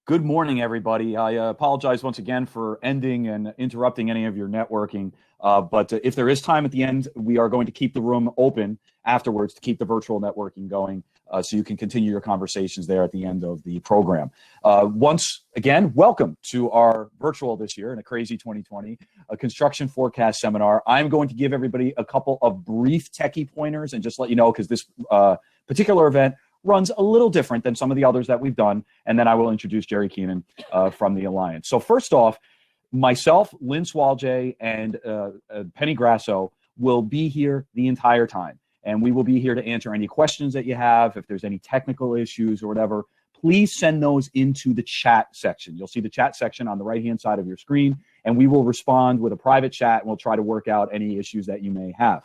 Good morning, everybody. I apologize once again for ending and interrupting any of your networking. But if there is time at the end, we are going to keep the room open afterwards to keep the virtual networking going so you can continue your conversations there at the end of the program. Once again, welcome to our virtual this year in a crazy 2020 construction forecast seminar. I'm going to give everybody a couple of brief techie pointers and just let you know, because this particular event runs a little different than some of the others that we've done, and then I will introduce Jerry Keenan from the Alliance. So first off, myself, Lynn Swaljay, and Penny Grasso will be here the entire time, and we will be here to answer any questions that you have. If there's any technical issues or whatever, please send those into the chat section. You'll see the chat section on the right-hand side of your screen, and we will respond with a private chat, and we'll try to work out any issues that you may have.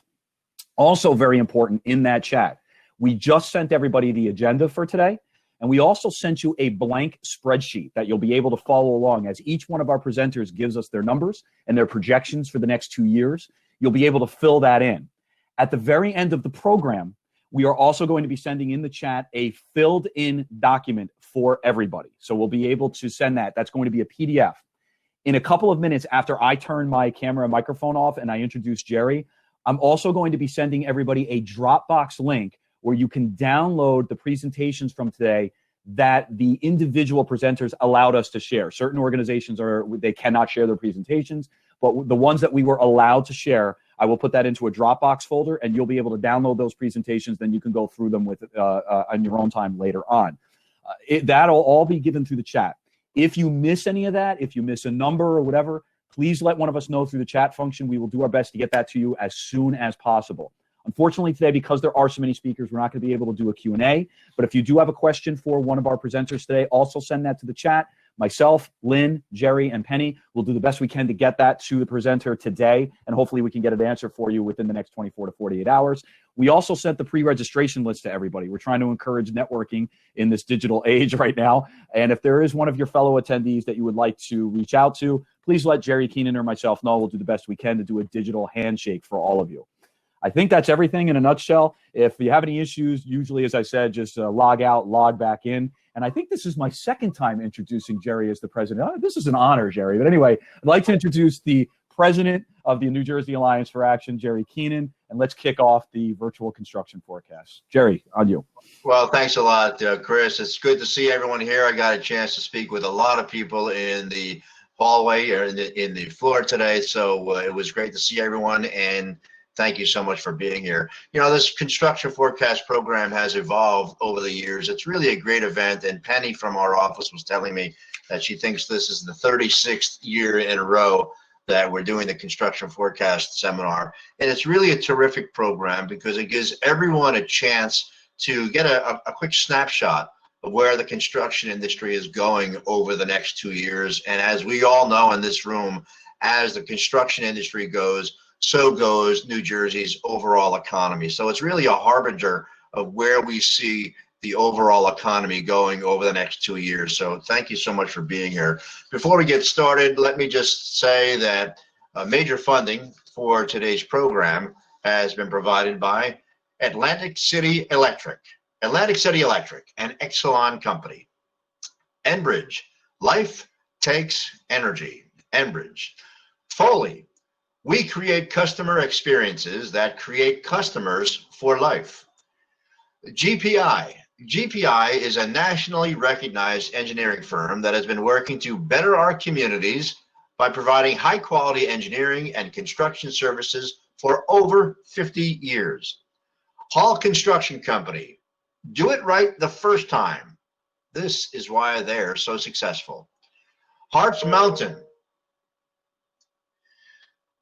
Also very important in that chat, we just sent everybody the agenda for today, and we also sent you a blank spreadsheet that you'll be able to follow along as each one of our presenters gives us their numbers and their projections for the next 2 years. You'll be able to fill that in. At the very end of the program, we are also going to be sending in the chat a filled-in document for everybody. So we'll be able to send that. That's going to be a PDF. In a couple of minutes after I turn my camera and microphone off and I introduce Jerry, I'm also going to be sending everybody a Dropbox link where you can download the presentations from today that the individual presenters allowed us to share. Certain organizations they cannot share their presentations, but the ones that we were allowed to share, I will put that into a Dropbox folder, and you'll be able to download those presentations. Then you can go through them with on your own time later on. That'll all be given through the chat. If you miss any of that, if you miss a number or whatever, please let one of us know through the chat function. We will do our best to get that to you as soon as possible. Unfortunately today, because there are so many speakers, we're not going to be able to do a Q&A. But if you do have a question for one of our presenters today, also send that to the chat. Myself, Lynn, Jerry, and Penny will do the best we can to get that to the presenter today, and hopefully we can get an answer for you within the next 24 to 48 hours. We also sent the pre-registration list to everybody. We're trying to encourage networking in this digital age right now. And if there is one of your fellow attendees that you would like to reach out to, please let Jerry Keenan or myself know. We'll do the best we can to do a digital handshake for all of you. I think that's everything in a nutshell. If you have any issues, usually, as I said, just log out, log back in. And I think this is my second time introducing Jerry as the president. This is an honor, Jerry. But anyway, I'd like to introduce the president of the New Jersey Alliance for Action, Jerry Keenan, and let's kick off the virtual construction forecast. Jerry, on you. Well, thanks a lot, Chris. It's good to see everyone here. I got a chance to speak with a lot of people in the hallway or in the floor today, so it was great to see everyone, and thank you so much for being here. You know, this construction forecast program has evolved over the years. It's really a great event, and Penny from our office was telling me that she thinks this is the 36th year in a row that we're doing the construction forecast seminar. And it's really a terrific program because it gives everyone a chance to get a quick snapshot of where the construction industry is going over the next 2 years. And as we all know in this room, as the construction industry goes, so goes New Jersey's overall economy. So it's really a harbinger of where we see the overall economy going over the next 2 years. So thank you so much for being here. Before we get started, let me just say that major funding for today's program has been provided by Atlantic City Electric, an Exelon company, Enbridge, Life Takes Energy, Enbridge, Foley, we create customer experiences that create customers for life. GPI is a nationally recognized engineering firm that has been working to better our communities by providing high quality engineering and construction services for over 50 years. Hall Construction Company, do it right the first time. This is why they're so successful. Harts Mountain,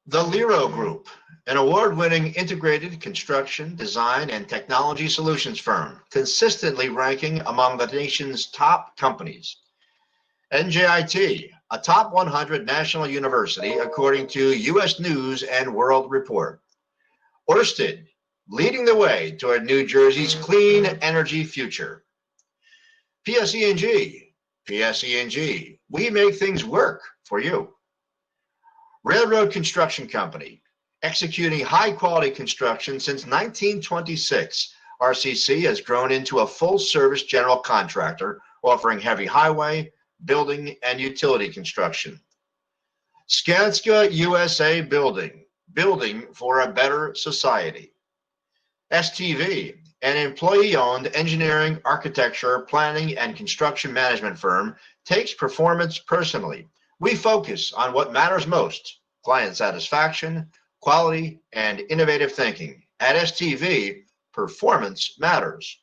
the Lero Group, an award-winning integrated construction, design, and technology solutions firm, consistently ranking among the nation's top companies. NJIT, a top 100 national university according to U.S. News and World Report. Ørsted, leading the way toward New Jersey's clean energy future. PSE&G, we make things work for you. Railroad Construction Company, executing high-quality construction since 1926. RCC has grown into a full-service general contractor offering heavy highway, building and utility construction. Skanska USA Building, building for a better society. STV, an employee-owned engineering, architecture, planning, and construction management firm, takes performance personally. We focus on what matters most: client satisfaction, quality, and innovative thinking. At STV, performance matters.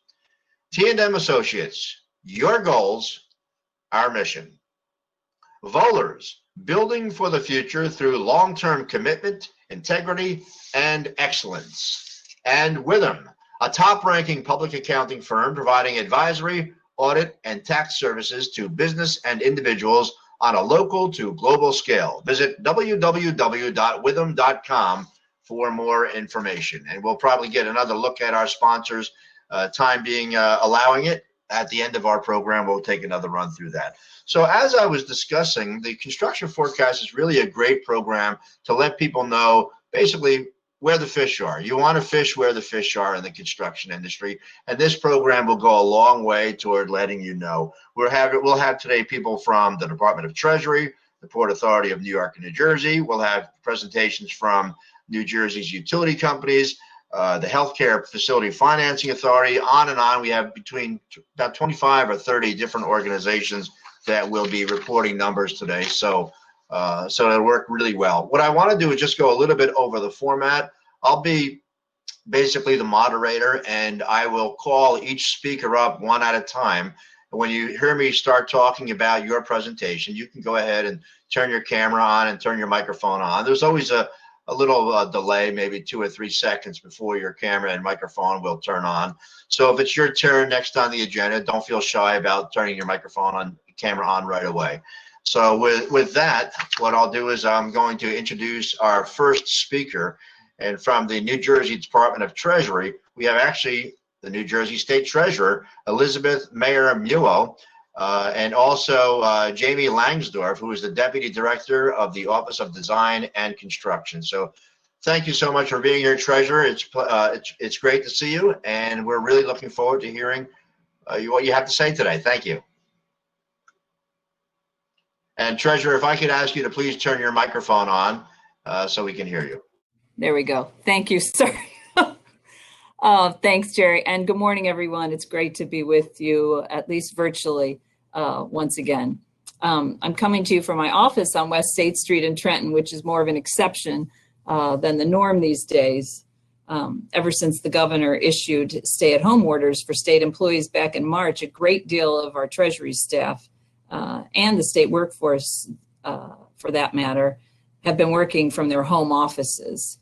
T&M Associates, your goals, our mission. Vollers, building for the future through long-term commitment, integrity, and excellence. And Witham, a top-ranking public accounting firm providing advisory, audit, and tax services to business and individuals on a local to global scale. Visit www.witham.com for more information. And we'll probably get another look at our sponsors, time being allowing it. At the end of our program, we'll take another run through that. So as I was discussing, the construction forecast is really a great program to let people know basically where the fish are. You want to fish where the fish are in the construction industry, and this program will go a long way toward letting you know. We'll have today people from the Department of Treasury, the Port Authority of New York and New Jersey. We'll have presentations from New Jersey's utility companies, the Healthcare Facility Financing Authority, on and on. We have between about 25 or 30 different organizations that will be reporting numbers today. So it'll work really well. What I want to do is just go a little bit over the format. I'll be basically the moderator, and I will call each speaker up one at a time. And when you hear me start talking about your presentation, you can go ahead and turn your camera on and turn your microphone on. There's always a little delay, maybe 2 or 3 seconds before your camera and microphone will turn on. So if it's your turn next on the agenda, don't feel shy about turning your microphone on, camera on right away. So with that, what I'll do is I'm going to introduce our first speaker. And from the New Jersey Department of Treasury, we have actually the New Jersey State Treasurer, Elizabeth Mayer Muo, and also Jamie Langsdorf, who is the Deputy Director of the Office of Design and Construction. So thank you so much for being here, Treasurer. It's great to see you, and we're really looking forward to hearing what you have to say today. Thank you. And Treasurer, if I could ask you to please turn your microphone on so we can hear you. There we go. Thank you. Sorry. Thanks, Jerry. And good morning, everyone. It's great to be with you, at least virtually, once again. I'm coming to you from my office on West State Street in Trenton, which is more of an exception than the norm these days. Ever since the governor issued stay-at-home orders for state employees back in March, a great deal of our Treasury staff and the state workforce, for that matter, have been working from their home offices.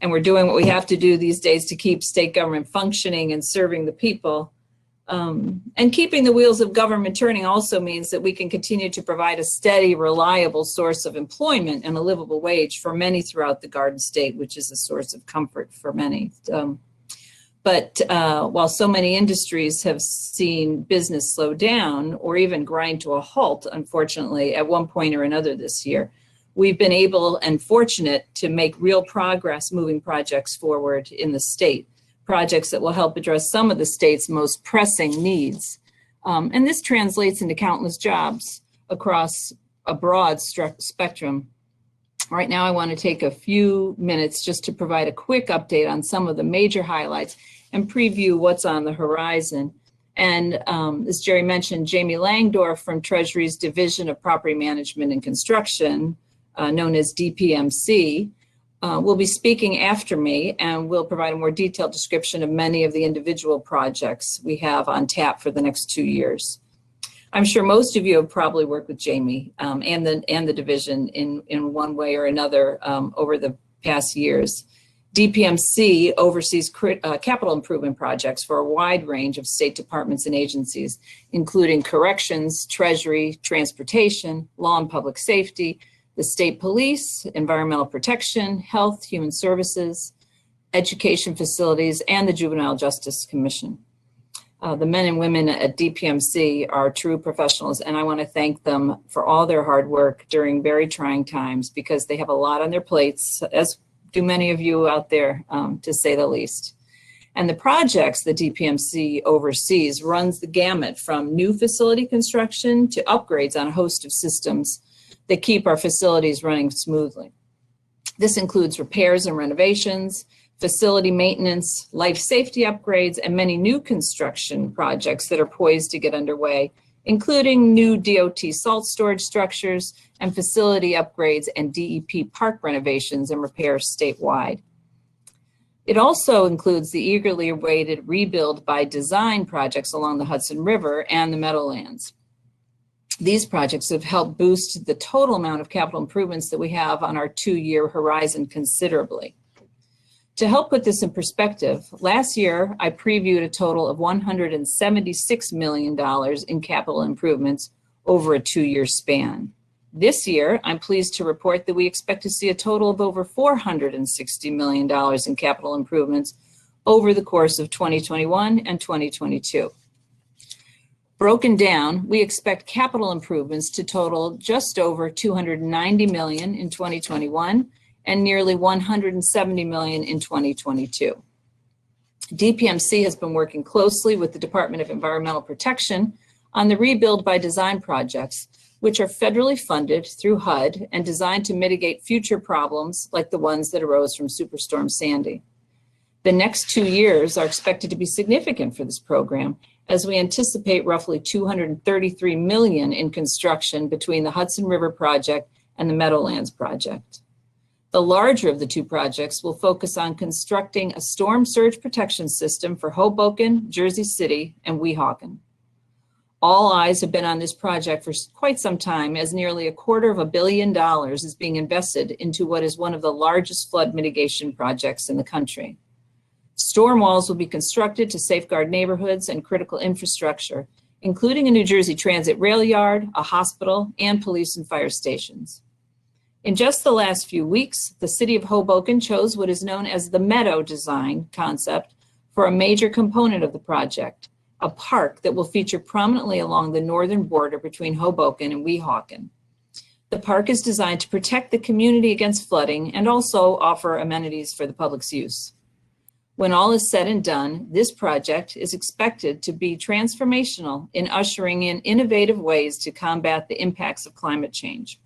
And we're doing what we have to do these days to keep state government functioning and serving the people. And keeping the wheels of government turning also means that we can continue to provide a steady, reliable source of employment and a livable wage for many throughout the Garden State, which is a source of comfort for many. But while so many industries have seen business slow down or even grind to a halt, unfortunately, at one point or another this year, we've been able and fortunate to make real progress moving projects forward in the state, projects that will help address some of the state's most pressing needs. And this translates into countless jobs across a broad spectrum. Right now, I want to take a few minutes just to provide a quick update on some of the major highlights and preview what's on the horizon. And as Jerry mentioned, Jamie Langdorf from Treasury's Division of Property Management and Construction, known as DPMC, will be speaking after me and will provide a more detailed description of many of the individual projects we have on tap for the next 2 years. I'm sure most of you have probably worked with Jamie and the division in one way or another over the past years. DPMC oversees capital improvement projects for a wide range of state departments and agencies, including corrections, treasury, transportation, law and public safety, the state police, environmental protection, health, human services, education facilities, and the Juvenile Justice Commission. The men and women at DPMC are true professionals, and I want to thank them for all their hard work during very trying times, because they have a lot on their plates, as do many of you out there, to say the least. And the projects the DPMC oversees runs the gamut from new facility construction to upgrades on a host of systems that keep our facilities running smoothly. This includes repairs and renovations, facility maintenance, life safety upgrades, and many new construction projects that are poised to get underway, including new DOT salt storage structures and facility upgrades and DEP park renovations and repairs statewide. It also includes the eagerly awaited rebuild by design projects along the Hudson River and the Meadowlands. These projects have helped boost the total amount of capital improvements that we have on our 2-year horizon considerably. To help put this in perspective, last year I previewed a total of $176 million in capital improvements over a 2-year span. This year, I'm pleased to report that we expect to see a total of over $460 million in capital improvements over the course of 2021 and 2022. Broken down, we expect capital improvements to total just over $290 million in 2021 and nearly $170 million in 2022. DPMC has been working closely with the Department of Environmental Protection on the Rebuild by Design projects, which are federally funded through HUD and designed to mitigate future problems like the ones that arose from Superstorm Sandy. The next 2 years are expected to be significant for this program, as we anticipate roughly $233 million in construction between the Hudson River project and the Meadowlands project. The larger of the two projects will focus on constructing a storm surge protection system for Hoboken, Jersey City, and Weehawken. All eyes have been on this project for quite some time, as nearly $250 million is being invested into what is one of the largest flood mitigation projects in the country. Storm walls will be constructed to safeguard neighborhoods and critical infrastructure, including a New Jersey Transit rail yard, a hospital, and police and fire stations. In just the last few weeks, the city of Hoboken chose what is known as the Meadow design concept for a major component of the project, a park that will feature prominently along the northern border between Hoboken and Weehawken. The park is designed to protect the community against flooding and also offer amenities for the public's use. When all is said and done, this project is expected to be transformational in ushering in innovative ways to combat the impacts of climate change.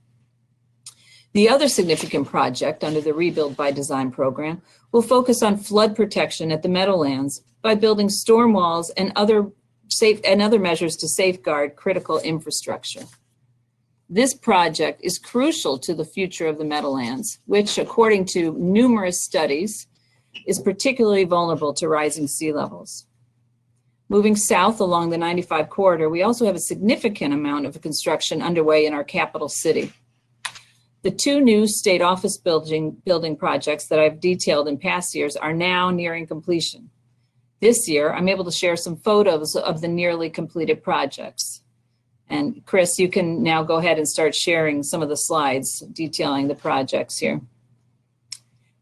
The other significant project under the Rebuild by Design program will focus on flood protection at the Meadowlands by building storm walls and other measures to safeguard critical infrastructure. This project is crucial to the future of the Meadowlands, which, according to numerous studies, is particularly vulnerable to rising sea levels. Moving south along the 95 corridor, we also have a significant amount of construction underway in our capital city. The two new state office building projects that I've detailed in past years are now nearing completion. This year, I'm able to share some photos of the nearly completed projects. And Chris, you can now go ahead and start sharing some of the slides detailing the projects here.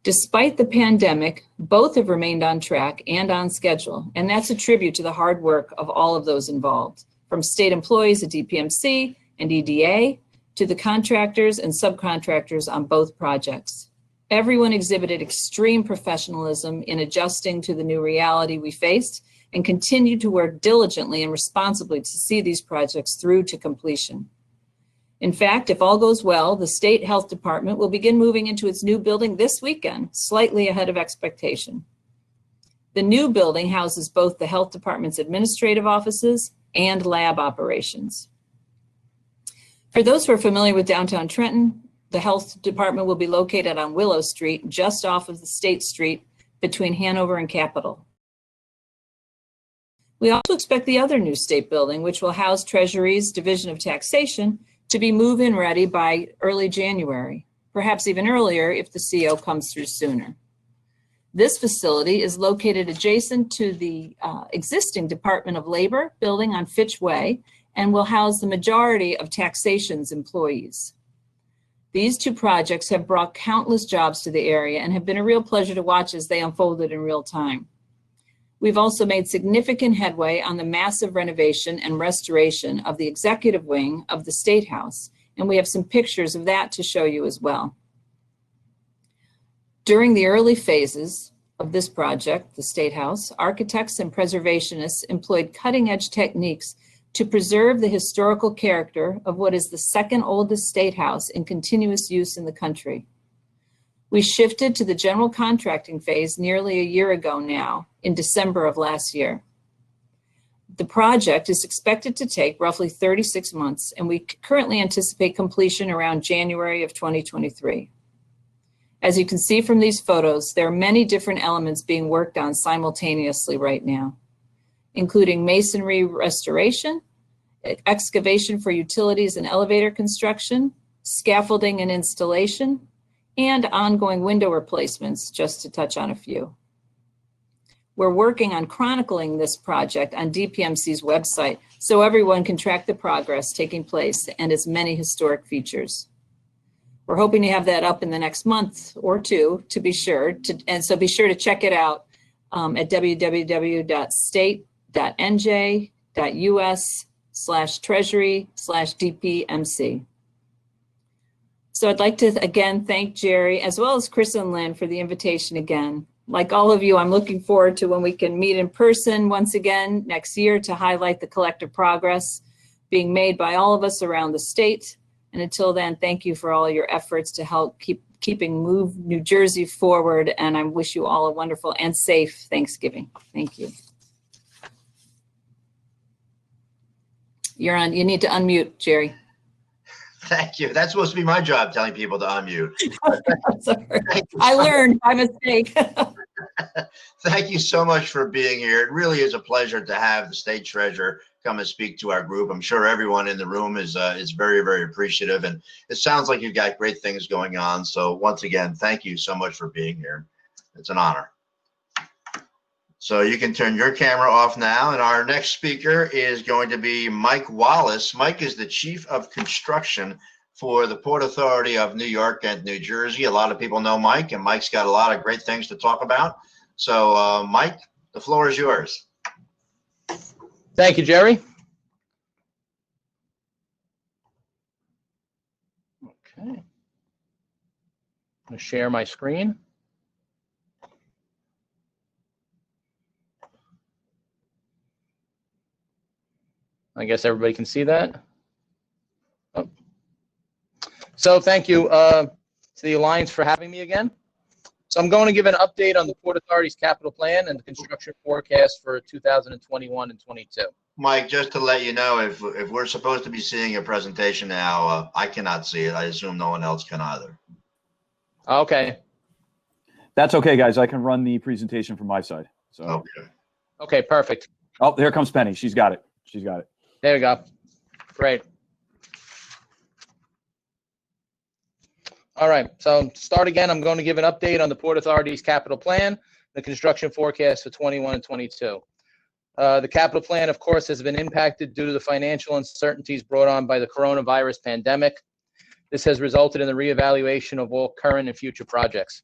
Despite the pandemic, both have remained on track and on schedule, and that's a tribute to the hard work of all of those involved, from state employees at DPMC and EDA to the contractors and subcontractors on both projects. Everyone exhibited extreme professionalism in adjusting to the new reality we faced and continued to work diligently and responsibly to see these projects through to completion. In fact, if all goes well, the State Health Department will begin moving into its new building this weekend, slightly ahead of expectation. The new building houses both the Health Department's administrative offices and lab operations. For those who are familiar with downtown Trenton, the Health Department will be located on Willow Street, just off of the State Street between Hanover and Capitol. We also expect the other new state building, which will house Treasury's Division of Taxation, to be move-in ready by early January, perhaps even earlier if the CO comes through sooner. This facility is located adjacent to the existing Department of Labor building on Fitch Way and will house the majority of taxation's employees. These two projects have brought countless jobs to the area and have been a real pleasure to watch as they unfolded in real time. We've also made significant headway on the massive renovation and restoration of the executive wing of the State House, and we have some pictures of that to show you as well. During the early phases, of this project, the State House, architects and preservationists employed cutting-edge techniques to preserve the historical character of what is the second oldest State House in continuous use in the country. We shifted to the general contracting phase nearly a year ago now, in December of last year. The project is expected to take roughly 36 months, and we currently anticipate completion around January of 2023. As you can see from these photos, there are many different elements being worked on simultaneously right now, including masonry restoration, excavation for utilities and elevator construction, scaffolding and installation, and ongoing window replacements, just to touch on a few. We're working on chronicling this project on DPMC's website so everyone can track the progress taking place and its many historic features. We're hoping to have that up in the next month or two, to be sure, and so be sure to check it out at www.state.nj.us/treasury/DPMC. So I'd like to again thank Jerry as well as Chris and Lynn for the invitation again. Like all of you, I'm looking forward to when we can meet in person once again next year to highlight the collective progress being made by all of us around the state. And until then, thank you for all your efforts to help keeping Move New Jersey forward. And I wish you all a wonderful and safe Thanksgiving. Thank you. You're on. You need to unmute, Jerry. Thank you. That's supposed to be my job, telling people to unmute. Sorry. I learned by mistake. Thank you so much for being here. It really is a pleasure to have the state treasurer come and speak to our group. I'm sure everyone in the room is very, very appreciative, and it sounds like you've got great things going on. So once again, thank you so much for being here. It's an honor. So you can turn your camera off now, and our next speaker is going to be Mike Wallace. Mike is the Chief of Construction for the Port Authority of New York and New Jersey. A lot of people know Mike, and Mike's got a lot of great things to talk about. So Mike, the floor is yours. Thank you, Jerry. Okay. I'm going to share my screen. I guess everybody can see that. Oh. So thank you to the Alliance for having me again. So I'm going to give an update on the Port Authority's capital plan and the construction forecast for 2021 and 22. Mike, just to let you know, if we're supposed to be seeing a presentation now, I cannot see it. I assume no one else can either. Okay. That's okay, guys. I can run the presentation from my side. So. Okay. Okay, perfect. Oh, here comes Penny. She's got it. She's got it. There you go. Great. All right, so to start again, I'm going to give an update on the Port Authority's capital plan, the construction forecast for 21 and 22. The capital plan, of course, has been impacted due to the financial uncertainties brought on by the coronavirus pandemic. This has resulted in the reevaluation of all current and future projects.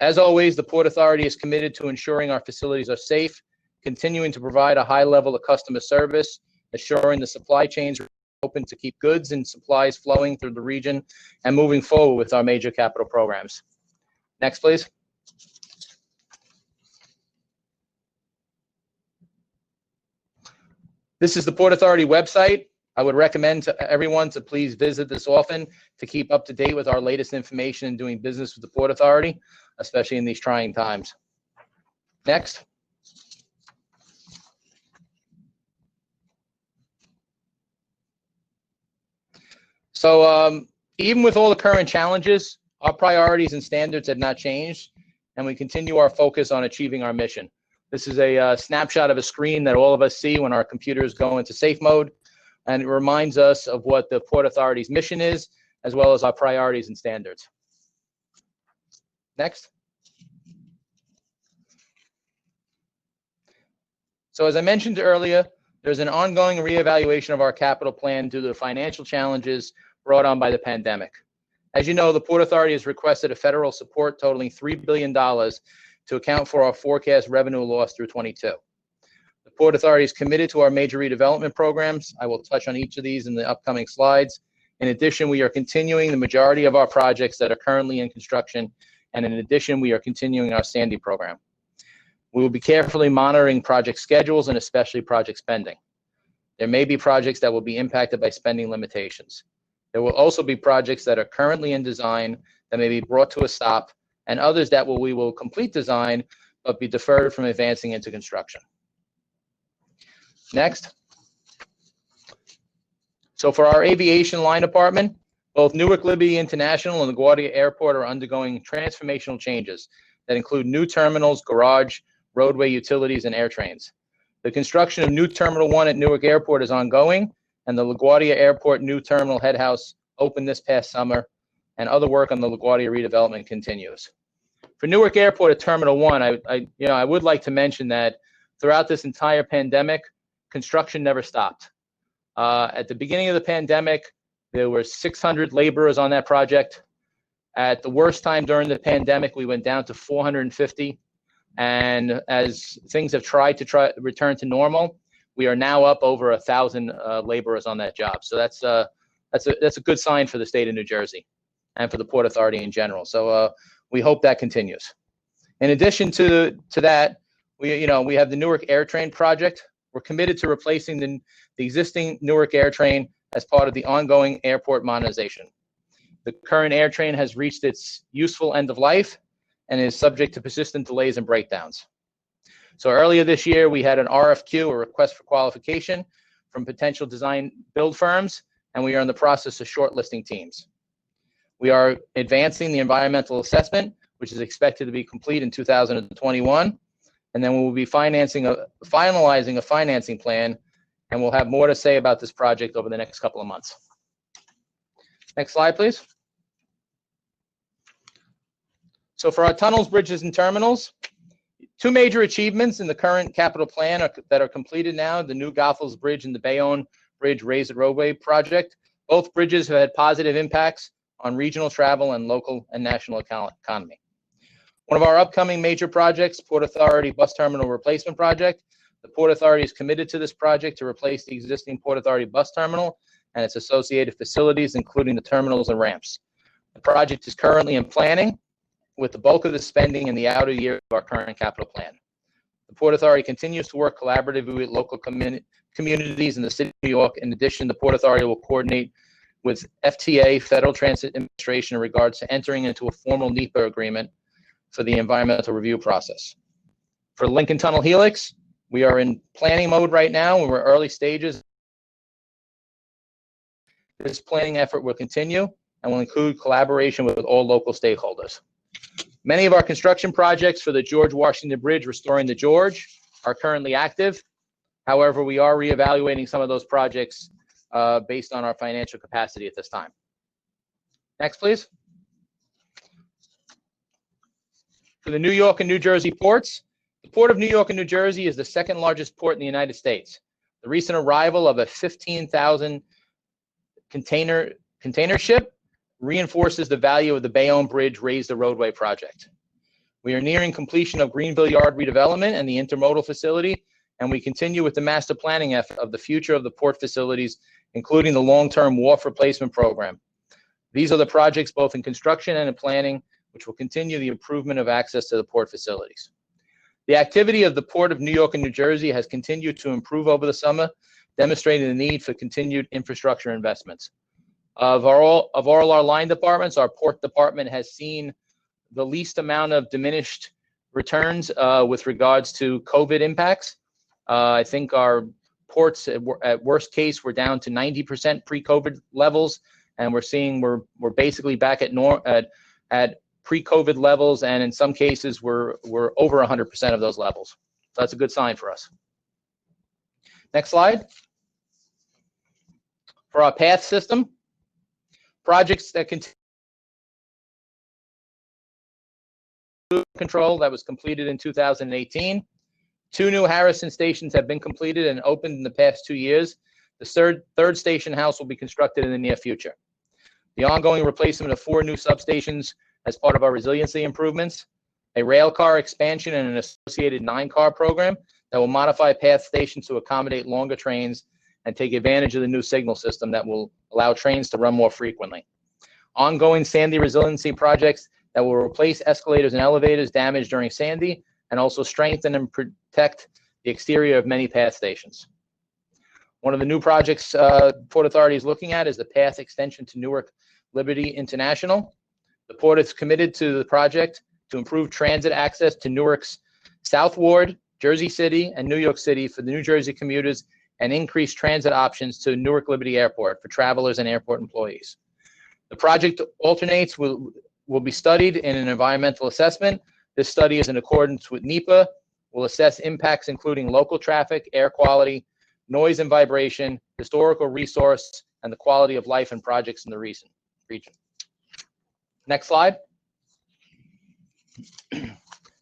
As always, the Port Authority is committed to ensuring our facilities are safe, continuing to provide a high level of customer service, assuring the supply chains are open to keep goods and supplies flowing through the region, and moving forward with our major capital programs. Next, please. This is the Port Authority website. I would recommend to everyone to please visit this often to keep up to date with our latest information in doing business with the Port Authority, especially in these trying times. Next. So even with all the current challenges, our priorities and standards have not changed, and we continue our focus on achieving our mission. This is a snapshot of a screen that all of us see when our computers go into safe mode, and it reminds us of what the Port Authority's mission is, as well as our priorities and standards. Next. So as I mentioned earlier, there's an ongoing reevaluation of our capital plan due to the financial challenges brought on by the pandemic. As you know, the Port Authority has requested a federal support totaling $3 billion to account for our forecast revenue loss through 22. The Port Authority is committed to our major redevelopment programs. I will touch on each of these in the upcoming slides. In addition, we are continuing the majority of our projects that are currently in construction and in addition, we are continuing our Sandy program. We will be carefully monitoring project schedules and especially project spending. There may be projects that will be impacted by spending limitations. There will also be projects that are currently in design that may be brought to a stop, and others that we will complete design but be deferred from advancing into construction. Next. So for our aviation line department, both Newark Liberty International and LaGuardia Airport are undergoing transformational changes that include new terminals, garage, roadway utilities, and air trains. The construction of new Terminal 1 at Newark Airport is ongoing, and the LaGuardia Airport new terminal head house opened this past summer, and other work on the LaGuardia redevelopment continues. For Newark Airport at Terminal 1, I would like to mention that throughout this entire pandemic, construction never stopped. At the beginning of the pandemic, there were 600 laborers on that project. At the worst time during the pandemic, we went down to 450. And as things have tried to return to normal, we are now up over 1,000 laborers on that job. So that's a good sign for the state of New Jersey and for the Port Authority in general. So we hope that continues. In addition to that, we have the Newark AirTrain project. We're committed to replacing the existing Newark AirTrain as part of the ongoing airport modernization. The current AirTrain has reached its useful end of life and is subject to persistent delays and breakdowns. So earlier this year, we had an RFQ, a request for qualification, from potential design build firms, and we are in the process of shortlisting teams. We are advancing the environmental assessment, which is expected to be complete in 2021, and then we will be finalizing a financing plan, and we'll have more to say about this project over the next couple of months. Next slide, please. So for our tunnels, bridges, and terminals, two major achievements in the current capital plan that are completed now: the new Goethals Bridge and the Bayonne Bridge Raised Roadway project. Both bridges have had positive impacts on regional travel and local and national economy. One of our upcoming major projects, Port Authority Bus Terminal Replacement Project. The Port Authority is committed to this project to replace the existing Port Authority Bus Terminal and its associated facilities, including the terminals and ramps. The project is currently in planning, with the bulk of the spending in the outer year of our current capital plan. The Port Authority continues to work collaboratively with local communities in the city of New York. In addition, the Port Authority will coordinate with FTA, Federal Transit Administration, in regards to entering into a formal NEPA agreement for the environmental review process. For Lincoln Tunnel Helix, we are in planning mode right now, and we're early stages. This planning effort will continue and will include collaboration with all local stakeholders. Many of our construction projects for the George Washington Bridge, restoring the George, are currently active. However, we are reevaluating some of those projects based on our financial capacity at this time. Next, please. For the New York and New Jersey ports, the Port of New York and New Jersey is the second largest port in the United States. The recent arrival of a 15,000 container ship reinforces the value of the Bayonne Bridge Raise the Roadway project. We are nearing completion of Greenville Yard redevelopment and the intermodal facility, and we continue with the master planning effort of the future of the port facilities, including the long-term wharf replacement program. These are the projects both in construction and in planning, which will continue the improvement of access to the port facilities. The activity of the Port of New York and New Jersey has continued to improve over the summer, demonstrating the need for continued infrastructure investments. Of all our line departments, our port department has seen the least amount of diminished returns with regards to COVID impacts. I think our ports at worst case were down to 90% pre-COVID levels, and we're basically back at pre-COVID levels, and in some cases we're over 100% of those levels. So that's a good sign for us. Next slide. For our PATH system, projects that continue control that was completed in 2018. 2 new Harrison stations have been completed and opened in the past 2 years. The third station house will be constructed in the near future. The ongoing replacement of 4 new substations as part of our resiliency improvements, a rail car expansion, and an associated 9-car program that will modify PATH stations to accommodate longer trains and take advantage of the new signal system that will allow trains to run more frequently. Ongoing Sandy resiliency projects that will replace escalators and elevators damaged during Sandy and also strengthen and protect the exterior of many path stations. One of the new projects Port Authority is looking at is the path extension to Newark Liberty International. The Port is committed to the project to improve transit access to Newark's South Ward, Jersey City, and New York City for the New Jersey commuters and increase transit options to Newark Liberty Airport for travelers and airport employees. The project alternates will be studied in an environmental assessment. This study is in accordance with NEPA, will assess impacts including local traffic, air quality, noise and vibration, historical resource, and the quality of life and projects in the region. Next slide.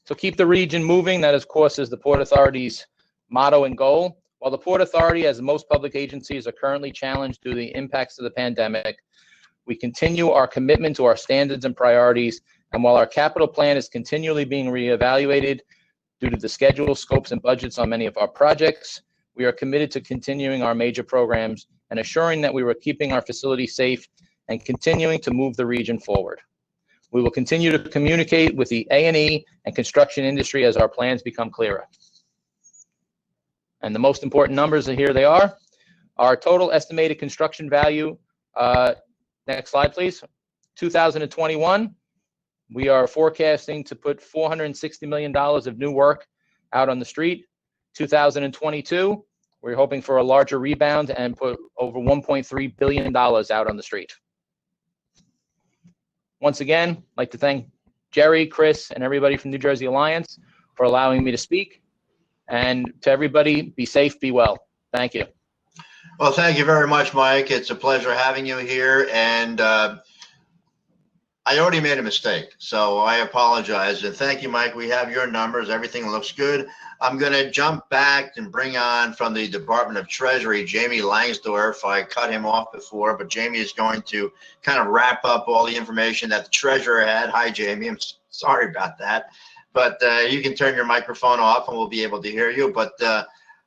So keep the region moving. That, of course, is the Port Authority's motto and goal. While the Port Authority, as most public agencies, are currently challenged due to the impacts of the pandemic, we continue our commitment to our standards and priorities. And while our capital plan is continually being reevaluated due to the schedule, scopes, and budgets on many of our projects, we are committed to continuing our major programs and assuring that we are keeping our facilities safe and continuing to move the region forward. We will continue to communicate with the A&E and construction industry as our plans become clearer. And the most important numbers, and here they are. Our total estimated construction value, next slide, please. 2021, we are forecasting to put $460 million of new work out on the street. 2022, we're hoping for a larger rebound and put over $1.3 billion out on the street. Once again, I'd like to thank Jerry, Chris, and everybody from New Jersey Alliance for allowing me to speak. And to everybody, be safe, be well. Thank you. Well, thank you very much, Mike. It's a pleasure having you here. And I already made a mistake, so I apologize. And thank you, Mike. We have your numbers. Everything looks good. I'm going to jump back and bring on from the Department of Treasury, Jamie Langsdorf. I cut him off before, but Jamie is going to kind of wrap up all the information that the treasurer had. Hi, Jamie. I'm sorry about that. But you can turn your microphone off and we'll be able to hear you. But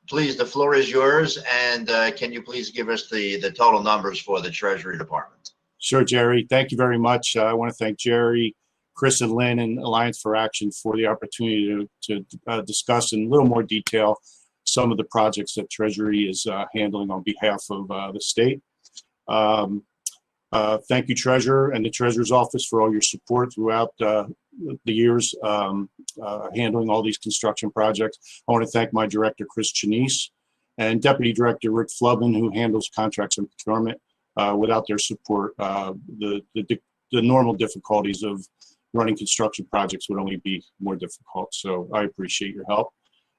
please, the floor is yours. And can you please give us the total numbers for the Treasury Department? Sure, Jerry. Thank you very much. I want to thank Jerry, Chris, and Lynn and Alliance for Action for the opportunity to discuss in a little more detail some of the projects that Treasury is handling on behalf of the state. Thank you, Treasurer and the Treasurer's Office, for all your support throughout the years handling all these construction projects. I want to thank my director, Chris Chinese, and Deputy Director Rick Flubin, who handles contracts and procurement. Without their support, the normal difficulties of running construction projects would only be more difficult. So I appreciate your help.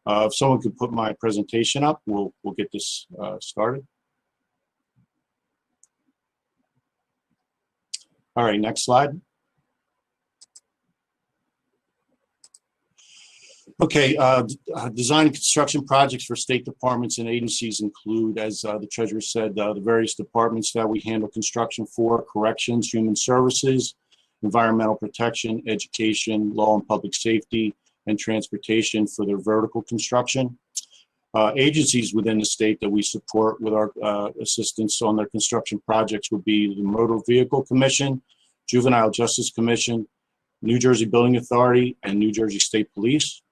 If someone could put my presentation up, we'll get this started. All right, next slide. Okay, design and construction projects for state departments and agencies include, as the treasurer said, the various departments that we handle construction for: corrections, human services, environmental protection, education, law and public safety, and transportation for their vertical construction. Agencies within the state that we support with our assistance on their construction projects would be the Motor Vehicle Commission, Juvenile Justice Commission, New Jersey Building Authority, and New Jersey State Police.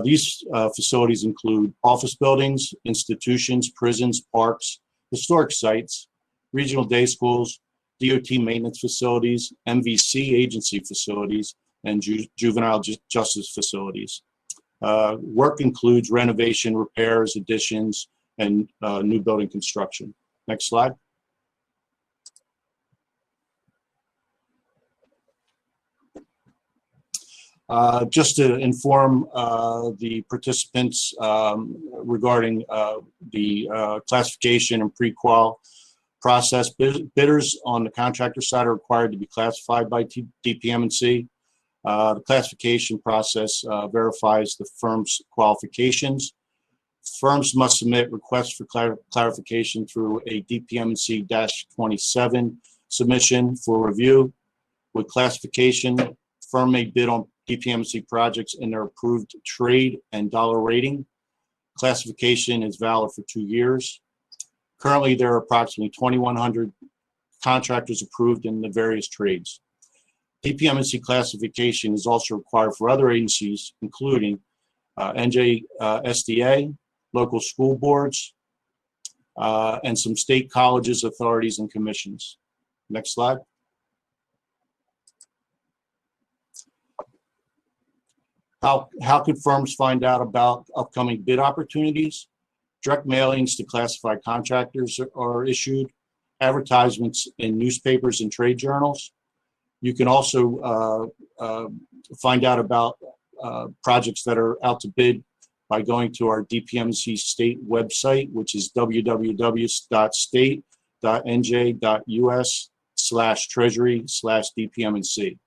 These facilities include office buildings, institutions, prisons, parks, historic sites, regional day schools, DOT maintenance facilities, MVC agency facilities, and juvenile justice facilities. Work includes renovation, repairs, additions, and new building construction. Next slide. Just to inform the participants regarding the classification and pre-qual process, bidders on the contractor side are required to be classified by DPM&C. The classification process verifies the firm's qualifications. Firms must submit requests for clarification through a DPM&C-27 submission for review. With classification, firm may bid on DPM&C projects in their approved trade and dollar rating. Classification is valid for 2 years. Currently, there are approximately 2,100 contractors approved in the various trades. DPMNC classification is also required for other agencies, including NJSDA, local school boards, and some state colleges, authorities, and commissions. Next slide. How could firms find out about upcoming bid opportunities? Direct mailings to classified contractors are issued, advertisements in newspapers and trade journals. You can also find out about projects that are out to bid by going to our DPMC state website, which is www.state.nj.us/treasury/DPMNC.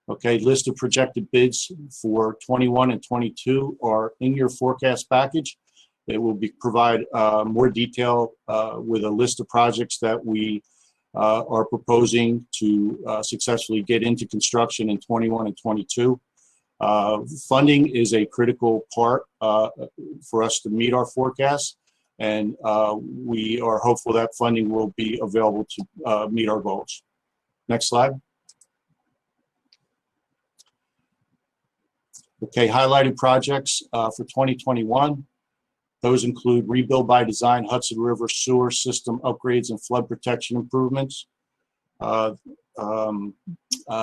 Okay, list of projected bids for 21 and 22 are in your forecast package. It will provide more detail with a list of projects that we are proposing to successfully get into construction in 21 and 22. Funding is a critical part for us to meet our forecasts, and we are hopeful that funding will be available to meet our goals. Next slide. Okay, highlighted projects for 2021. Those include rebuild by design Hudson River sewer system upgrades and flood protection improvements,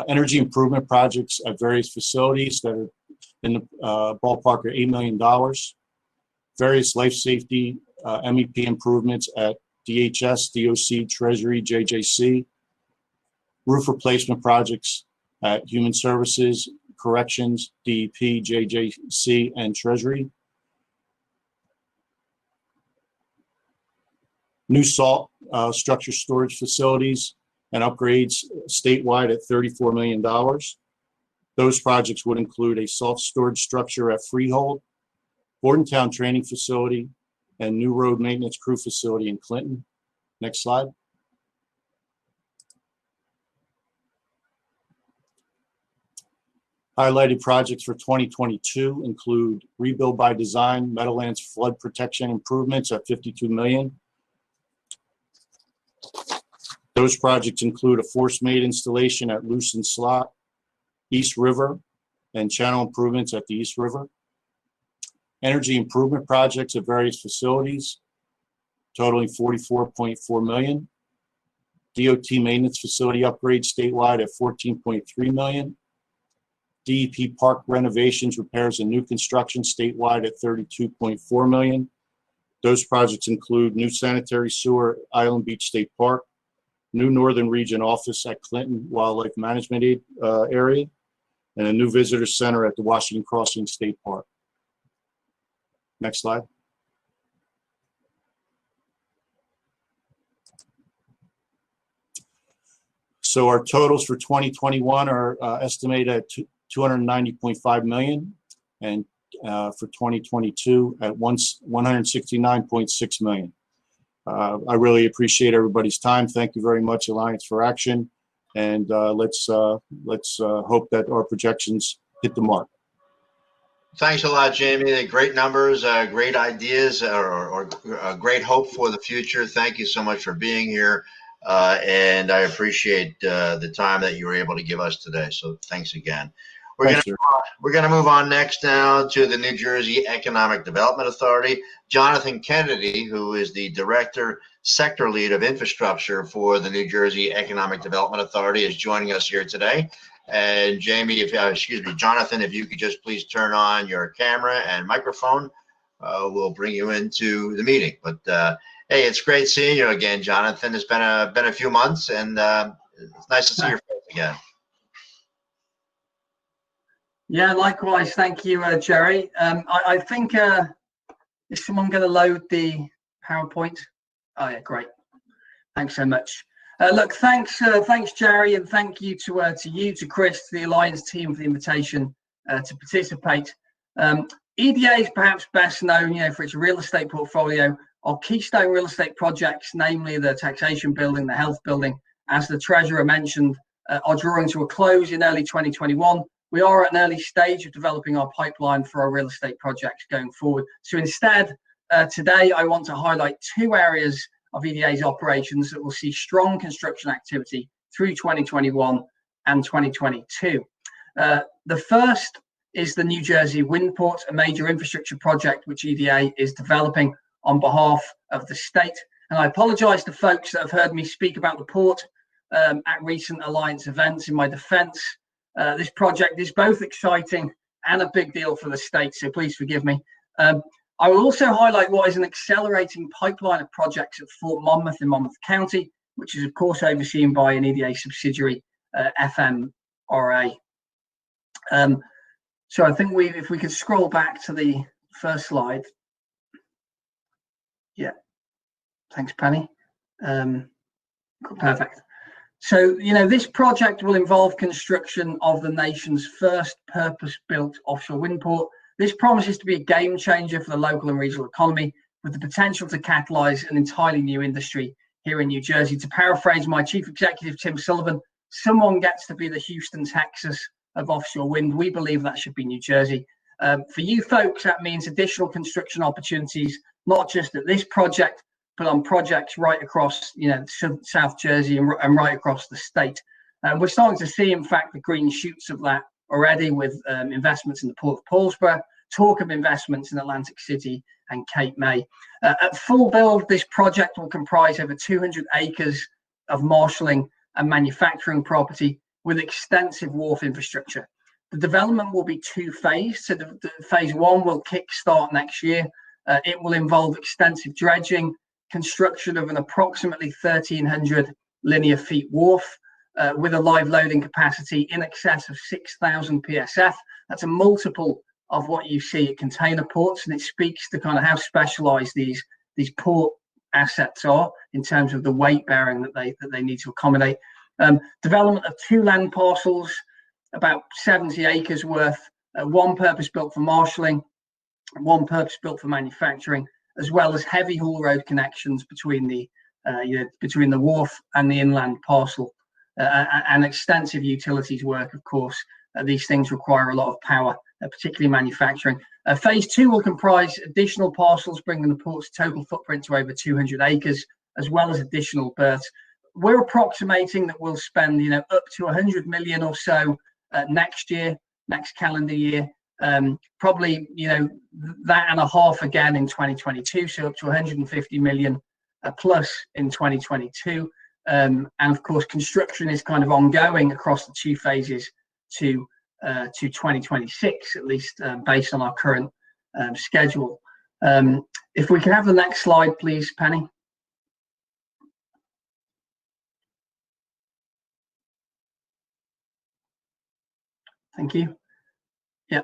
energy improvement projects at various facilities that are in the ballpark of $8 million, various life safety MEP improvements at DHS, DOC, Treasury, JJC, roof replacement projects at Human Services, Corrections, DEP, JJC, and Treasury. New salt structure storage facilities and upgrades statewide at $34 million. Those projects would include a salt storage structure at Freehold, Bordentown Training Facility, and new road maintenance crew facility in Clinton. Next slide. Highlighted projects for 2022 include rebuild by design Meadowlands flood protection improvements at $52 million. Those projects include a force main installation at Lucen Slot, East River, and channel improvements at the East River. Energy improvement projects at various facilities, totaling $44.4 million. DOT maintenance facility upgrades statewide at $14.3 million. DEP park renovations, repairs, and new construction statewide at $32.4 million. Those projects include new sanitary sewer at Island Beach State Park, new Northern Region office at Clinton Wildlife Management area, and a new visitor center at the Washington Crossing State Park. Next slide. So our totals for 2021 are estimated at $290.5 million, and for 2022 at $169.6 million. I really appreciate everybody's time. Thank you very much, Alliance for Action, and let's hope that our projections hit the mark. Thanks a lot, Jamie. They're great numbers, great ideas, or great hope for the future. Thank you so much for being here, and I appreciate the time that you were able to give us today. So thanks again. We're going to move on next now to the New Jersey Economic Development Authority. Jonathan Kennedy, who is the Director, Sector Lead of Infrastructure for the New Jersey Economic Development Authority, is joining us here today. And Jamie, Jonathan, if you could just please turn on your camera and microphone, we'll bring you into the meeting. But hey, it's great seeing you again, Jonathan. It's been a few months, and it's nice to see your face again. Yeah, likewise. Thank you, Jerry. I think, is someone going to load the PowerPoint? Oh, yeah, great. Thanks so much. Look, thanks, Jerry, and thank you to Chris, to the Alliance team for the invitation to participate. EDA is perhaps best known, for its real estate portfolio of keystone real estate projects, namely the taxation building, the health building, as the Treasurer mentioned, are drawing to a close in early 2021. We are at an early stage of developing our pipeline for our real estate projects going forward. So instead, today I want to highlight two areas of EDA's operations that will see strong construction activity through 2021 and 2022. The first is the New Jersey Windport, a major infrastructure project which EDA is developing on behalf of the state. And I apologize to folks that have heard me speak about the port at recent Alliance events. In my defense, this project is both exciting and a big deal for the state, so please forgive me. I will also highlight what is an accelerating pipeline of projects at Fort Monmouth in Monmouth County, which is of course overseen by an EDA subsidiary, FMRA. So I think if we could scroll back to the first slide. Yeah, thanks, Penny. Perfect. So, this project will involve construction of the nation's first purpose-built offshore wind port. This promises to be a game changer for the local and regional economy, with the potential to catalyze an entirely new industry here in New Jersey. To paraphrase my chief executive, Tim Sullivan, someone gets to be the Houston, Texas of offshore wind. We believe that should be New Jersey. For you folks, that means additional construction opportunities, not just at this project, but on projects right across, South Jersey and right across the state. We're starting to see, in fact, the green shoots of that already with investments in the Port of Paulsboro, talk of investments in Atlantic City and Cape May. At full build, this project will comprise over 200 acres of marshalling and manufacturing property with extensive wharf infrastructure. The development will be two-phased. So the phase one will kickstart next year. It will involve extensive dredging, construction of an approximately 1,300 linear feet wharf with a live loading capacity in excess of 6,000 PSF. That's a multiple of what you see at container ports, and it speaks to kind of how specialized these port assets are in terms of the weight bearing that they need to accommodate. Development of 2 land parcels, about 70 acres worth, one purpose built for marshalling, one purpose built for manufacturing, as well as heavy haul road connections between the wharf and the inland parcel, and extensive utilities work. Of course, these things require a lot of power, particularly manufacturing. Phase 2 will comprise additional parcels, bringing the port's total footprint to over 200 acres, as well as additional berths. We're approximating that we'll spend, up to 100 million or so next calendar year. Probably, that and a half again in 2022, so up to 150 million plus in 2022. And of course, construction is kind of ongoing across the 2 phases to 2026, at least based on our current schedule. If we can have the next slide, please, Penny. Thank you. Yeah.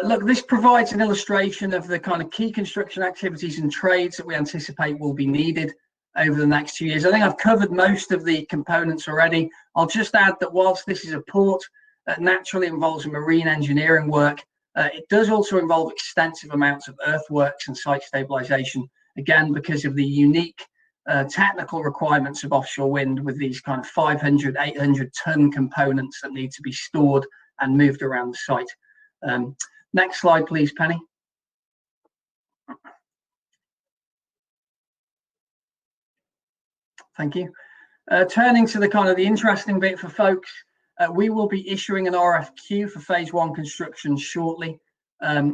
Look, this provides an illustration of the kind of key construction activities and trades that we anticipate will be needed over the next 2 years. I think I've covered most of the components already. I'll just add that whilst this is a port that naturally involves marine engineering work, it does also involve extensive amounts of earthworks and site stabilization, again, because of the unique technical requirements of offshore wind with these kind of 500, 800 ton components that need to be stored and moved around the site. Next slide, please, Penny. Thank you. Turning to the kind of the interesting bit for folks, we will be issuing an RFQ for phase 1 construction shortly,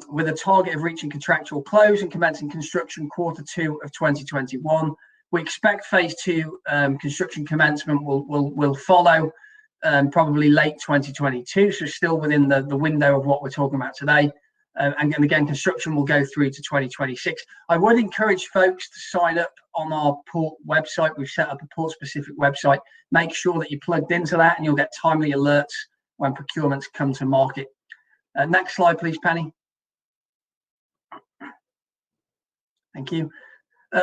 with a target of reaching contractual close and commencing construction Q2 of 2021. We expect phase 2 construction commencement will follow probably late 2022, so still within the window of what we're talking about today. And again, construction will go through to 2026. I would encourage folks to sign up on our port website. We've set up a port-specific website. Make sure that you're plugged into that, and you'll get timely alerts when procurements come to market. Next slide, please, Penny. Thank you.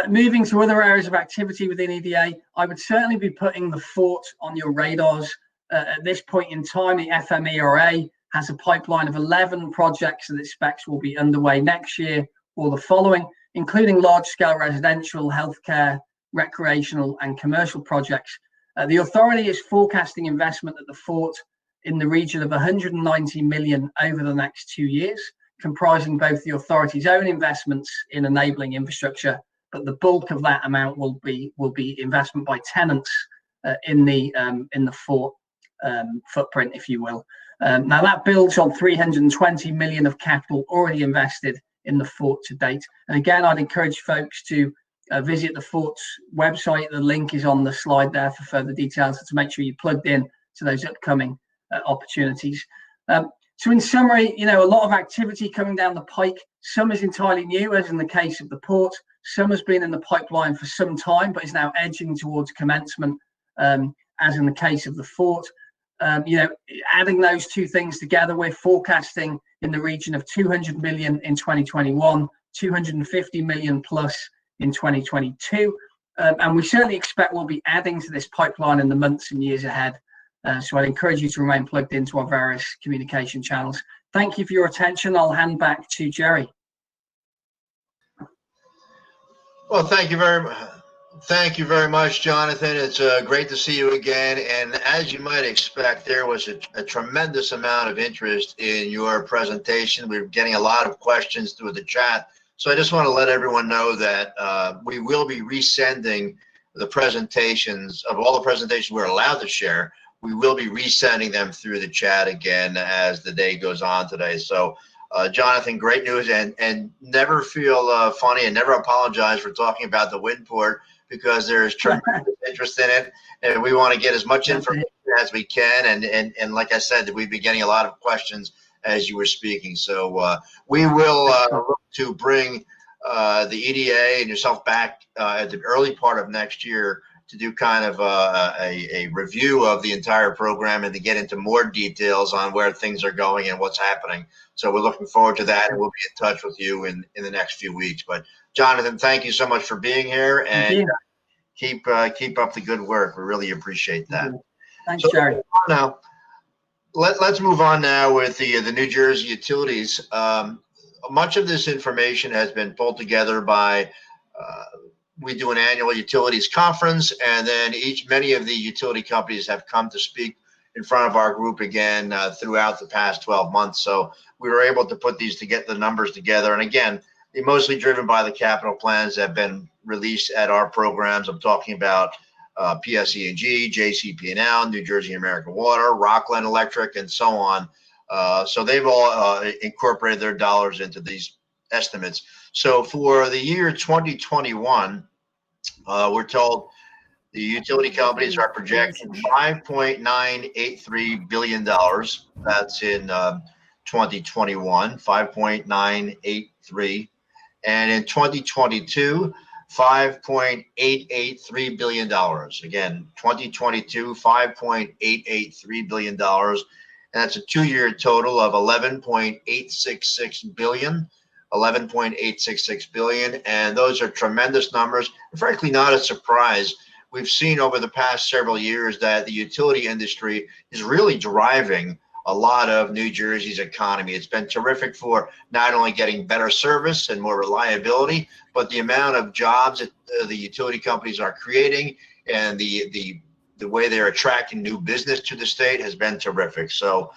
Moving to other areas of activity within EDA, I would certainly be putting the fort on your radars. At this point in time, the FMERA has a pipeline of 11 projects that it expects will be underway next year or the following, including large-scale residential, healthcare, recreational, and commercial projects. The authority is forecasting investment at the fort in the region of 190 million over the next 2 years, comprising both the authority's own investments in enabling infrastructure, but the bulk of that amount will be investment by tenants in the fort. footprint, if you will. Now that builds on 320 million of capital already invested in the fort to date. And again, I'd encourage folks to visit the fort's website. The link is on the slide there for further details, to make sure you're plugged in to those upcoming opportunities. So in summary, you know, a lot of activity coming down the pike. Some is entirely new, as in the case of the port. Some has been in the pipeline for some time, but is now edging towards commencement, as in the case of the fort. You know, adding those two things together, we're forecasting in the region of 200 million in 2021, 250 million plus in 2022. And we certainly expect we'll be adding to this pipeline in the months and years ahead. So I'd encourage you to remain plugged into our various communication channels. Thank you for your attention. I'll hand back to Jerry. Well, thank you very much. Thank you very much, Jonathan. It's great to see you again. And as you might expect, there was a tremendous amount of interest in your presentation. We're getting a lot of questions through the chat. So I just want to let everyone know that we will be resending the presentations of all the presentations we're allowed to share. We will be resending them through the chat again as the day goes on today. So Jonathan, great news, and never feel funny and never apologize for talking about the wind port, because there is tremendous interest in it, and we want to get as much information as we can. And like I said, we've been getting a lot of questions as you were speaking. So we will look to bring the EDA and yourself back at the early part of next year to do kind of a review of the entire program and to get into more details on where things are going and what's happening. So we're looking forward to that, and we'll be in touch with you in the next few weeks. But Jonathan, thank you so much for being here, and keep up the good work. We really appreciate that. Thanks, so, Jerry. Now, let's move on now with the New Jersey utilities. Much of this information has been pulled together by we do an annual utilities conference, and then many of the utility companies have come to speak in front of our group again throughout the past 12 months. So we were able to put these to get the numbers together. And again, they're mostly driven by the capital plans that have been released at our programs. I'm talking about PSE&G, JCP&L, New Jersey American Water, Rockland Electric, and so on. So they've all incorporated their dollars into these estimates. So for the year 2021, we're told the utility companies are projecting $5.983 billion. That's in 2021, 5.983. And in 2022, $5.883 billion. Again, 2022, $5.883 billion. And that's a two-year total of $11.866 billion. 11.866 billion, and those are tremendous numbers. And frankly, not a surprise. We've seen over the past several years that the utility industry is really driving a lot of New Jersey's economy. It's been terrific for not only getting better service and more reliability, but the amount of jobs that the utility companies are creating and the way they're attracting new business to the state has been terrific. So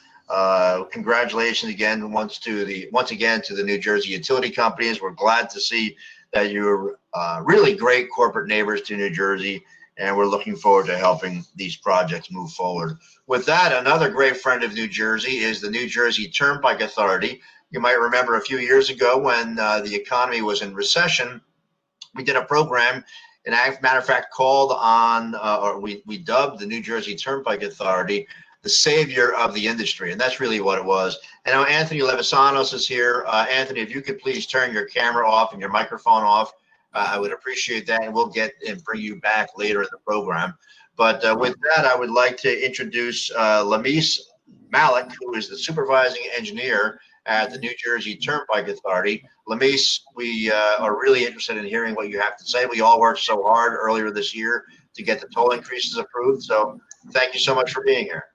congratulations again once again to the New Jersey utility companies. We're glad to see that you're really great corporate neighbors to New Jersey, and we're looking forward to helping these projects move forward. With that, another great friend of New Jersey is the New Jersey Turnpike Authority. You might remember a few years ago when the economy was in recession, we did a program, and as a matter of fact, called on, or we dubbed the New Jersey Turnpike Authority the savior of the industry, and that's really what it was. And now Anthony Levisanos is here. Anthony, if you could please turn your camera off and your microphone off, I would appreciate that, and we'll get and bring you back later in the program. But with that, I would like to introduce Lamis Malik, who is the supervising engineer at the New Jersey Turnpike Authority. Lamis, we are really interested in hearing what you have to say. We all worked so hard earlier this year to get the toll increases approved, so thank you so much for being here.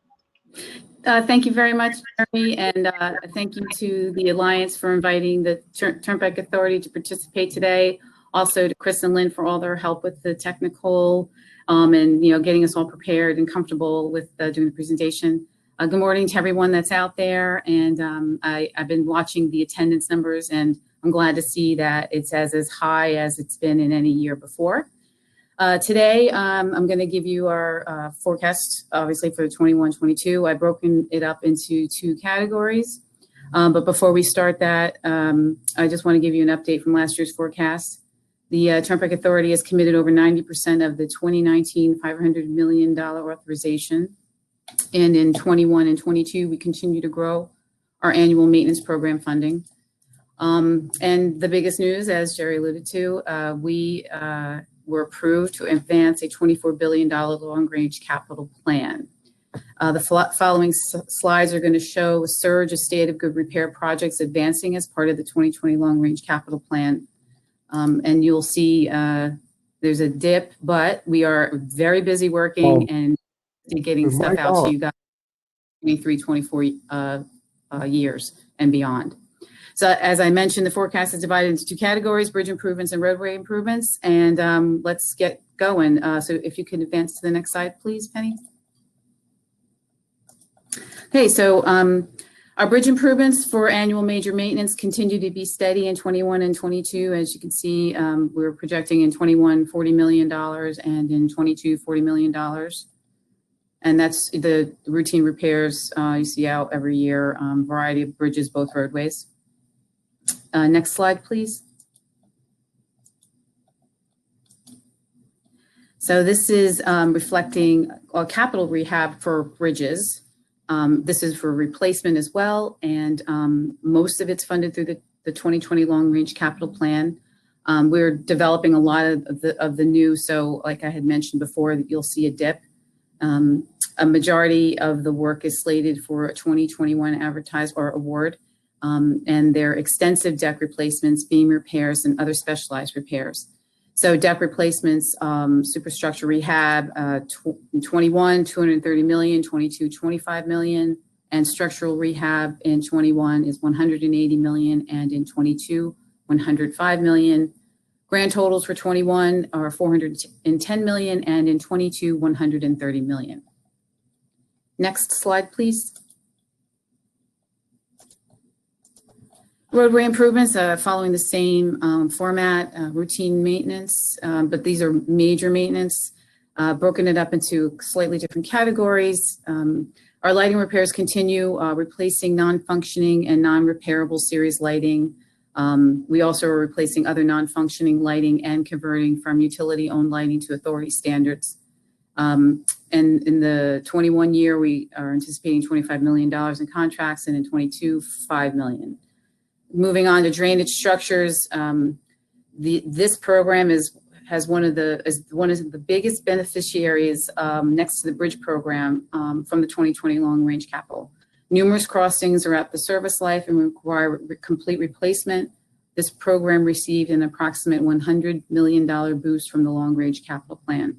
Thank you very much, Jerry, and thank you to the Alliance for inviting the Turnpike Authority to participate today. Also to Chris and Lynn for all their help with the technical and getting us all prepared and comfortable with doing the presentation. Good morning to everyone that's out there, and I've been watching the attendance numbers, and I'm glad to see that it's as high as it's been in any year before. Today, I'm going to give you our forecast, obviously, for 21-22. I've broken it up into two categories. But before we start that, I just want to give you an update from last year's forecast. The Turnpike Authority has committed over 90% of the 2019 $500 million authorization. And in 21 and 22, we continue to grow our annual maintenance program funding. And the biggest news, as Jerry alluded to, we were approved to advance a $24 billion long-range capital plan. The following slides are going to show a surge of state of good repair projects advancing as part of the 2020 long-range capital plan. And you'll see there's a dip, but we are very busy working and getting stuff out to you guys 23, 24 years and beyond. So as I mentioned, the forecast is divided into two categories: bridge improvements and roadway improvements. And let's get going. So if you can advance to the next slide, please, Penny. Okay, so our bridge improvements for annual major maintenance continue to be steady in 21 and 22. As you can see, we're projecting in 21, $40 million, and in 22, $40 million. And that's the routine repairs you see out every year, variety of bridges, both roadways. Next slide, please. So this is reflecting a capital rehab for bridges. This is for replacement as well, and most of it's funded through the 2020 long-range capital plan. We're developing a lot of the new, so like I had mentioned before, that you'll see a dip. A majority of the work is slated for a 2021 advertised or award, and they're extensive deck replacements, beam repairs, and other specialized repairs. So deck replacements, superstructure rehab, 21, 230 million, 22, 25 million, and structural rehab in 21 is 180 million, and in 22, 105 million. Grand totals for 21 are 410 million, and in 22, 130 million. Next slide, please. Roadway improvements following the same format, routine maintenance, but these are major maintenance, broken it up into slightly different categories. Our lighting repairs continue, replacing non-functioning and non-repairable series lighting. We also are replacing other non-functioning lighting and converting from utility-owned lighting to authority standards. And in the 21 year, we are anticipating $25 million in contracts, and in 22, $5 million. Moving on to drainage structures, this program has one of the biggest beneficiaries next to the bridge program from the 2020 long range capital. Numerous crossings are at the service life and require complete replacement. This program received an approximate $100 million boost from the long range capital plan.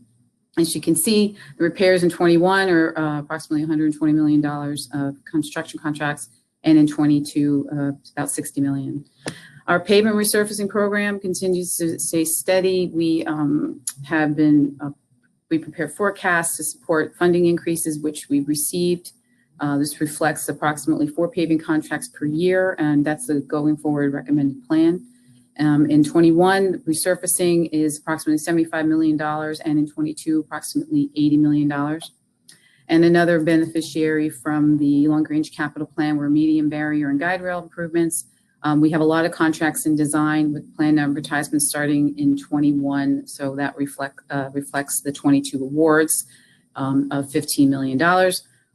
As you can see, the repairs in 21 are approximately $120 million of construction contracts, and in 22, about 60 million. Our pavement resurfacing program continues to stay steady. We prepare forecasts to support funding increases, which we've received. This reflects approximately 4 paving contracts per year, and that's the going forward recommended plan. In 21, resurfacing is approximately $75 million, and in 22, approximately $80 million. And another beneficiary from the long-range capital plan were medium barrier and guide rail improvements. We have a lot of contracts in design with planned advertisements starting in 21, so that reflects the 22 awards of $15 million.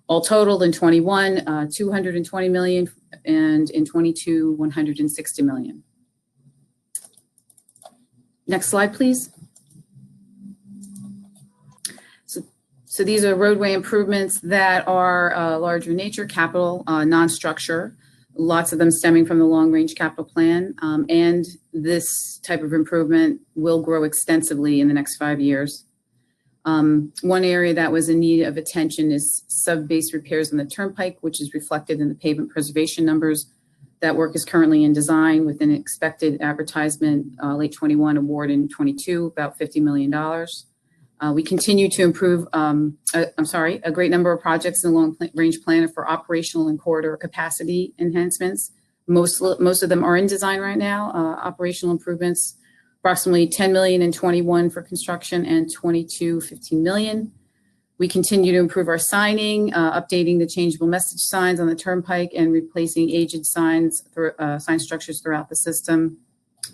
All totaled in 21, 220 million, and in 22, 160 million. Next slide, please. So these are roadway improvements that are larger nature, capital, non-structure, lots of them stemming from the long-range capital plan. And this type of improvement will grow extensively in the next 5 years. One area that was in need of attention is sub-base repairs on the turnpike, which is reflected in the pavement preservation numbers. That work is currently in design with an expected advertisement late 21 award in 22, about $50 million. We continue to improve, a great number of projects in the long-range plan for operational and corridor capacity enhancements. Most of them are in design right now. Operational improvements approximately 10 million in 21 for construction and 22, 15 million. We continue to improve our signing, updating the changeable message signs on the turnpike and replacing aged signs, sign structures throughout the system.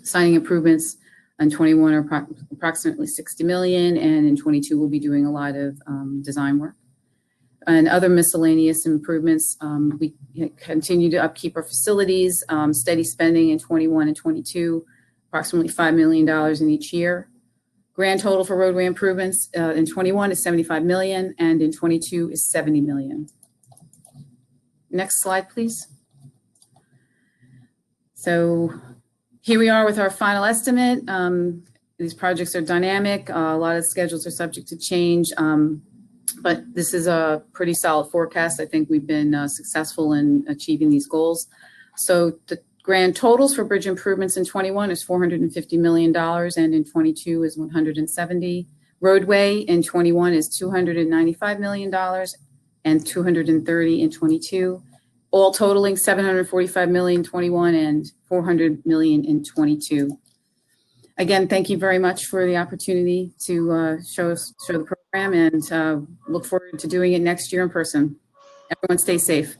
Signing improvements on 21 are approximately 60 million, and in 22 we'll be doing a lot of design work. And other miscellaneous improvements, we continue to upkeep our facilities, steady spending in 21 and 22, approximately $5 million in each year. Grand total for roadway improvements in 21 is 75 million, and in 22 is 70 million. Next slide, please. So here we are with our final estimate. These projects are dynamic. A lot of schedules are subject to change, but this is a pretty solid forecast. I think we've been successful in achieving these goals. So the grand totals for bridge improvements in 21 is $450 million, and in 22 is 170. Roadway in 21 is $295 million, and 230 in 22, all totaling 745 million in 21 and 400 million in 22. Again, thank you very much for the opportunity to show the program, and look forward to doing it next year in person. Everyone stay safe.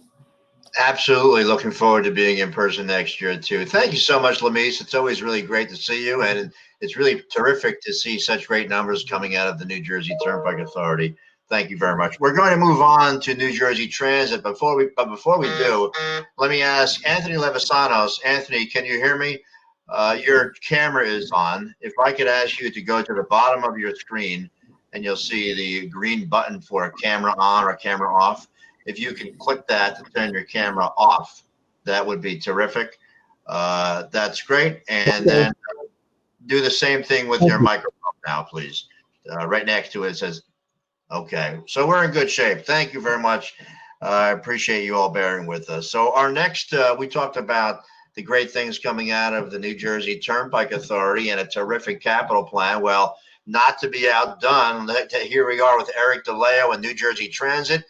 Absolutely. Looking forward to being in person next year too. Thank you so much, Lamise. It's always really great to see you, and it's really terrific to see such great numbers coming out of the New Jersey Turnpike Authority. Thank you very much. We're going to move on to New Jersey Transit. Before we do, let me ask Anthony Levisanos. Anthony, can you hear me? Your camera is on. If I could ask you to go to the bottom of your screen, and you'll see the green button for camera on or camera off. If you can click that to turn your camera off, that would be terrific. That's great. And then do the same thing with your microphone now, please. Right next to it, it says, okay. So we're in good shape. Thank you very much. I appreciate you all bearing with us. So our next, we talked about the great things coming out of the New Jersey Turnpike Authority and a terrific capital plan. Well, not to be outdone, here we are with Eric DeLeo and New Jersey Transit.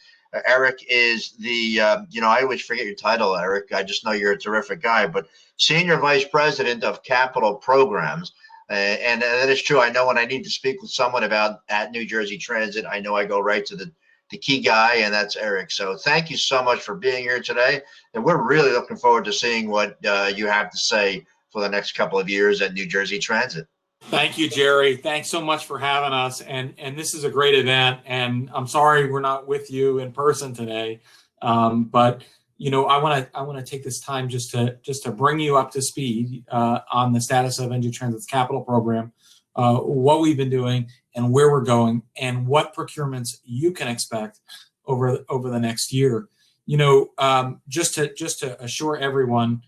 Eric is the, I always forget your title, Eric. I just know you're a terrific guy, but Senior Vice President of Capital Programs. And that is true. I know when I need to speak with someone at New Jersey Transit, I know I go right to the key guy, and that's Eric. So thank you so much for being here today. And we're really looking forward to seeing what you have to say for the next couple of years at New Jersey Transit. Thank you, Jerry. Thanks so much for having us. And this is a great event. And I'm sorry we're not with you in person today. But I want to take this time just to bring you up to speed on the status of NJ Transit's capital program, what we've been doing, and where we're going, and what procurements you can expect over the next year. Just to assure everyone,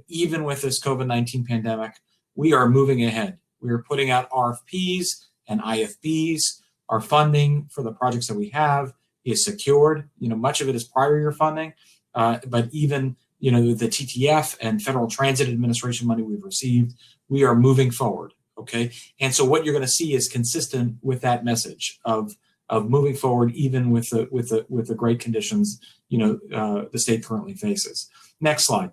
even with this COVID-19 pandemic, we are moving ahead. We are putting out RFPs and IFBs. Our funding for the projects that we have is secured. Much of it is prior year funding, but even the TTF and Federal Transit Administration money we've received, we are moving forward. Okay, and so what you're going to see is consistent with that message of moving forward, even with the great conditions the state currently faces. Next slide.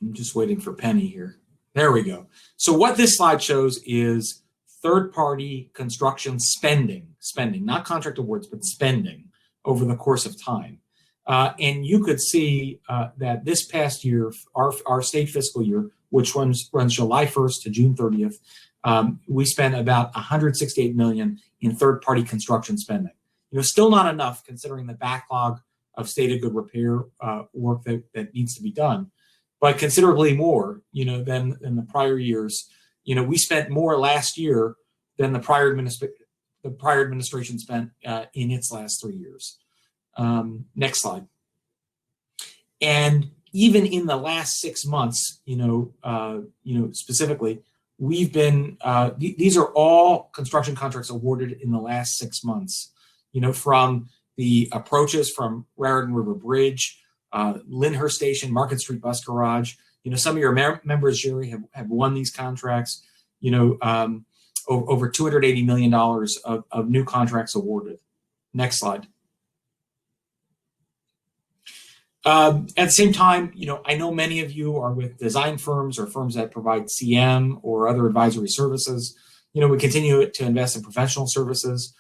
I'm just waiting for Penny here. There we go. So what this slide shows is third-party construction spending, not contract awards, but spending over the course of time. And you could see that this past year, our state fiscal year, which runs July 1st to June 30th, we spent about $168 million in third-party construction spending. Still not enough considering the backlog of state of good repair work that needs to be done, but considerably more, than the prior years. We spent more last year than the prior administration spent in its last 3 years. Next slide. And even in the last 6 months, specifically, we've been, these are all construction contracts awarded in the last 6 months, from the approaches from Raritan River Bridge, Lyndhurst Station, Market Street Bus Garage. Some of your members, Jerry, have won these contracts, over $280 million of new contracts awarded. Next slide. At the same time, I know many of you are with design firms or firms that provide CM or other advisory services. We continue to invest in professional services,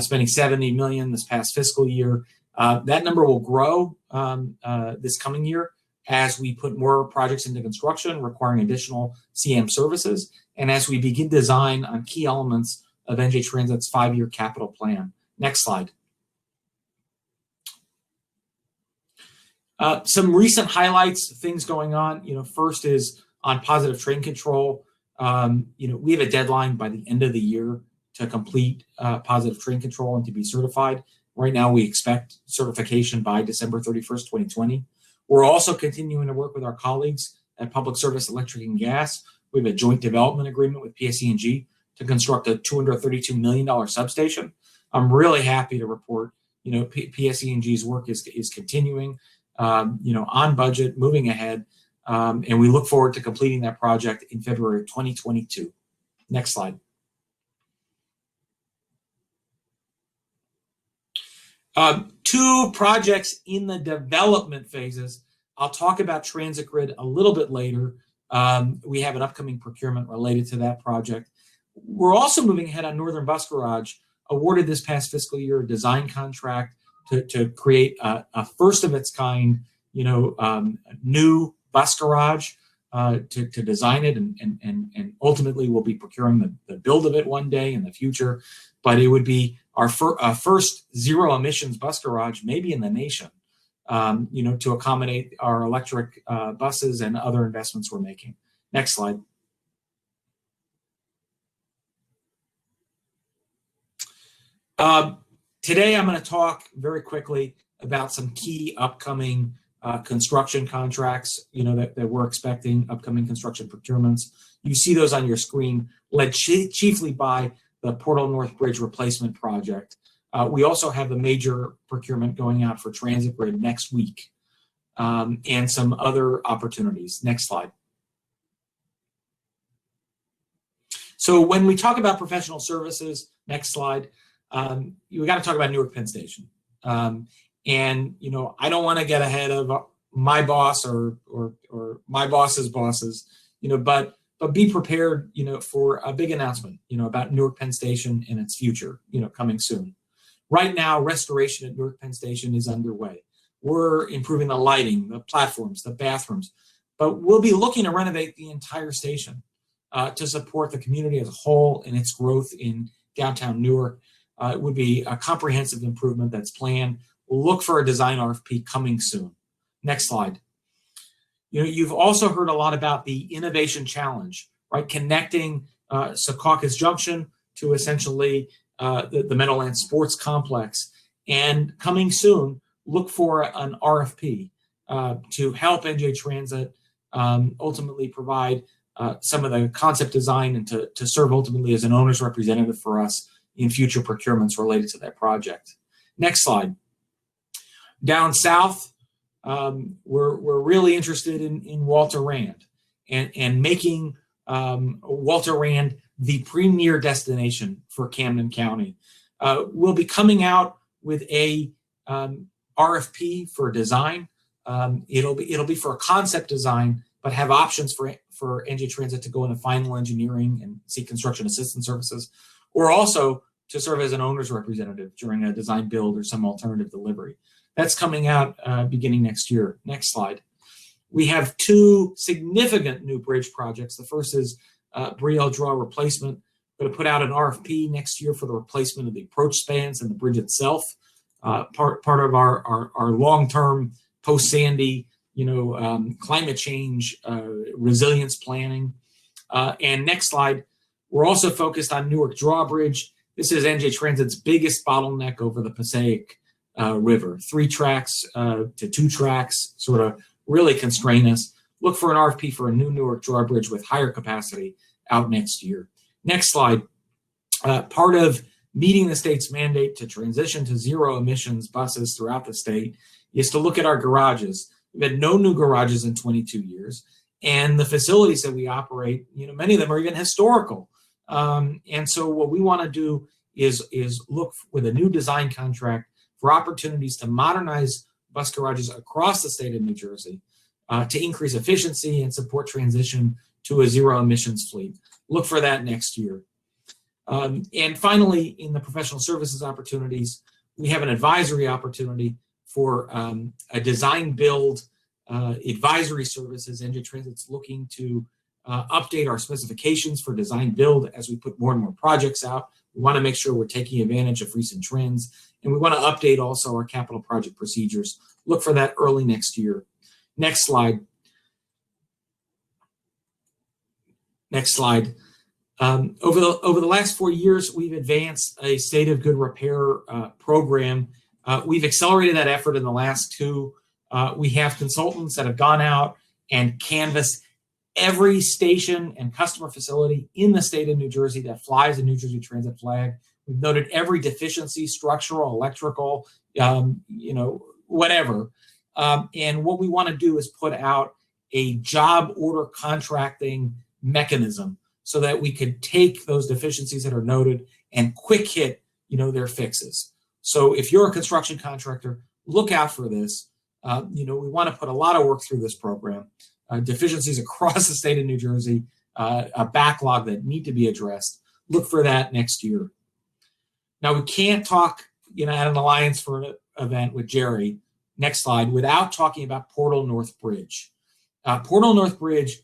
spending $70 million this past fiscal year. That number will grow this coming year as we put more projects into construction requiring additional CM services, and as we begin design on key elements of NJ Transit's 5-year capital plan. Next slide. Some recent highlights, things going on. First is on positive train control. We have a deadline by the end of the year to complete positive train control and to be certified. Right now, we expect certification by December 31st, 2020. We're also continuing to work with our colleagues at Public Service Electric and Gas. We have a joint development agreement with PSE&G to construct a $232 million substation. I'm really happy to report, PSE&G's work is continuing. On budget, moving ahead, and we look forward to completing that project in February of 2022. Next slide. Two projects in the development phases. I'll talk about Transit Grid a little bit later. We have an upcoming procurement related to that project. We're also moving ahead on Northern Bus Garage, awarded this past fiscal year a design contract to create a first of its kind, new bus garage, to design it, and ultimately we'll be procuring the build of it one day in the future. But it would be our first zero emissions bus garage, maybe in the nation, to accommodate our electric buses and other investments we're making. Next slide. Today, I'm going to talk very quickly about some key upcoming construction contracts, that we're expecting, upcoming construction procurements. You see those on your screen, led chiefly by the Portal North Bridge replacement project. We also have a major procurement going out for Transit Grid next week, and some other opportunities. Next slide. So when we talk about professional services, next slide, we got to talk about Newark Penn Station. And, I don't want to get ahead of my boss or my boss's bosses, but be prepared, for a big announcement, about Newark Penn Station and its future, coming soon. Right now, restoration at Newark Penn Station is underway. We're improving the lighting, the platforms, the bathrooms, but we'll be looking to renovate the entire station to support the community as a whole and its growth in downtown Newark. It would be a comprehensive improvement that's planned. We'll look for a design RFP coming soon. Next slide. You've also heard a lot about the Innovation Challenge, right? Connecting Secaucus Junction to essentially the Meadowlands Sports Complex. And coming soon, look for an RFP to help NJ Transit ultimately provide some of the concept design and to serve ultimately as an owner's representative for us in future procurements related to that project. Next slide. Down south, we're really interested in Walter Rand and making Walter Rand the premier destination for Camden County. We'll be coming out with a RFP for design. It'll be for a concept design, but have options for NJ Transit to go into final engineering and seek construction assistance services, or also to serve as an owner's representative during a design build or some alternative delivery. That's coming out beginning next year. Next slide. We have two significant new bridge projects. The first is Brielle Draw replacement. We're going to put out an RFP next year for the replacement of the approach spans and the bridge itself. Part of our long-term post-Sandy, climate change resilience planning. And next slide, we're also focused on Newark Drawbridge. This is NJ Transit's biggest bottleneck over the Passaic River. 3 tracks to 2 tracks sort of really constrain us. Look for an RFP for a new Newark Drawbridge with higher capacity out next year. Next slide. Part of meeting the state's mandate to transition to zero emissions buses throughout the state is to look at our garages. We've had no new garages in 22 years. And the facilities that we operate, many of them are even historical. And so what we want to do is look with a new design contract for opportunities to modernize bus garages across the state of New Jersey to increase efficiency and support transition to a zero emissions fleet. Look for that next year. And finally, in the professional services opportunities, we have an advisory opportunity for a design build advisory services. NJ Transit's looking to update our specifications for design build as we put more and more projects out. We want to make sure we're taking advantage of recent trends, and we want to update also our capital project procedures. Look for that early next year. Next slide. Next slide. Over the last 4 years, we've advanced a state of good repair program. We've accelerated that effort in the last 2. We have consultants that have gone out and canvassed every station and customer facility in the state of New Jersey that flies a New Jersey Transit flag. We've noted every deficiency, structural, electrical, whatever. And what we want to do is put out a job order contracting mechanism so that we could take those deficiencies that are noted and quick hit, their fixes. So if you're a construction contractor, look out for this. We want to put a lot of work through this program. Deficiencies across the state of New Jersey, a backlog that need to be addressed. Look for that next year. Now, we can't talk, at an Alliance for an event with Jerry, next slide, without talking about Portal North Bridge. Portal North Bridge,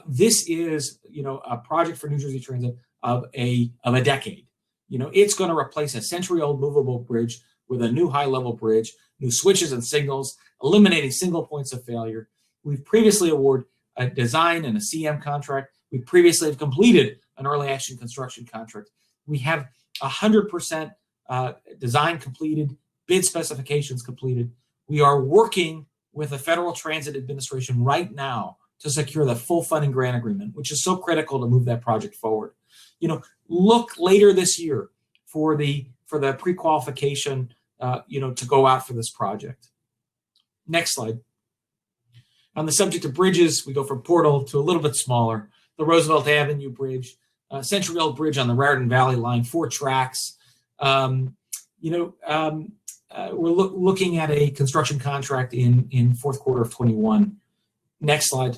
this is, a project for New Jersey Transit of a decade. It's going to replace a century-old movable bridge with a new high-level bridge, new switches and signals, eliminating single points of failure. We've previously awarded a design and a CM contract. We previously have completed an early action construction contract. We have 100% design completed, bid specifications completed. We are working with the Federal Transit Administration right now to secure the full funding grant agreement, which is so critical to move that project forward. Look later this year for the pre-qualification, to go out for this project. Next slide. On the subject of bridges, we go from Portal to a little bit smaller, the Roosevelt Avenue Bridge, century-old bridge on the Raritan Valley Line, 4 tracks. We're looking at a construction contract in fourth quarter of 21. Next slide.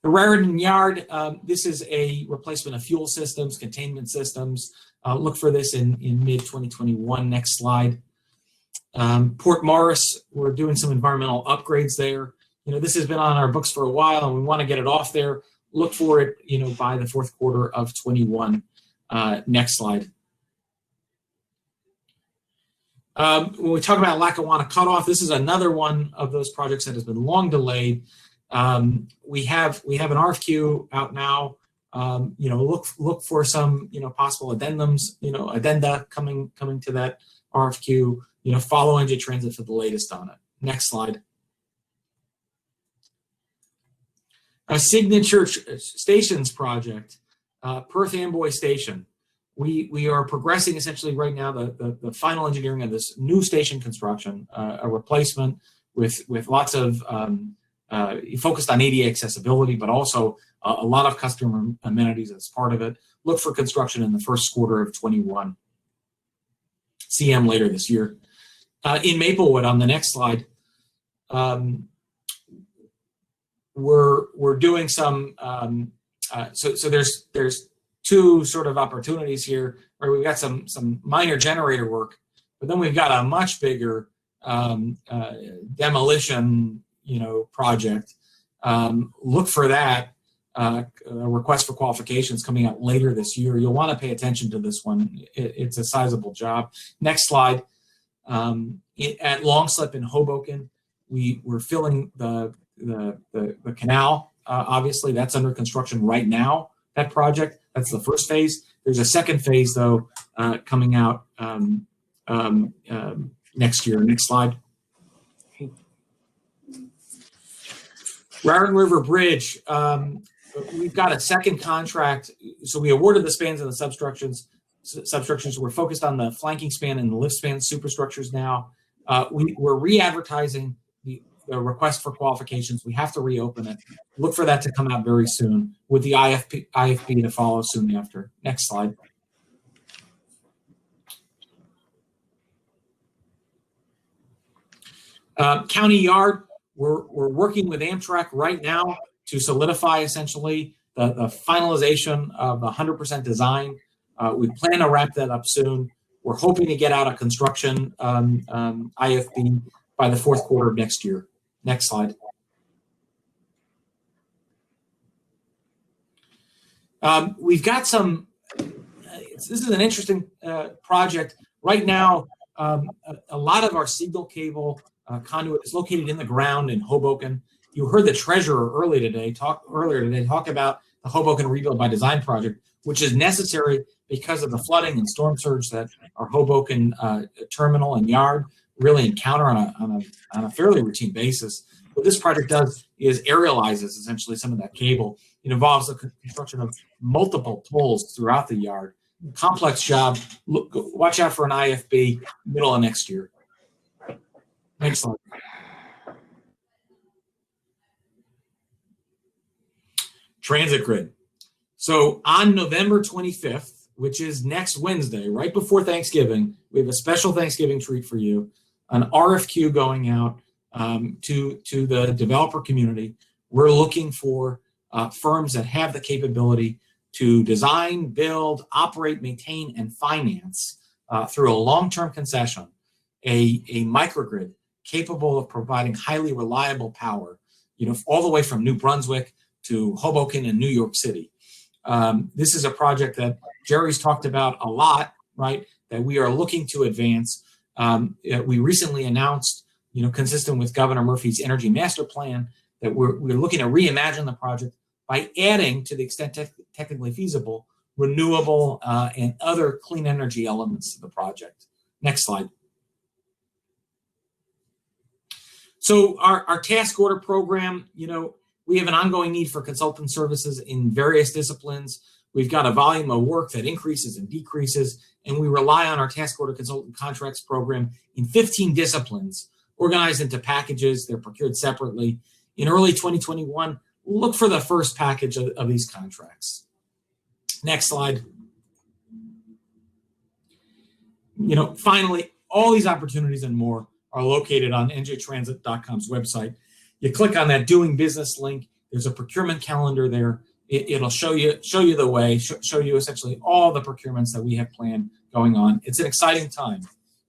The Raritan Yard, this is a replacement of fuel systems, containment systems. Look for this in mid-2021. Next slide. Port Morris, we're doing some environmental upgrades there. This has been on our books for a while, and we want to get it off there. Look for it, by the fourth quarter of 21. Next slide. When we talk about Lackawanna Cutoff, this is another one of those projects that has been long delayed. We have an RFQ out now. Look for some possible addendums, addenda coming to that RFQ. Follow NJ Transit for the latest on it. Next slide. A signature stations project, Perth Amboy Station. We are progressing essentially right now the final engineering of this new station construction, a replacement with lots of focused on ADA accessibility, but also a lot of customer amenities as part of it. Look for construction in the first quarter of 21. CM later this year. In Maplewood, on the next slide, we're doing some. So there's 2 sort of opportunities here where we've got some minor generator work, but then we've got a much bigger demolition project. Look for that. A request for qualifications coming out later this year. You'll want to pay attention to this one. It's a sizable job. Next slide. At Longslip in Hoboken, we're filling the canal. Obviously, that's under construction right now. That project. That's the first phase. There's a second phase though coming out next year. Next slide. Raritan River Bridge. We've got a second contract. So we awarded the spans and the substructures. We're focused on the flanking span and the lift span superstructures now. We're re-advertising the request for qualifications. We have to reopen it. Look for that to come out very soon with the IFP to follow soon after. Next slide. County Yard, we're working with Amtrak right now to solidify essentially the finalization of the 100% design. We plan to wrap that up soon. We're hoping to get out a construction IFB by the fourth quarter of next year. Next slide. We've got some, this is an interesting project. Right now, a lot of our signal cable conduit is located in the ground in Hoboken. You heard the treasurer earlier today talk about the Hoboken Rebuild by Design project, which is necessary because of the flooding and storm surge that our Hoboken terminal and yard really encounter on a fairly routine basis. What this project does is aerializes essentially some of that cable. It involves the construction of multiple poles throughout the yard. Complex job. Look, watch out for an IFB middle of next year. Next slide. Transit grid. So on November 25th, which is next Wednesday, right before Thanksgiving, we have a special Thanksgiving treat for you, an RFQ going out to the developer community. We're looking for firms that have the capability to design, build, operate, maintain, and finance through a long-term concession, a microgrid capable of providing highly reliable power, all the way from New Brunswick to Hoboken and New York City. This is a project that Jerry's talked about a lot, right, that we are looking to advance. We recently announced, consistent with Governor Murphy's Energy Master Plan, that we're looking to reimagine the project by adding, to the extent technically feasible, renewable and other clean energy elements to the project. Next slide. So our task order program, we have an ongoing need for consultant services in various disciplines. We've got a volume of work that increases and decreases, and we rely on our task order consultant contracts program in 15 disciplines, organized into packages. They're procured separately. In early 2021, look for the first package of these contracts. Next slide. Finally, all these opportunities and more are located on njtransit.com's website. You click on that doing business link. There's a procurement calendar there. It'll show you the way, show you essentially all the procurements that we have planned going on. It's an exciting time.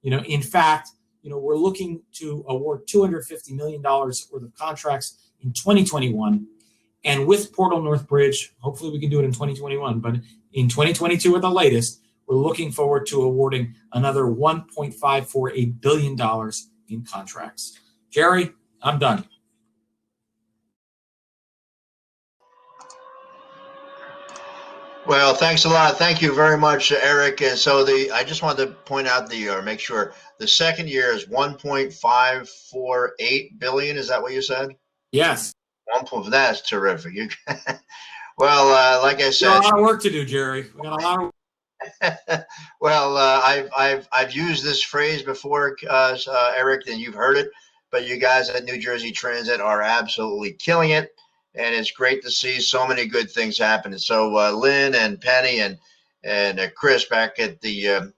In fact, we're looking to award $250 million worth of contracts in 2021. And with Portal North Bridge, hopefully we can do it in 2021, but in 2022 at the latest, we're looking forward to awarding another $1.548 billion in contracts. Jerry, I'm done. Well, thanks a lot. Thank you very much, Eric. And so I just wanted to point out make sure the second year is 1.548 billion. Is that what you said? Yes. That's terrific. Well, like I said, a lot of work to do, Jerry. We got a lot of. Well, I've used this phrase before, Eric, and you've heard it. But you guys at New Jersey Transit are absolutely killing it. And it's great to see so many good things happen. And so Lynn and Penny and Chris back at the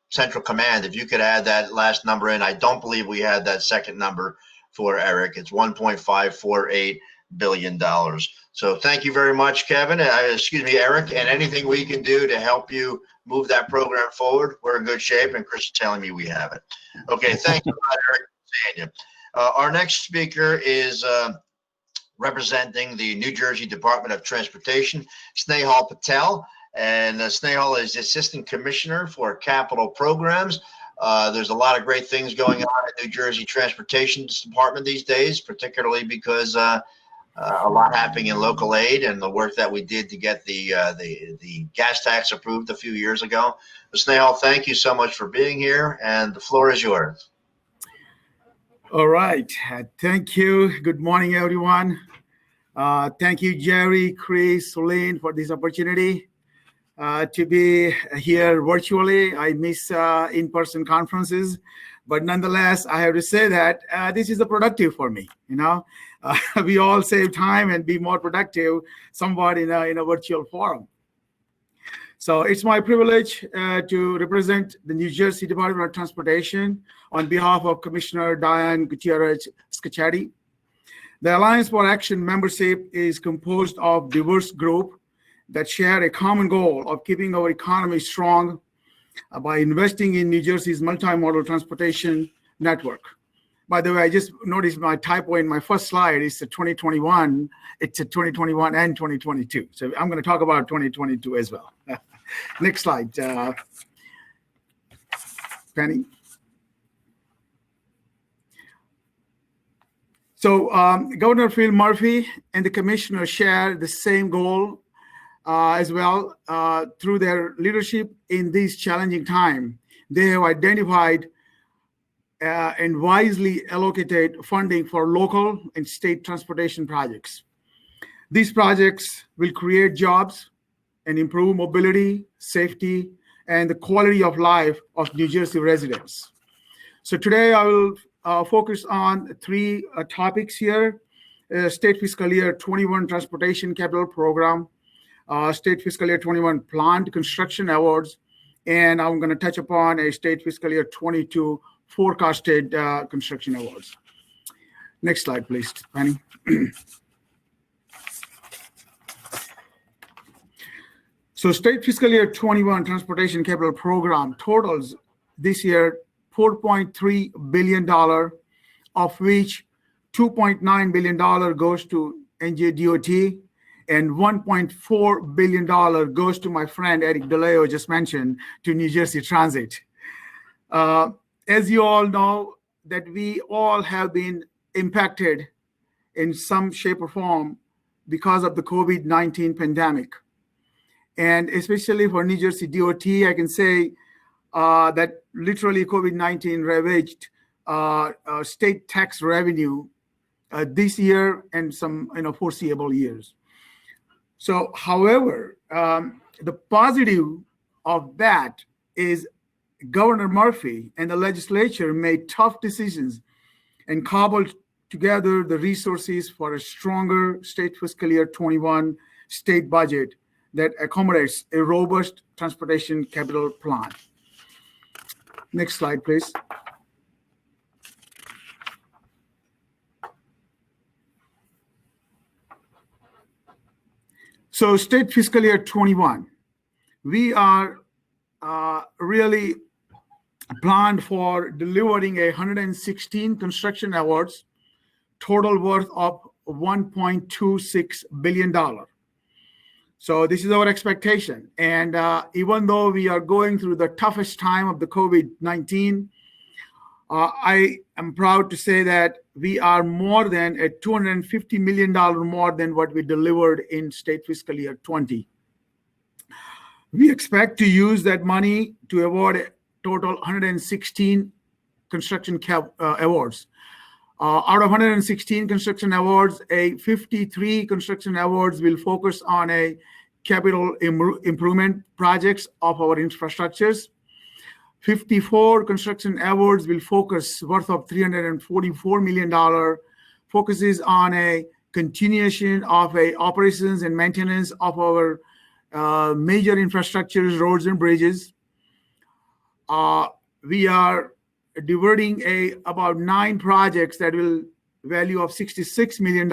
Central Command, if you could add that last number in. I don't believe we had that second number for Eric. It's $1.548 billion. So thank you very much, Kevin. Eric. And anything we can do to help you move that program forward, we're in good shape. And Chris is telling me we have it. Okay, thank you, Eric. Seeing you. Our next speaker is representing the New Jersey Department of Transportation, Snehal Patel. And Snehal is the Assistant Commissioner for Capital Programs. There's a lot of great things going on at New Jersey Transportation Department these days, particularly because a lot happening in local aid and the work that we did to get the gas tax approved a few years ago. Snehal, thank you so much for being here, and the floor is yours. All right. Thank you. Good morning, everyone. Thank you, Jerry, Chris, Lynn, for this opportunity to be here virtually. I miss in-person conferences, but nonetheless, I have to say that this is productive for me. We all save time and be more productive somewhat in a virtual forum. So it's my privilege to represent the New Jersey Department of Transportation on behalf of Commissioner Diane Gutierrez-Scacchetti. The Alliance for Action membership is composed of diverse groups that share a common goal of keeping our economy strong by investing in New Jersey's multimodal transportation network. By the way, I just noticed my typo in my first slide. It's a 2021. It's a 2021 and 2022. So I'm going to talk about 2022 as well. Next slide, Penny. So Governor Phil Murphy and the commissioner share the same goal as well. Through their leadership in this challenging time, they have identified and wisely allocated funding for local and state transportation projects. These projects will create jobs and improve mobility, safety, and the quality of life of New Jersey residents. So today I will focus on three topics here: State Fiscal Year 21 Transportation Capital Program, State Fiscal Year 21 Planned Construction Awards, and I'm going to touch upon a State Fiscal Year 22 Forecasted Construction Awards. Next slide, please, Penny. So State Fiscal Year 21 Transportation Capital Program totals this year $4.3 billion, of which $2.9 billion goes to NJDOT and $1.4 billion goes to my friend Eric DeLeo just mentioned, to New Jersey Transit. As you all know, that we all have been impacted in some shape or form because of the COVID-19 pandemic. And especially for New Jersey DOT, I can say that literally COVID-19 ravaged state tax revenue this year and some foreseeable years. So, however, the positive of that is Governor Murphy and the legislature made tough decisions and cobbled together the resources for a stronger State Fiscal Year 21 state budget that accommodates a robust transportation capital plan. Next slide, please. So State Fiscal Year 21, we are really planned for delivering 116 construction awards, total worth of $1.26 billion. So this is our expectation. And even though we are going through the toughest time of the COVID-19, I am proud to say that we are more than a $250 million more than what we delivered in State Fiscal Year 20. We expect to use that money to award a total 116 construction awards. Out of 116 construction awards, 53 construction awards will focus on a capital improvement projects of our infrastructures. 54 construction awards will focus worth of $344 million, focuses on a continuation of operations and maintenance of our major infrastructures, roads and bridges. We are diverting about 9 projects that will value of $66 million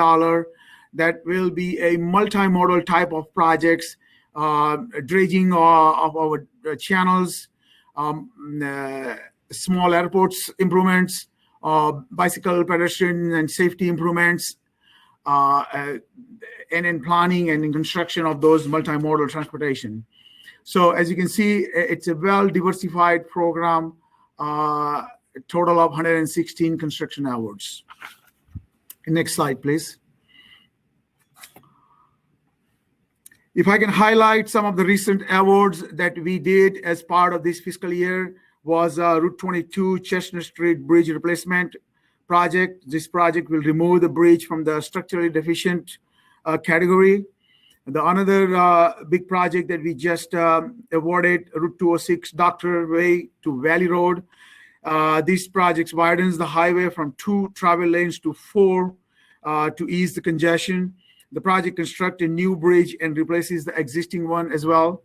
that will be a multimodal type of projects, dredging of our channels, small airports improvements, bicycle, pedestrian and safety improvements, and in planning and in construction of those multimodal transportation. So as you can see, it's a well-diversified program, a total of 116 construction awards. Next slide, please. If I can highlight some of the recent awards that we did as part of this fiscal year was Route 22 Chestnut Street Bridge Replacement Project. This project will remove the bridge from the structurally deficient category. Another big project that we just awarded, Route 206 Doctor Way to Valley Road. These projects widens the highway from 2 travel lanes to 4 to ease the congestion. The project constructs a new bridge and replaces the existing one as well.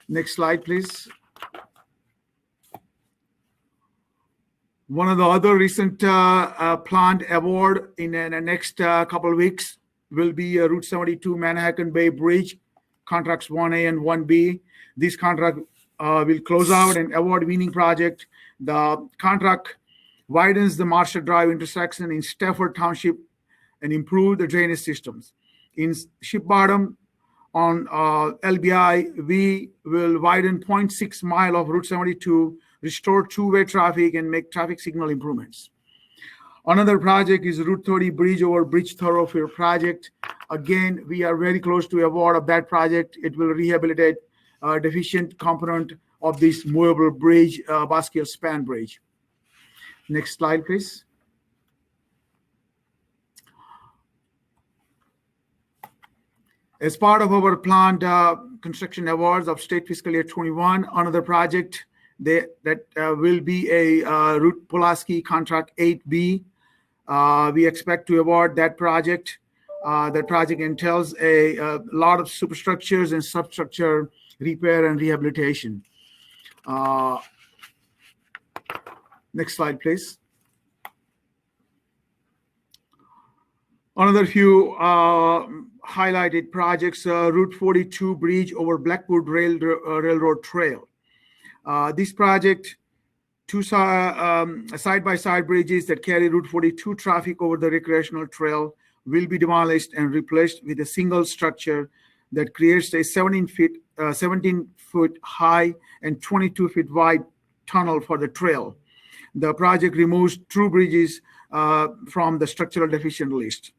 Next slide, please. One of the other recent planned award in the next couple of weeks will be Route 72 Manhattan Bay Bridge, contracts 1A and 1B. This contract will close out an award-winning project. The contract widens the Marshall Drive intersection in Stafford Township and improve the drainage systems. In Ship Bottom on LBI, we will widen 0.6 mile of Route 72, restore two-way traffic, and make traffic signal improvements. Another project is Route 30 Bridge over Bridge Thoroughfare project. Again, we are very close to award of that project. It will rehabilitate a deficient component of this movable bridge, bascule span bridge. Next slide, please. As part of our planned construction awards of state fiscal year 21, another project that will be a Route Pulaski contract 8B. We expect to award that project. That project entails a lot of superstructures and substructure repair and rehabilitation. Next slide, please. Another few highlighted projects, Route 42 Bridge over Blackwood Railroad Trail. This project, two side-by-side bridges that carry Route 42 traffic over the recreational trail will be demolished and replaced with a single structure that creates a 17-foot high and 22-foot wide tunnel for the trail. The project removes two bridges from the structural deficient list.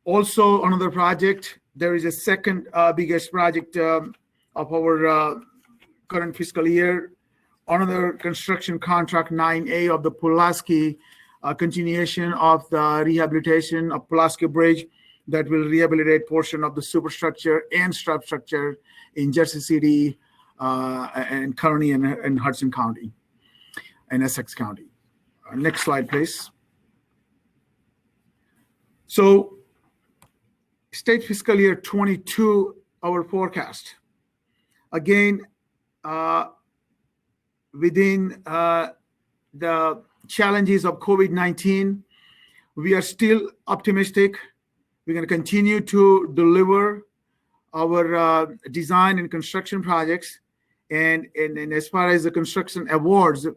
Also, another project, there is a second biggest project of our current fiscal year, another construction contract 9A of the Pulaski, continuation of the rehabilitation of Pulaski Bridge that will rehabilitate portion of the superstructure and substructure in Jersey City and Kearney and Hudson County and Essex County. Next slide, please. So, state fiscal year 22, our forecast. Again, within the challenges of COVID-19, we are still optimistic. We're going to continue to deliver our design and construction projects. And as far as the construction awards,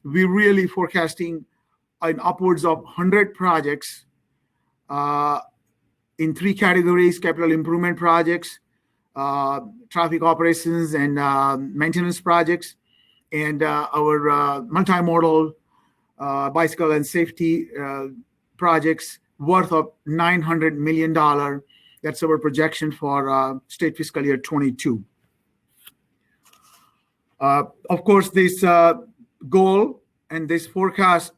we're really forecasting an upwards of 100 projects in three categories: capital improvement projects, traffic operations and maintenance projects, and our multimodal bicycle and safety projects worth of $900 million. That's our projection for state fiscal year 22. Of course, this goal and this forecast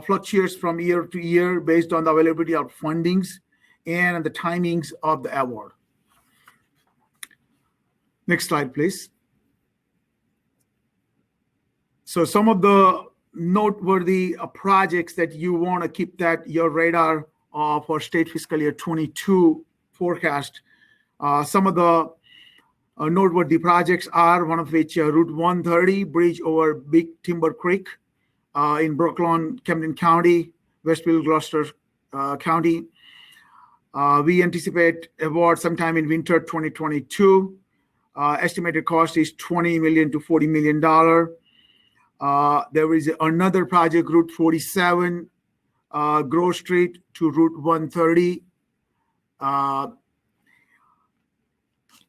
fluctuates from year to year based on the availability of fundings and the timings of the award. Next slide, please. So some of the noteworthy projects that you want to keep that your radar for state fiscal year 22 forecast. Some of the noteworthy projects are, one of which Route 130 Bridge over Big Timber Creek in Brooklyn, Camden County, Westfield, Gloucester County. We anticipate award sometime in winter 2022. Estimated cost is $20 million to $40 million. There is another project, Route 47, Grove Street to Route 130.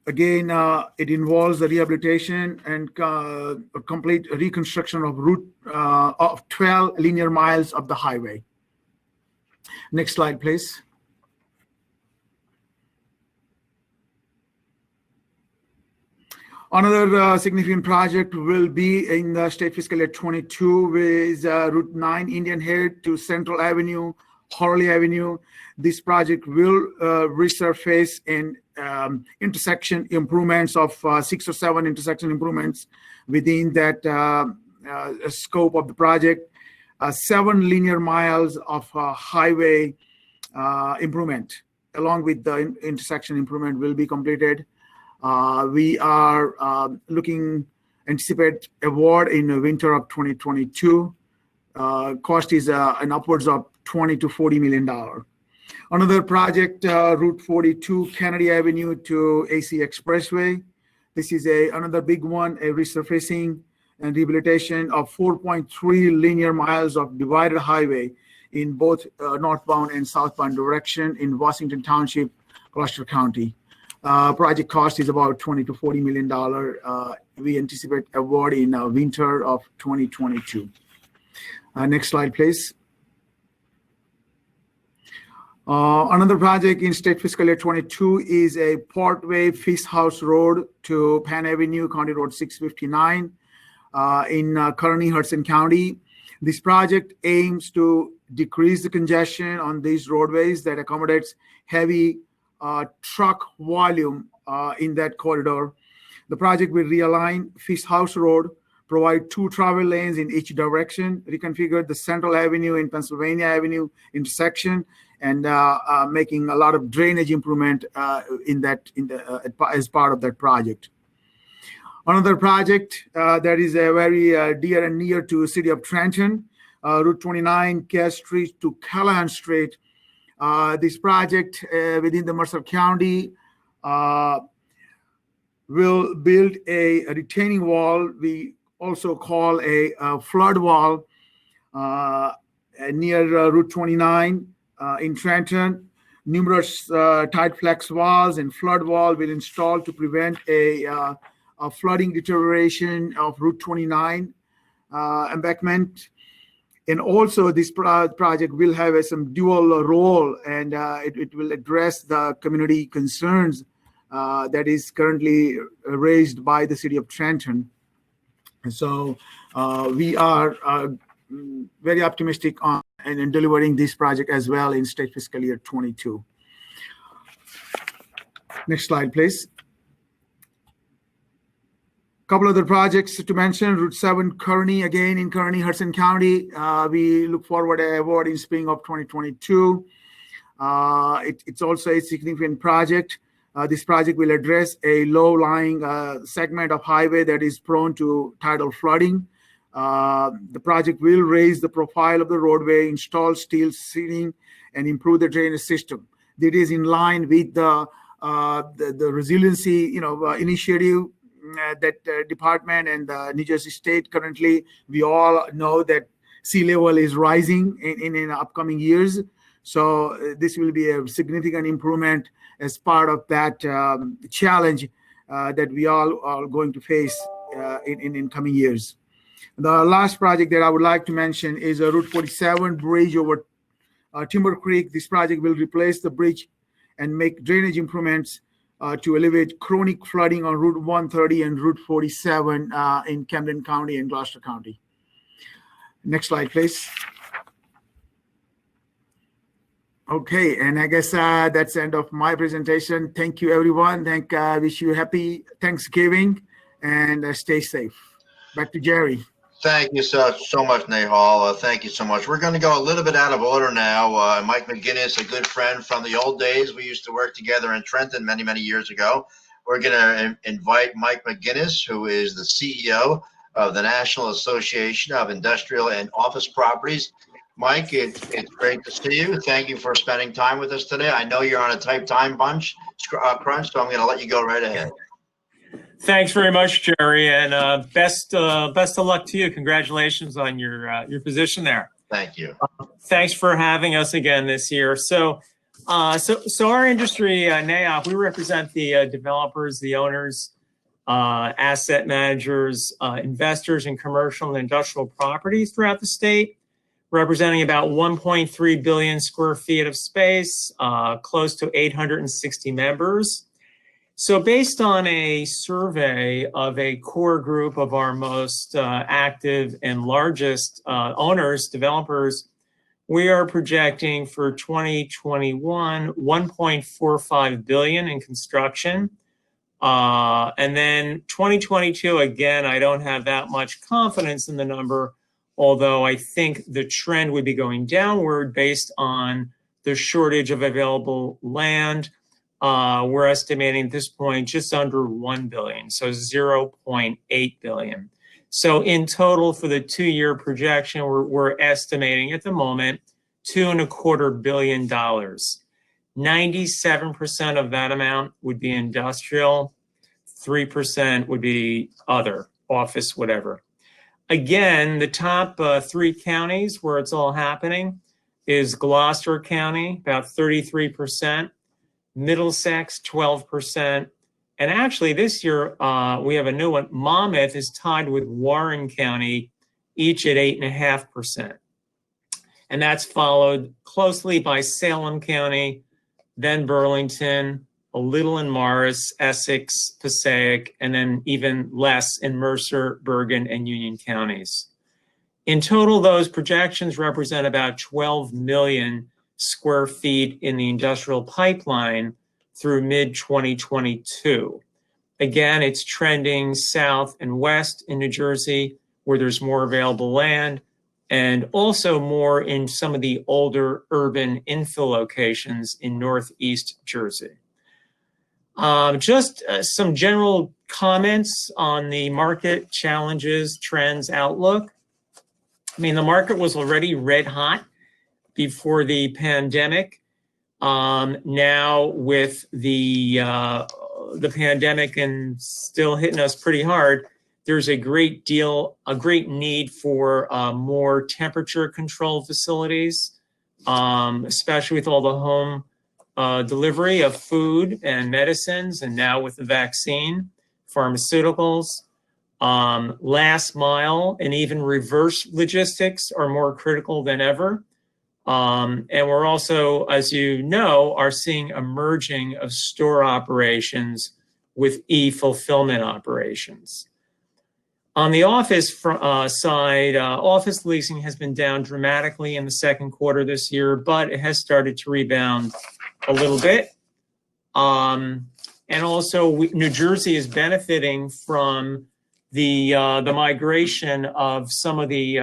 Again, it involves the rehabilitation and a complete reconstruction of route of 12 linear miles of the highway. Next slide, please. Another significant project will be in the state fiscal year 22 with Route 9 Indian Head to Central Avenue, Harley Avenue. This project will resurface and intersection improvements of 6 or 7 intersection improvements within that scope of the project. 7 linear miles of highway improvement along with the intersection improvement will be completed. We are anticipate award in the winter of 2022. Cost is an upwards of $20 to $40 million. Another project, Route 42, Kennedy Avenue to AC Expressway. This is another big one, a resurfacing and rehabilitation of 4.3 linear miles of divided highway in both northbound and southbound direction in Washington Township, Gloucester County. Project cost is about $20 to $40 million. We anticipate award in winter of 2022. Next slide, please. Another project in state fiscal year 22 is a Portway Feast House Road to Penn Avenue, County Road 659 in Kearney, Hudson County. This project aims to decrease the congestion on these roadways that accommodates heavy truck volume in that corridor. The project will realign Feast House Road, provide 2 travel lanes in each direction, reconfigure the Central Avenue and Pennsylvania Avenue intersection, and making a lot of drainage improvement as part of that project. Another project that is a very dear and near to the city of Trenton, Route 29, Cass Street to Callahan Street. This project within the Mercer County will build a retaining wall. We also call a flood wall near Route 29 in Trenton. Numerous tide flex walls and flood wall will install to prevent a flooding deterioration of Route 29 embankment. And also this project will have some dual role, and it will address the community concerns that is currently raised by the city of Trenton. And so we are very optimistic on and delivering this project as well in state fiscal year 22. Next slide, please. Couple other projects to mention. Route 7 Kearney, again in Kearney, Hudson County. We look forward to award in spring of 2022. It's also a significant project. This project will address a low-lying segment of highway that is prone to tidal flooding. The project will raise the profile of the roadway, install steel seating, and improve the drainage system. It is in line with the resiliency, initiative that department and the New Jersey State currently. We all know that sea level is rising in upcoming years. So this will be a significant improvement as part of that challenge that we all are going to face in coming years. The last project that I would like to mention is a Route 47 bridge over Timber Creek. This project will replace the bridge and make drainage improvements to alleviate chronic flooding on Route 130 and Route 47 in Camden County and Gloucester County. Next slide, please. Okay, and I guess that's the end of my presentation. Thank you, everyone. Wish you happy Thanksgiving and stay safe. Back to Jerry. Thank you so much, Nehal. Thank you so much. We're going to go a little bit out of order now. Mike McGinnis, a good friend from the old days. We used to work together in Trenton many, many years ago. We're going to invite Mike McGinnis, who is the CEO of the National Association of Industrial and Office Properties. Mike, it's great to see you. Thank you for spending time with us today. I know you're on a tight time crunch, so I'm going to let you go right ahead. Thanks very much, Jerry, and best of luck to you. Congratulations on your position there. Thank you. Thanks for having us again this year. So our industry, NAIOP, we represent the developers, the owners, asset managers, investors in commercial and industrial properties throughout the state, representing about 1.3 billion square feet of space, close to 860 members. So based on a survey of a core group of our most active and largest owners, developers, we are projecting for 2021, 1.45 billion in construction. And then 2022, again, I don't have that much confidence in the number, although I think the trend would be going downward based on the shortage of available land, we're estimating at this point just under 1 billion, so 0.8 billion. So in total for the 2-year projection, we're estimating at the moment $2.25 billion. 97% of that amount would be industrial, 3% would be other, office, whatever. Again, the top 3 counties where it's all happening is Gloucester County, about 33%, Middlesex, 12%, and actually this year we have a new one. Monmouth is tied with Warren County, each at 8.5%. And that's followed closely by Salem County, then Burlington, a little in Morris, Essex, Passaic, and then even less in Mercer, Bergen, and Union counties. In total, those projections represent about 12 million square feet in the industrial pipeline through mid-2022. Again, it's trending south and west in New Jersey, where there's more available land, and also more in some of the older urban infill locations in northeast Jersey. Just some general comments on the market challenges, trends, outlook. I mean, the market was already red hot before the pandemic. Now with the pandemic and still hitting us pretty hard, there's a great need for more temperature control facilities, especially with all the home delivery of food and medicines, and now with the vaccine, pharmaceuticals. Last mile and even reverse logistics are more critical than ever. And we're also, as you know, are seeing a merging of store operations with e-fulfillment operations. On the office side, office leasing has been down dramatically in the second quarter this year, but it has started to rebound a little bit. And also, New Jersey is benefiting from the migration of some of the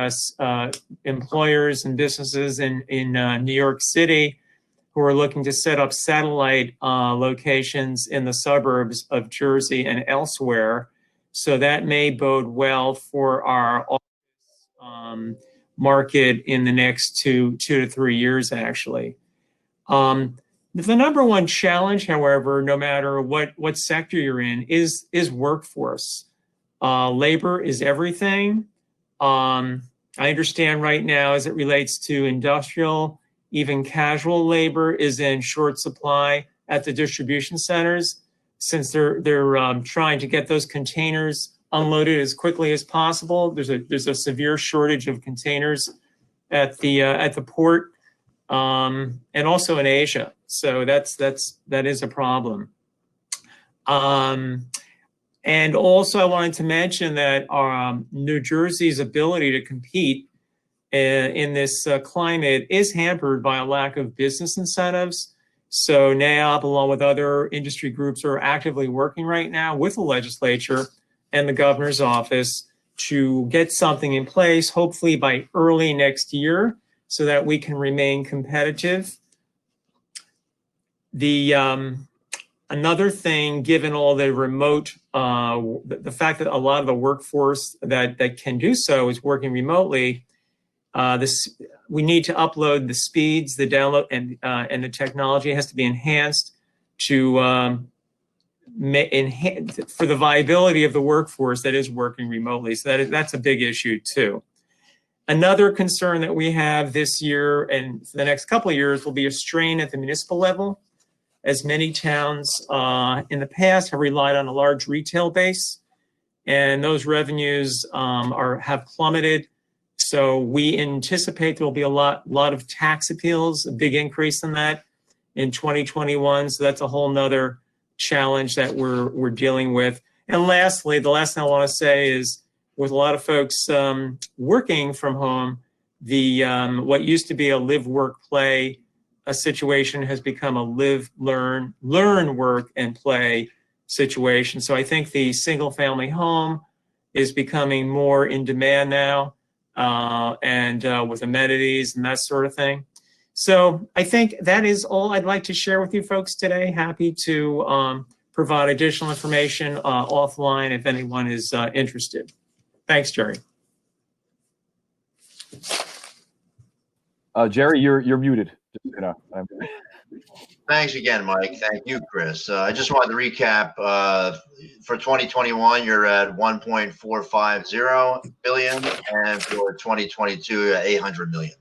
employers and businesses in New York City who are looking to set up satellite locations in the suburbs of Jersey and elsewhere. So that may bode well for our office market in the next two to 3 years, actually. The number one challenge, however, no matter what sector you're in, is workforce. Labor is everything. I understand right now, as it relates to industrial, even casual labor is in short supply at the distribution centers, since they're trying to get those containers unloaded as quickly as possible. There's a severe shortage of containers at the port, and also in Asia. So that is a problem. And also, I wanted to mention that New Jersey's ability to compete in this climate is hampered by a lack of business incentives. So NAIOP, along with other industry groups, are actively working right now with the legislature and the governor's office to get something in place, hopefully by early next year, so that we can remain competitive. Another thing, given all the remote, the fact that a lot of the workforce that can do so is working remotely, we need to upload the speeds, the download, and the technology has to be enhanced to for the viability of the workforce that is working remotely. So that's a big issue too. Another concern that we have this year and for the next couple of years will be a strain at the municipal level, as many towns in the past have relied on a large retail base, and those revenues have plummeted. So we anticipate there will be a lot of tax appeals, a big increase in that in 2021. So that's a whole nother challenge that we're dealing with. And lastly, the last thing I want to say is, with a lot of folks working from home, what used to be a live, work, play situation has become a live, learn, work, and play situation. So I think the single family home is becoming more in demand now, and with amenities and that sort of thing. So I think that is all I'd like to share with you folks today. Happy to provide additional information offline if anyone is interested. Thanks, Jerry. Jerry, you're muted. Just, you know, Thanks again, Mike. Thank you, Chris. I just wanted to recap. For 2021, you're at 1.450 billion, and for 2022, 800 million.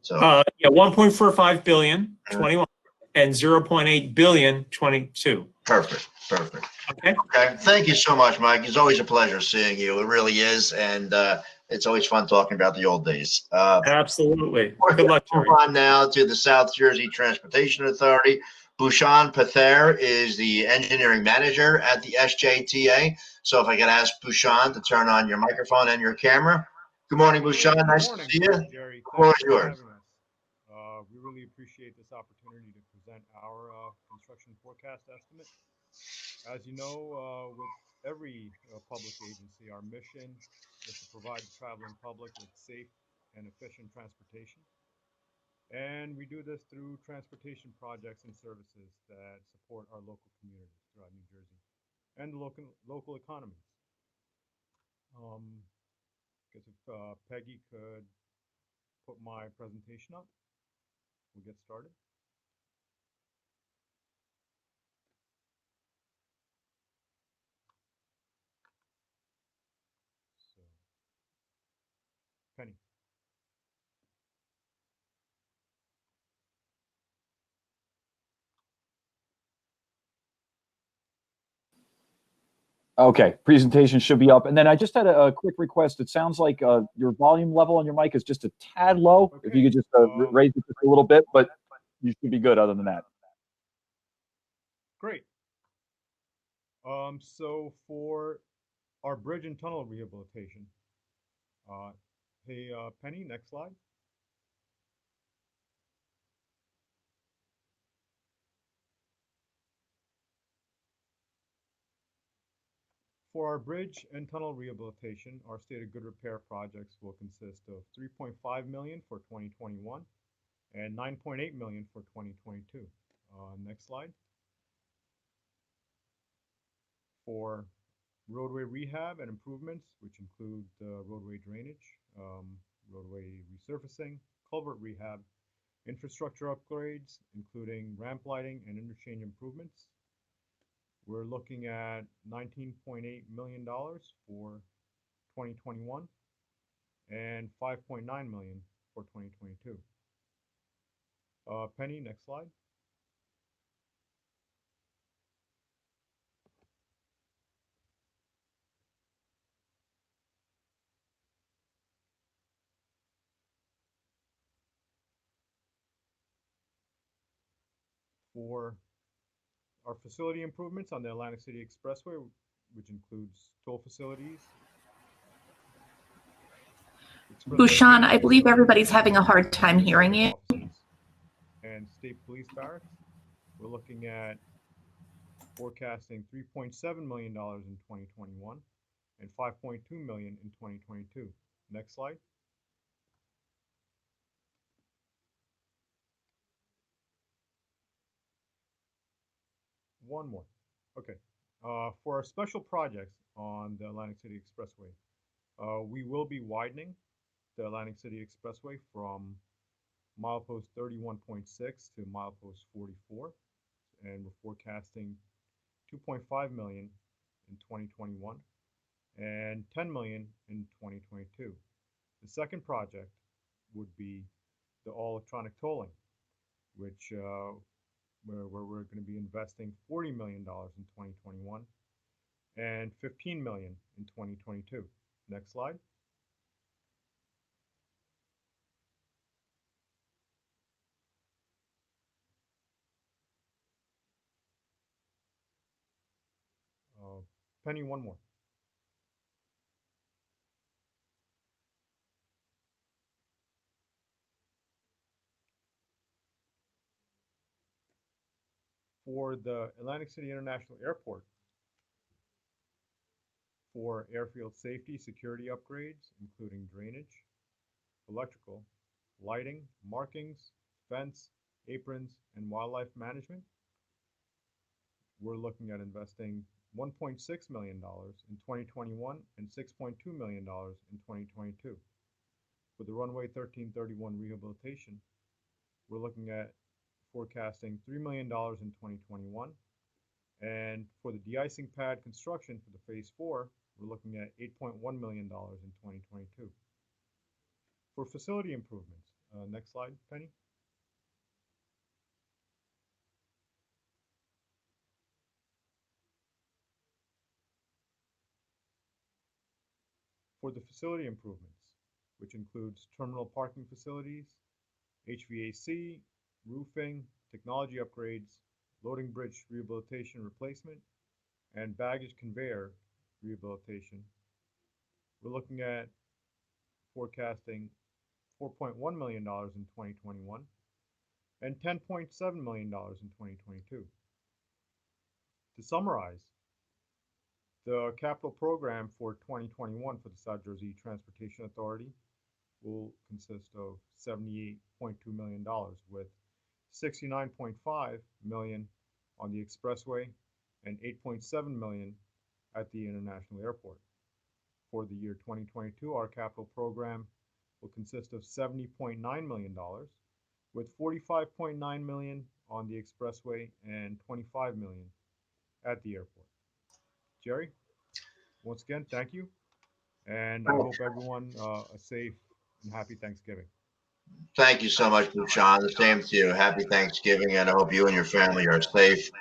So Yeah, 1.45 billion, 21, and 0.8 billion, 22. perfect. Okay. Okay. Thank you so much, Mike. It's always a pleasure seeing you. It really is, and it's always fun talking about the old days. Absolutely. We're Good luck, going Jerry. on now to the South Jersey Transportation Authority. Bhushan Pather is the engineering manager at the SJTA. So if I could ask Bhushan to turn on your microphone and your camera. Good morning, Bhushan. Nice to see you. Jerry. The floor Thanks is for yours. having us. We really appreciate this opportunity to present our construction forecast estimate. As you know, with every public agency, our mission is to provide the traveling public with safe and efficient transportation. And we do this through transportation projects and services that support our local communities throughout New Jersey and the local economies. Guess if Peggy could put my presentation up, we'll get started. So, Penny. okay, presentation should be up. And then I just had a quick request. It sounds like your volume level on your mic is just a tad low. If you could just raise it just a little bit, but you should be good other than that. Great. So for our bridge and tunnel rehabilitation, hey, Penny, next slide. For our bridge and tunnel rehabilitation, our state of good repair projects will consist of 3.5 million for 2021 and 9.8 million for 2022. Next slide. For roadway rehab and improvements, which include roadway drainage, roadway resurfacing, culvert rehab, infrastructure upgrades, including ramp lighting and interchange improvements, we're looking at $19.8 million for 2021 and $5.9 million for 2022. Penny, next slide. For our facility improvements on the Atlantic City Expressway, which includes toll facilities. Bhushan, I believe everybody's having a hard time hearing you. And state police barracks, we're looking at forecasting $3.7 million in 2021 and $5.2 million in 2022. Next slide. One more. Okay. For our special projects on the Atlantic City Expressway, we will be widening the Atlantic City Expressway from milepost 31.6 to milepost 44, and we're forecasting 2.5 million in 2021 and 10 million in 2022. The second project would be the all electronic tolling, which where we're going to be investing $40 million in 2021 and 15 million in 2022. Next slide. Penny, one more. For the Atlantic City International Airport, for airfield safety security upgrades, including drainage, electrical, lighting, markings, fence, aprons, and wildlife management. We're looking at investing $1.6 million in 2021 and $6.2 million in 2022. For the runway 1331 rehabilitation, we're looking at forecasting $3 million in 2021. And for the de-icing pad construction for the phase 4, we're looking at $8.1 million in 2022. For facility improvements, next slide, Penny. For the facility improvements, which includes terminal parking facilities, HVAC, roofing, technology upgrades, loading bridge rehabilitation replacement, and baggage conveyor rehabilitation, we're looking at forecasting $4.1 million in 2021 and $10.7 million in 2022. To summarize, the capital program for 2021 for the South Jersey Transportation Authority will consist of $78.2 million, with $69.5 million on the expressway and $8.7 million at the International Airport. For the year 2022, our capital program will consist of $70.9 million, with $45.9 million on the expressway and $25 million at the airport. Jerry, once again, thank you. And I hope everyone a safe and happy Thanksgiving. Thank you so much, Bhushan. The same to you. Happy Thanksgiving, and I hope you and your family are safe.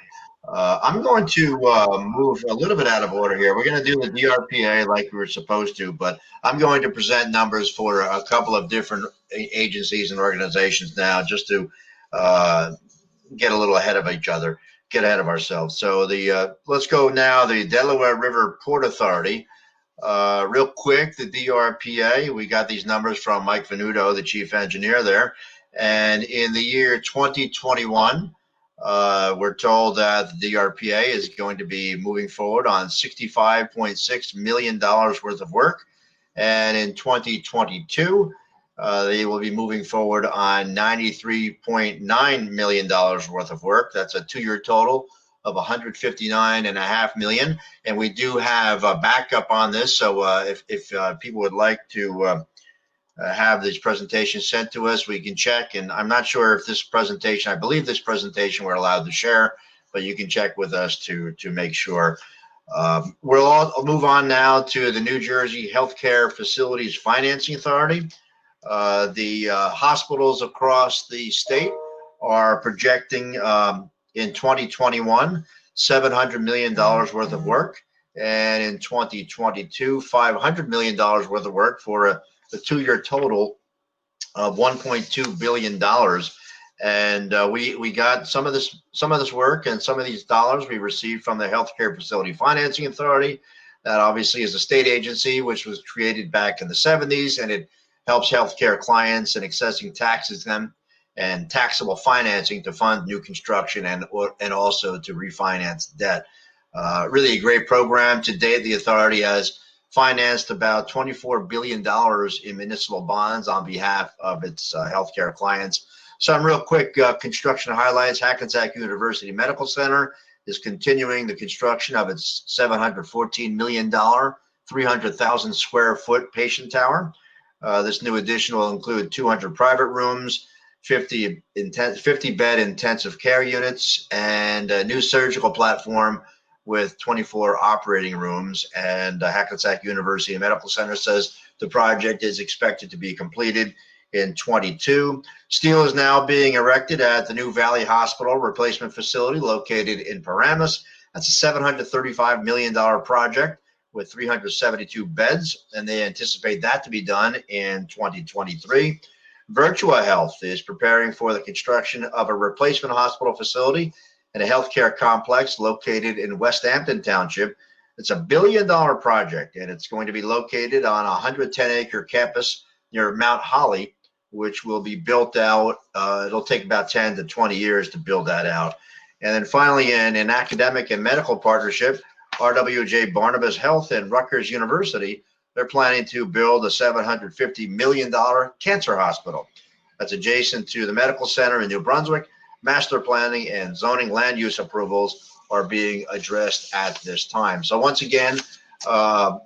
I'm going to move a little bit out of order here. We're going to do the DRPA like we were supposed to, but I'm going to present numbers for a couple of different agencies and organizations now, just to get a little ahead of each other, get ahead of ourselves. So let's go now. The Delaware River Port Authority. Real quick, the DRPA, we got these numbers from Mike Venuto, the chief engineer there. And in the year 2021, we're told that the DRPA is going to be moving forward on $65.6 million worth of work. And in 2022, they will be moving forward on $93.9 million worth of work. That's a 2-year total of $159.5 million. And we do have a backup on this. So if people would like to have this presentation sent to us, we can check. And I'm not sure if this presentation, I believe this presentation we're allowed to share, but you can check with us to make sure. I'll move on now to the New Jersey Healthcare Facilities Financing Authority. The hospitals across the state are projecting in 2021, $700 million worth of work. And in 2022, $500 million worth of work for a 2-year total of $1.2 billion. And we got some of this work and some of these dollars we received from the Healthcare Facility Financing Authority. That obviously is a state agency which was created back in the 70s, and it helps healthcare clients in accessing taxes them and taxable financing to fund new construction and also to refinance debt. Really a great program. To date, the authority has financed about $24 billion in municipal bonds on behalf of its healthcare clients. Some real quick construction highlights. Hackensack University Medical Center is continuing the construction of its $714 million, 300,000 square foot patient tower. This new addition will include 200 private rooms, 50 bed intensive care units, and a new surgical platform with 24 operating rooms. And Hackensack University Medical Center says the project is expected to be completed in 22. Steel is now being erected at the new Valley Hospital replacement facility located in Paramus. That's a $735 million project with 372 beds, and they anticipate that to be done in 2023. Virtua Health is preparing for the construction of a replacement hospital facility and a healthcare complex located in West Hampton Township. It's a $1 billion project, and it's going to be located on a 110-acre campus near Mount Holly, which will be built out. It'll take about 10 to 20 years to build that out. And then finally, in an academic and medical partnership, RWJ Barnabas Health and Rutgers University, they're planning to build a $750 million cancer hospital. that's adjacent to the medical center in New Brunswick. Master planning and zoning land use approvals are being addressed at this time. So once again, the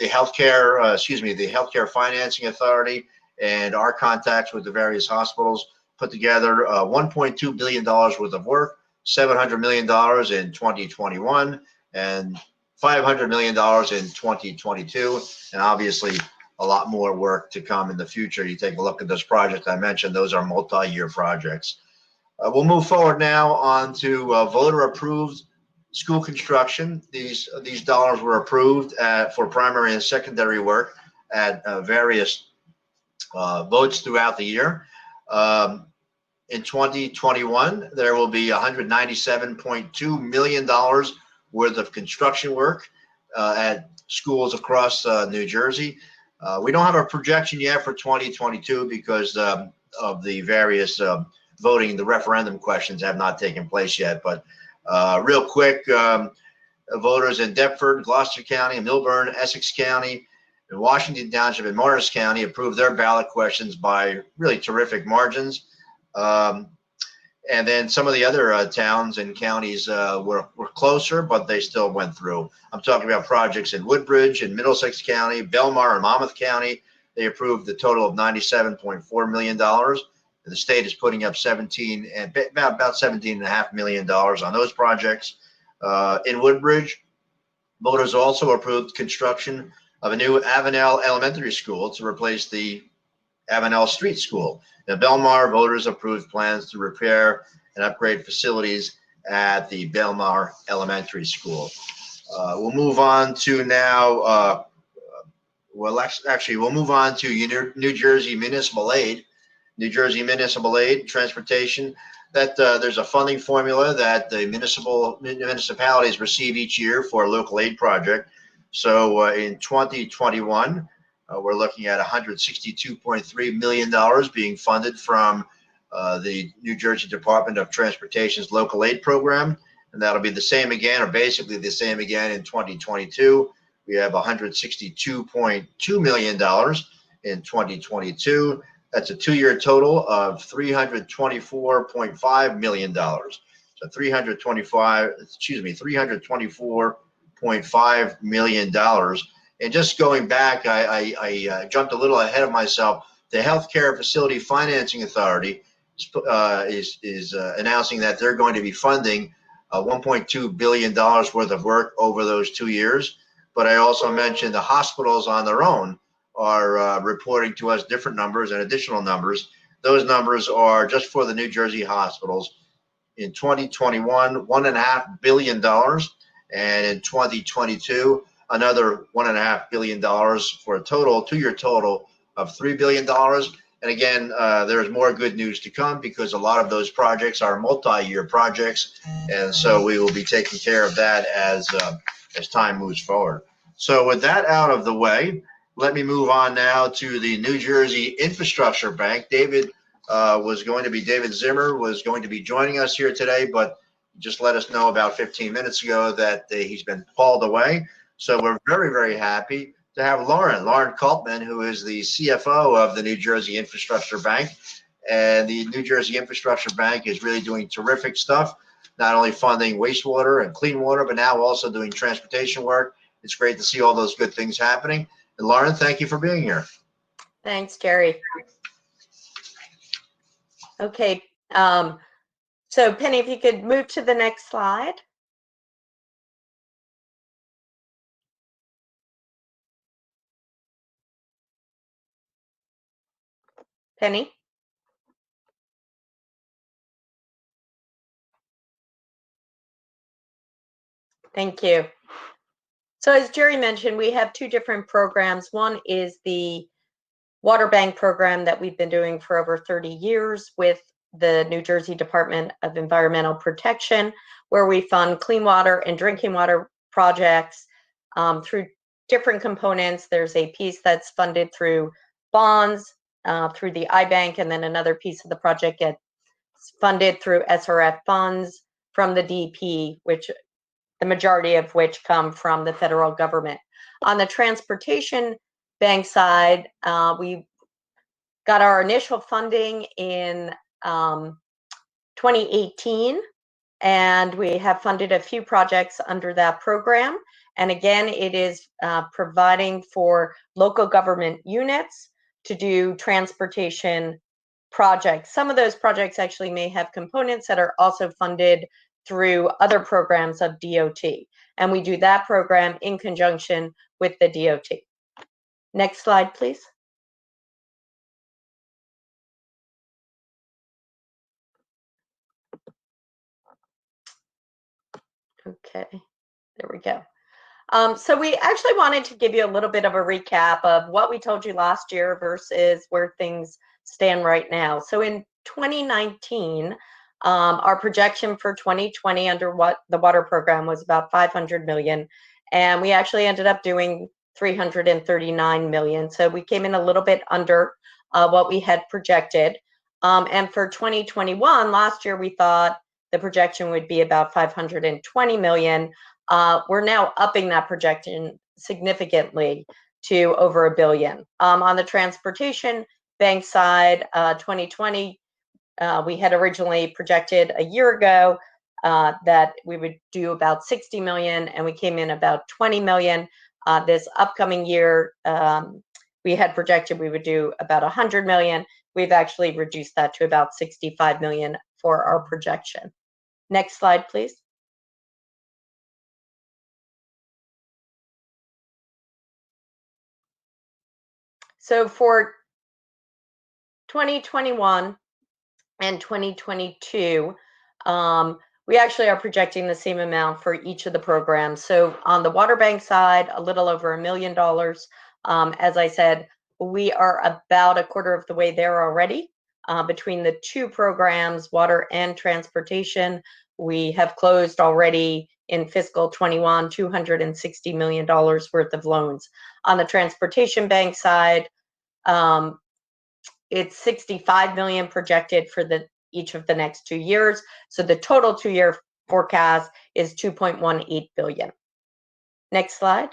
Healthcare Financing Authority and our contacts with the various hospitals put together $1.2 billion worth of work, $700 million in 2021, and $500 million in 2022, and obviously a lot more work to come in the future. You take a look at those projects I mentioned; those are multi-year projects. We'll move forward now on to voter-approved school construction. These dollars were approved for primary and secondary work at various votes throughout the year. In 2021, there will be $197.2 million worth of construction work at schools across New Jersey. We don't have a projection yet for 2022 because of the various voting. The referendum questions have not taken place yet. But real quick, voters in Deptford, Gloucester County, Milburn, Essex County, and Washington Township and Morris County approved their ballot questions by really terrific margins. And then some of the other towns and counties were closer, but they still went through. I'm talking about projects in Woodbridge and Middlesex County, Belmar and Monmouth County. They approved a total of $97.4 million. The state is putting up about $17.5 million on those projects. In Woodbridge, voters also approved construction of a new Avenel Elementary School to replace the Avenel Street School. In Belmar, voters approved plans to repair and upgrade facilities at the Belmar Elementary School. We'll move on to now, we'll move on to New Jersey Municipal Aid. New Jersey Municipal Aid, transportation, that there's a funding formula that the municipalities receive each year for a local aid project. So in 2021, we're looking at $162.3 million being funded from the New Jersey Department of Transportation's local aid program. And that'll be the same again, or basically the same again in 2022. We have $162.2 million in 2022. That's a two-year total of $324.5 million. So $324.5 million. And just going back, I jumped a little ahead of myself. The Healthcare Facility Financing Authority is announcing that they're going to be funding $1.2 billion worth of work over those 2 years. But I also mentioned the hospitals on their own are reporting to us different numbers and additional numbers. Those numbers are just for the New Jersey hospitals. In 2021, $1.5 billion, and in 2022, another $1.5 billion for a total, two-year total of $3 billion. And again, there's more good news to come because a lot of those projects are multi-year projects, and so we will be taking care of that as time moves forward. So with that out of the way, let me move on now to the New Jersey Infrastructure Bank. David Zimmer was going to be joining us here today, but just let us know about 15 minutes ago that he's been called away. So we're very, very happy to have Lauren Kaltman, who is the CFO of the New Jersey Infrastructure Bank. And the New Jersey Infrastructure Bank is really doing terrific stuff, not only funding wastewater and clean water, but now also doing transportation work. It's great to see all those good things happening. And Lauren, thank you for being here. Thanks, Jerry. Okay, so Penny, if you could move to the next slide. Penny? Thank you. So as Jerry mentioned, we have two different programs. One is the Water Bank program that we've been doing for over 30 years with the New Jersey Department of Environmental Protection, where we fund clean water and drinking water projects through different components. There's a piece that's funded through bonds, through the iBank, and then another piece of the project gets funded through SRF funds from the DP, which the majority of which come from the federal government. On the transportation bank side, we got our initial funding in 2018, and we have funded a few projects under that program. And again, it is providing for local government units to do transportation projects. Some of those projects actually may have components that are also funded through other programs of DOT. And we do that program in conjunction with the DOT. Next slide, please. Okay, there we go. So we actually wanted to give you a little bit of a recap of what we told you last year versus where things stand right now. So in 2019, our projection for 2020 under what the water program was about 500 million, and we actually ended up doing 339 million. So we came in a little bit under what we had projected. And for 2021, last year we thought the projection would be about 520 million. We're now upping that projection significantly to over $1 billion. On the transportation bank side, 2020, we had originally projected a year ago that we would do about 60 million, and we came in about 20 million. This upcoming year, we had projected we would do about 100 million. We've actually reduced that to about 65 million for our projection. Next slide, please. So for 2021 and 2022, we actually are projecting the same amount for each of the programs. So on the water bank side, a little over $1 million. As I said, we are about a quarter of the way there already. Between the two programs, water and transportation, we have closed already in fiscal 21, $260 million worth of loans. On the transportation bank side, it's 65 million projected for each of the next 2 years. So the total 2-year forecast is 2.18 billion. Next slide.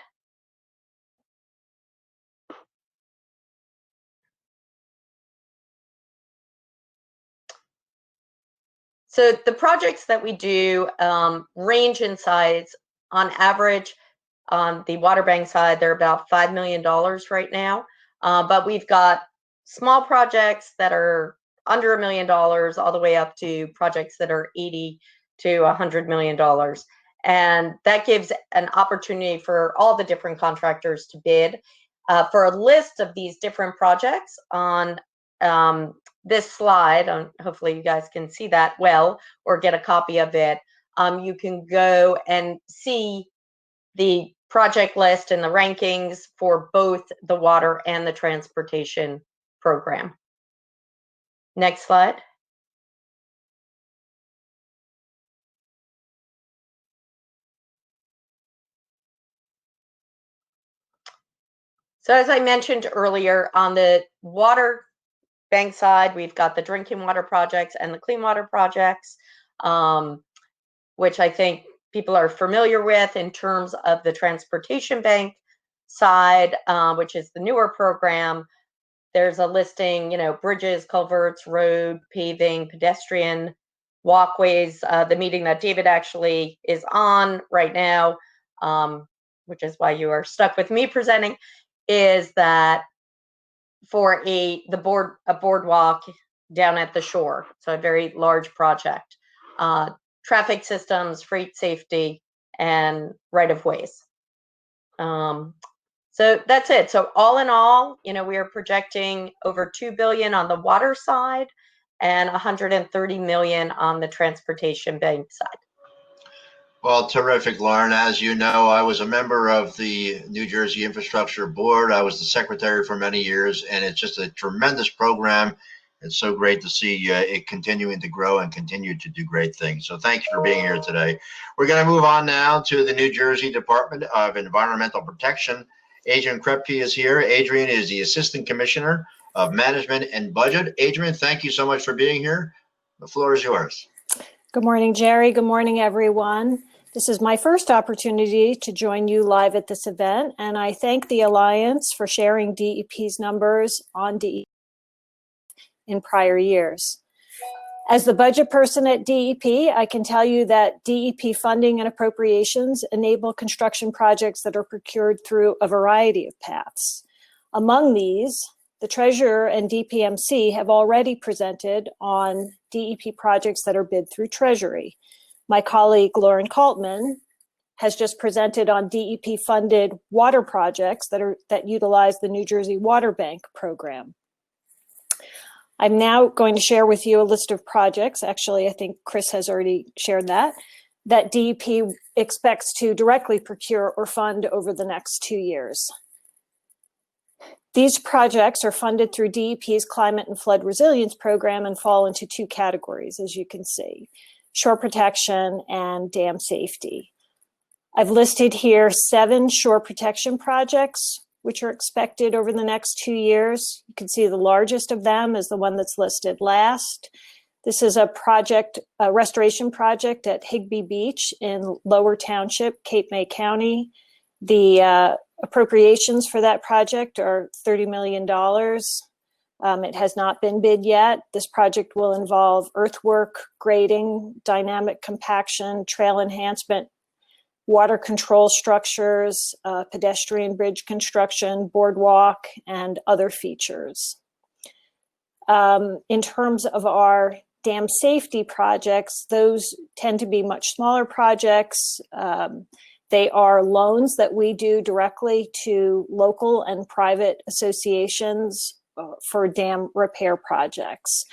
So the projects that we do range in size. On average, on the water bank side, they're about $5 million right now. But we've got small projects that are under $1 million all the way up to projects that are $80 to $100 million. And that gives an opportunity for all the different contractors to bid. For a list of these different projects on this slide, hopefully you guys can see that well or get a copy of it, you can go and see the project list and the rankings for both the water and the transportation program. Next slide. So as I mentioned earlier, on the water bank side, we've got the drinking water projects and the clean water projects, which I think people are familiar with. In terms of the transportation bank side, which is the newer program, there's a listing, bridges, culverts, road, paving, pedestrian, walkways. The meeting that David actually is on right now, which is why you are stuck with me presenting, is that for a boardwalk down at the shore. So a very large project. Traffic systems, freight safety, and right-of-ways. So that's it. So all in all, we are projecting over 2 billion on the water side and 130 million on the transportation bank side. Well, terrific, Lauren. As you know, I was a member of the New Jersey Infrastructure Board. I was the secretary for many years, and it's just a tremendous program. It's so great to see it continuing to grow and continue to do great things. So thank you for being here today. We're going to move on now to the New Jersey Department of Environmental Protection. Adrian Krepke is here. Adrian is the Assistant Commissioner of Management and Budget. Adrian, thank you so much for being here. The floor is yours. Good morning, Jerry. Good morning, everyone. This is my first opportunity to join you live at this event, and I thank the Alliance for sharing DEP's numbers on DEP in prior years. As the budget person at DEP, I can tell you that DEP funding and appropriations enable construction projects that are procured through a variety of paths. Among these, the Treasurer and DPMC have already presented on DEP projects that are bid through Treasury. My colleague Lauren Kaltman has just presented on DEP-funded water projects that utilize the New Jersey Water Bank program. I'm now going to share with you a list of projects. Actually, I think Chris has already shared that DEP expects to directly procure or fund over the next 2 years. These projects are funded through DEP's Climate and Flood Resilience Program and fall into 2 categories, as you can see: shore protection and dam safety. I've listed here 7 shore protection projects, which are expected over the next 2 years. You can see the largest of them is the one that's listed last. This is a restoration project at Higbee Beach in Lower Township, Cape May County. The appropriations for that project are $30 million. It has not been bid yet. This project will involve earthwork, grading, dynamic compaction, trail enhancement, water control structures, pedestrian bridge construction, boardwalk, and other features. In terms of our dam safety projects, those tend to be much smaller projects. They are loans that we do directly to local and private associations for dam repair projects.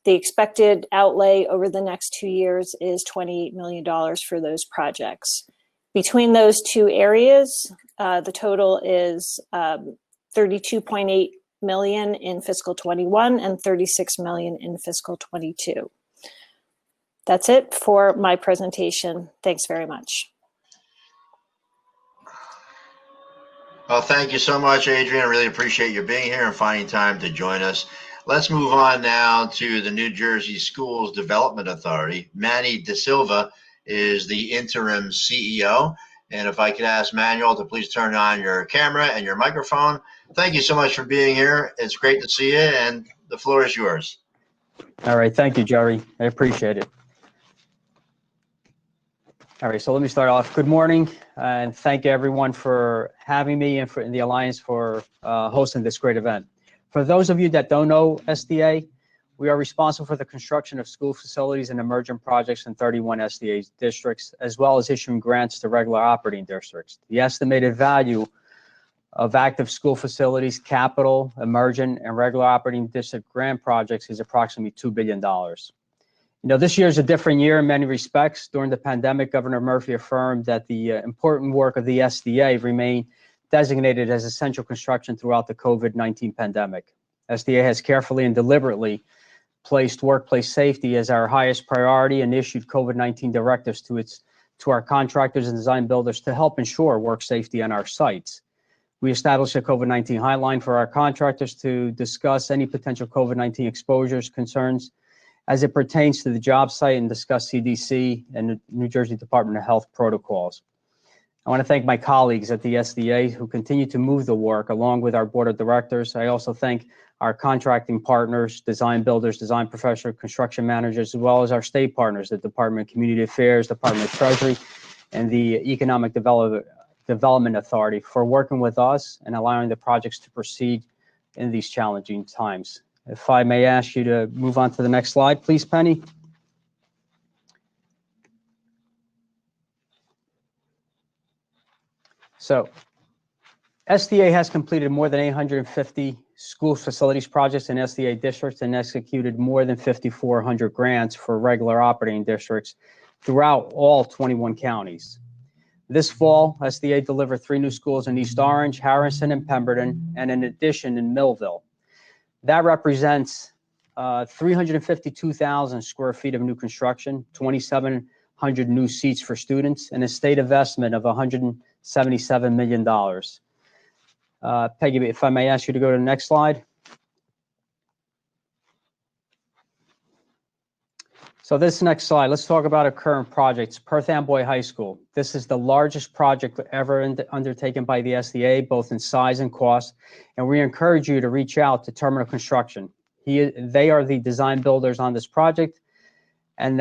The expected outlay over the next 2 years is $28 million for those projects. Between those 2 areas, the total is $32.8 million in fiscal 21 and $36 million in fiscal 22. That's it for my presentation. Thanks very much. Well, thank you so much, Adrian. I really appreciate you being here and finding time to join us. Let's move on now to the New Jersey Schools Development Authority. Manny De Silva is the interim CEO. And if I could ask Manuel to please turn on your camera and your microphone. Thank you so much for being here. It's great to see you, and the floor is yours. All right. Thank you, Jerry. I appreciate it. All right. So let me start off. Good morning, and thank you, everyone, for having me and for the Alliance for hosting this great event. For those of you that don't know SDA, we are responsible for the construction of school facilities and emergent projects in 31 SDA districts, as well as issuing grants to regular operating districts. The estimated value of active school facilities, capital, emergent, and regular operating district grant projects is approximately $2 billion. You know, this year is a different year in many respects. During the pandemic, Governor Murphy affirmed that the important work of the SDA remained designated as essential construction throughout the COVID-19 pandemic. SDA has carefully and deliberately placed workplace safety as our highest priority and issued COVID-19 directives to our contractors and design builders to help ensure work safety on our sites. We established a COVID-19 hotline for our contractors to discuss any potential COVID-19 exposures, concerns as it pertains to the job site, and discuss CDC and the New Jersey Department of Health protocols. I want to thank my colleagues at the SDA who continue to move the work along with our board of directors. I also thank our contracting partners, design builders, design professionals, construction managers, as well as our state partners, the Department of Community Affairs, Department of Treasury, and the Economic Development Authority for working with us and allowing the projects to proceed in these challenging times. If I may ask you to move on to the next slide, please, Penny. So SDA has completed more than 850 school facilities projects in SDA districts and executed more than 5,400 grants for regular operating districts throughout all 21 counties. This fall, SDA delivered 3 new schools in East Orange, Harrison, and Pemberton, and in addition in Millville. That represents 352,000 square feet of new construction, 2,700 new seats for students, and a state investment of $177 million. Peggy, if I may ask you to go to the next slide. So this next slide, let's talk about our current projects. Perth Amboy High School. This is the largest project ever undertaken by the SDA, both in size and cost, and we encourage you to reach out to Terminal Construction. They are the design builders on this project. And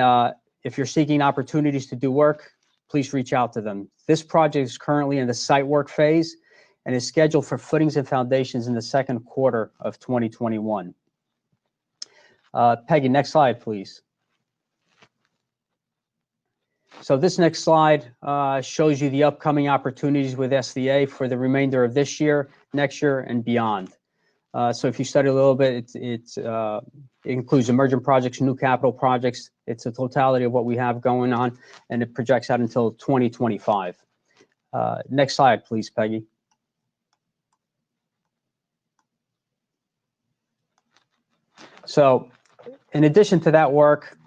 if you're seeking opportunities to do work, please reach out to them. This project is currently in the site work phase and is scheduled for footings and foundations in the second quarter of 2021. Peggy, next slide, please. So this next slide shows you the upcoming opportunities with SDA for the remainder of this year, next year, and beyond. So if you study a little bit, it includes emergent projects, new capital projects. It's a totality of what we have going on, and it projects out until 2025. Next slide, please, Peggy. So in addition to that work,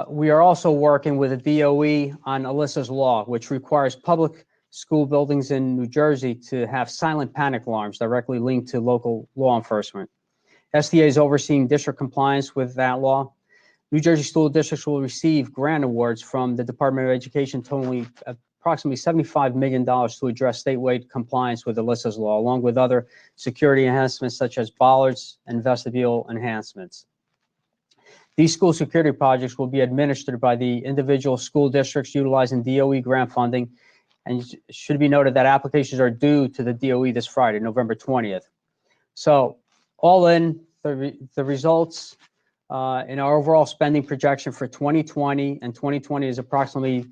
we are also working with the DOE on Alyssa's Law, which requires public school buildings in New Jersey to have silent panic alarms directly linked to local law enforcement. SDA is overseeing district compliance with that law. New Jersey school districts will receive grant awards from the Department of Education totaling approximately $75 million to address statewide compliance with Alyssa's Law, along with other security enhancements such as bollards and vestibule enhancements. These school security projects will be administered by the individual school districts utilizing DOE grant funding, and it should be noted that applications are due to the DOE this Friday, November 20th. So all in, the results in our overall spending projection for 2020 and 2020 is approximately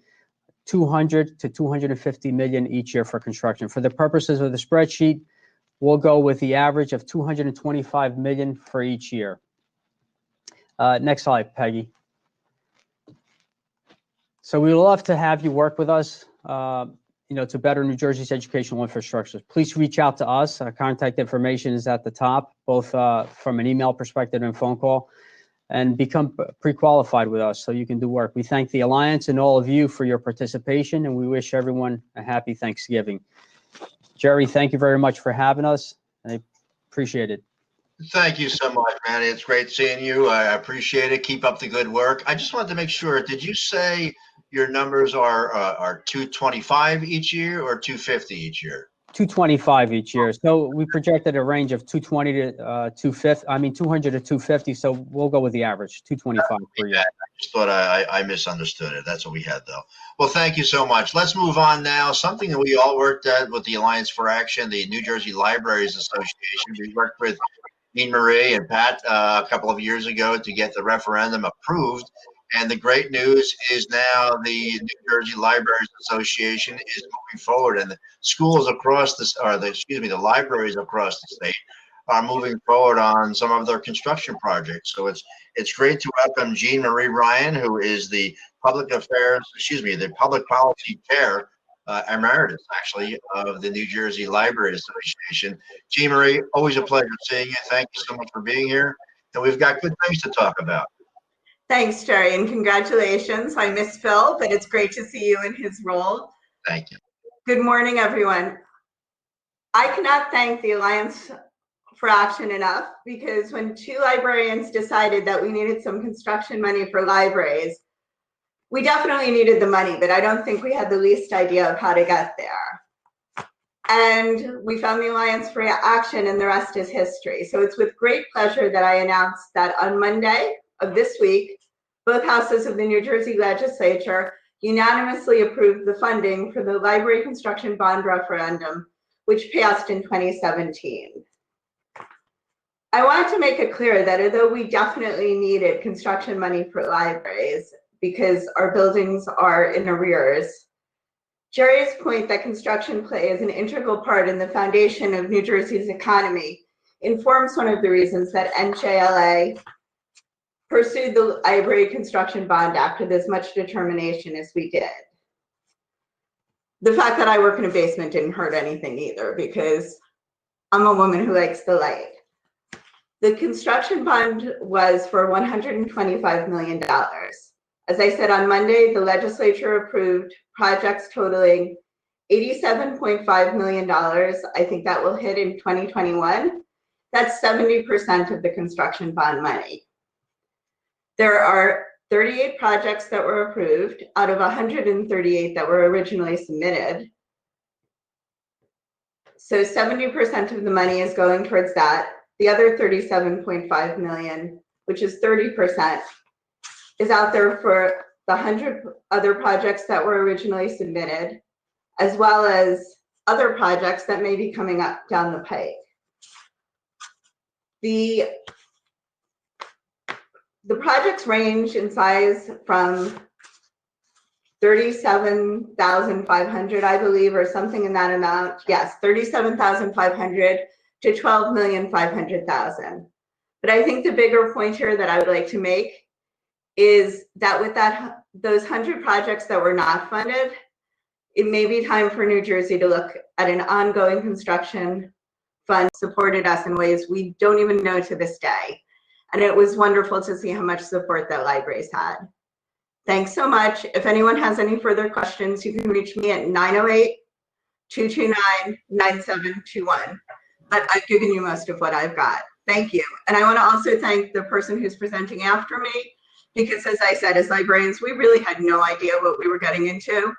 200 to 250 million each year for construction. For the purposes of the spreadsheet, we'll go with the average of 225 million for each year. Next slide, Peggy. So we would love to have you work with us, to better New Jersey's educational infrastructure. Please reach out to us. Our contact information is at the top, both from an email perspective and phone call, and become pre-qualified with us so you can do work. We thank the Alliance and all of you for your participation, and we wish everyone a happy Thanksgiving. Jerry, thank you very much for having us. I appreciate it. Thank you so much, Manny. It's great seeing you. I appreciate it. Keep up the good work. I just wanted to make sure, did you say your numbers are 225 each year or 250 each year? 225 each year. So we projected a range of 220 to 250. I mean 200 to 250. So we'll go with the average 225 per year. I just thought I misunderstood it. That's what we had though. Well, thank you so much. Let's move on now. Something that we all worked at with the Alliance for Action, the New Jersey Libraries Association. We worked with Jean Marie and Pat a couple of years ago to get the referendum approved. And the great news is now the New Jersey Libraries Association is moving forward, and the schools across this, the libraries across the state are moving forward on some of their construction projects. So it's great to welcome Jean Marie Ryan, who is the public policy chair, emeritus actually, of the New Jersey Library Association. Jean Marie, always a pleasure seeing you. Thank you so much for being here, and we've got good things to talk about. Thanks, Jerry, and congratulations. I miss Phil, but it's great to see you in his role. Thank you. Good morning, everyone. I cannot thank the Alliance for Action enough, because when two librarians decided that we needed some construction money for libraries, we definitely needed the money, but I don't think we had the least idea of how to get there. And we found the Alliance for Action, and the rest is history. So it's with great pleasure that I announced that on Monday of this week, both houses of the New Jersey Legislature unanimously approved the funding for the library construction bond referendum, which passed in 2017. I want to make it clear that although we definitely needed construction money for libraries because our buildings are in arrears, Jerry's point that construction plays an integral part in the foundation of New Jersey's economy informs one of the reasons that NJLA pursued the Library Construction Bond Act with as much determination as we did. The fact that I work in a basement didn't hurt anything either, because I'm a woman who likes the light. The construction bond was for $125 million. As I said on Monday, the legislature approved projects totaling $87.5 million. I think that will hit in 2021. That's 70% of the construction bond money. There are 38 projects that were approved out of 138 that were originally submitted. So 70% of the money is going towards that. the other 37.5 million, which is 30%, is out there for the 100 other projects that were originally submitted, as well as other projects that may be coming up down the pike. The projects range in size from 37,500, I believe, or something in that amount. Yes, 37,500 to 12,500,000. But I think the bigger point here that I would like to make is that with those 100 projects that were not funded, it may be time for New Jersey to look at an ongoing construction fund supported us in ways we don't even know to this day. And it was wonderful to see how much support that libraries had. Thanks so much. If anyone has any further questions, you can reach me at 908-229-9721. But I've given you most of what I've got. Thank you. And I want to also thank the person who's presenting after me, because as I said, as librarians, we really had no idea what we were getting into.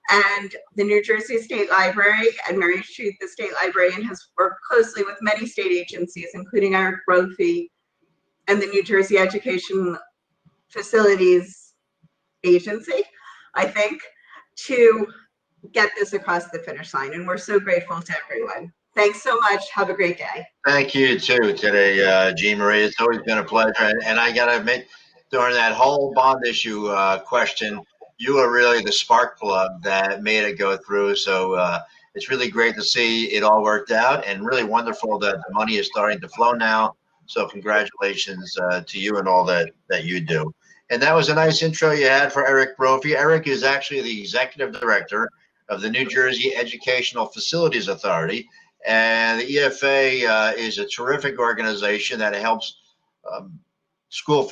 And the New Jersey State Library and Mary Schuth, the state librarian, has worked closely with many state agencies, including Eric Brophy and the New Jersey Education Facilities Agency, I think, to get this across the finish line. And we're so grateful to everyone. Thanks so much. Have a great day. Thank you too today, Jean Marie. It's always been a pleasure. And I got to admit, during that whole bond issue question, you were really the spark plug that made it go through. So it's really great to see it all worked out, and really wonderful that the money is starting to flow now. So congratulations to you and all that you do. And that was a nice intro you had for Eric Brophy. Eric is actually the executive director of the New Jersey Educational Facilities Authority. And the EFA is a terrific organization that helps school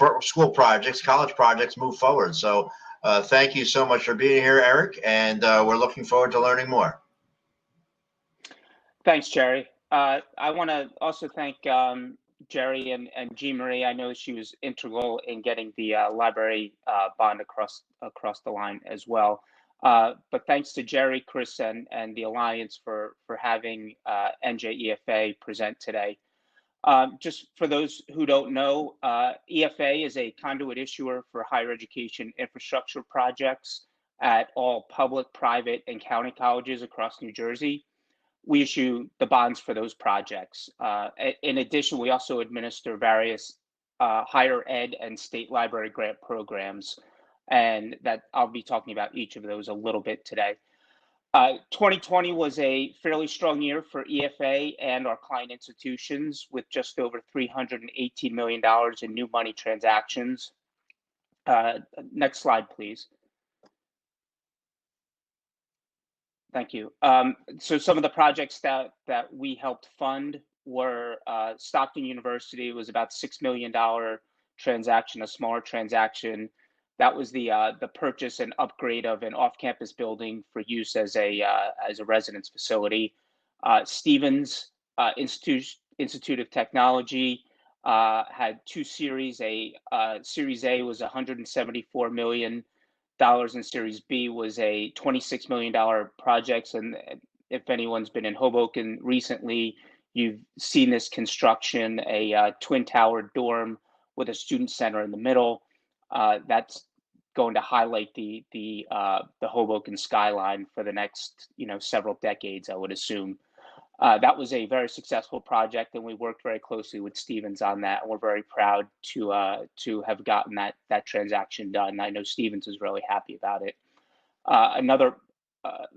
projects, college projects move forward. So thank you so much for being here, Eric, and we're looking forward to learning more. Thanks, Jerry. I want to also thank Jerry and Jean Marie. I know she was integral in getting the library bond across the line as well. But thanks to Jerry, Chris, and the Alliance for having NJEFA present today. Just for those who don't know, EFA is a conduit issuer for higher education infrastructure projects at all public, private, and county colleges across New Jersey. We issue the bonds for those projects. In addition, we also administer various higher ed and state library grant programs, and that I'll be talking about each of those a little bit today. 2020 was a fairly strong year for EFA and our client institutions, with just over $318 million in new money transactions. Next slide, please. Thank you. So some of the projects that we helped fund were Stockton University. Was about $6 million transaction, a smaller transaction. That was the purchase and upgrade of an off-campus building for use as a residence facility. Stevens Institute of Technology had two series. Series A was $174 million, and Series B was a $26 million projects. And if anyone's been in Hoboken recently, you've seen this construction, a twin tower dorm with a student center in the middle. That's going to highlight the Hoboken skyline for the next several decades, I would assume. That was a very successful project, and we worked very closely with Stevens on that. And we're very proud to have gotten that transaction done. I know Stevens is really happy about it. Another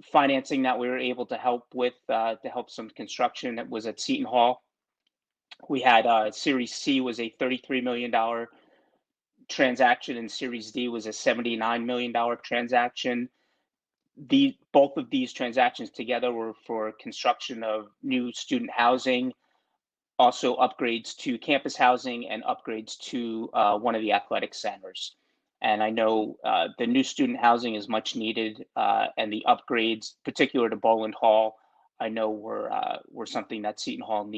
financing that we were able to help with to help some construction that was at Seton Hall. We had Series C was a $33 million transaction, and Series D was a $79 million transaction. Both of these transactions together were for construction of new student housing, also upgrades to campus housing and upgrades to one of the athletic centers. And I know the new student housing is much needed, and the upgrades, particular to Boland Hall, I know were something that Seton Hall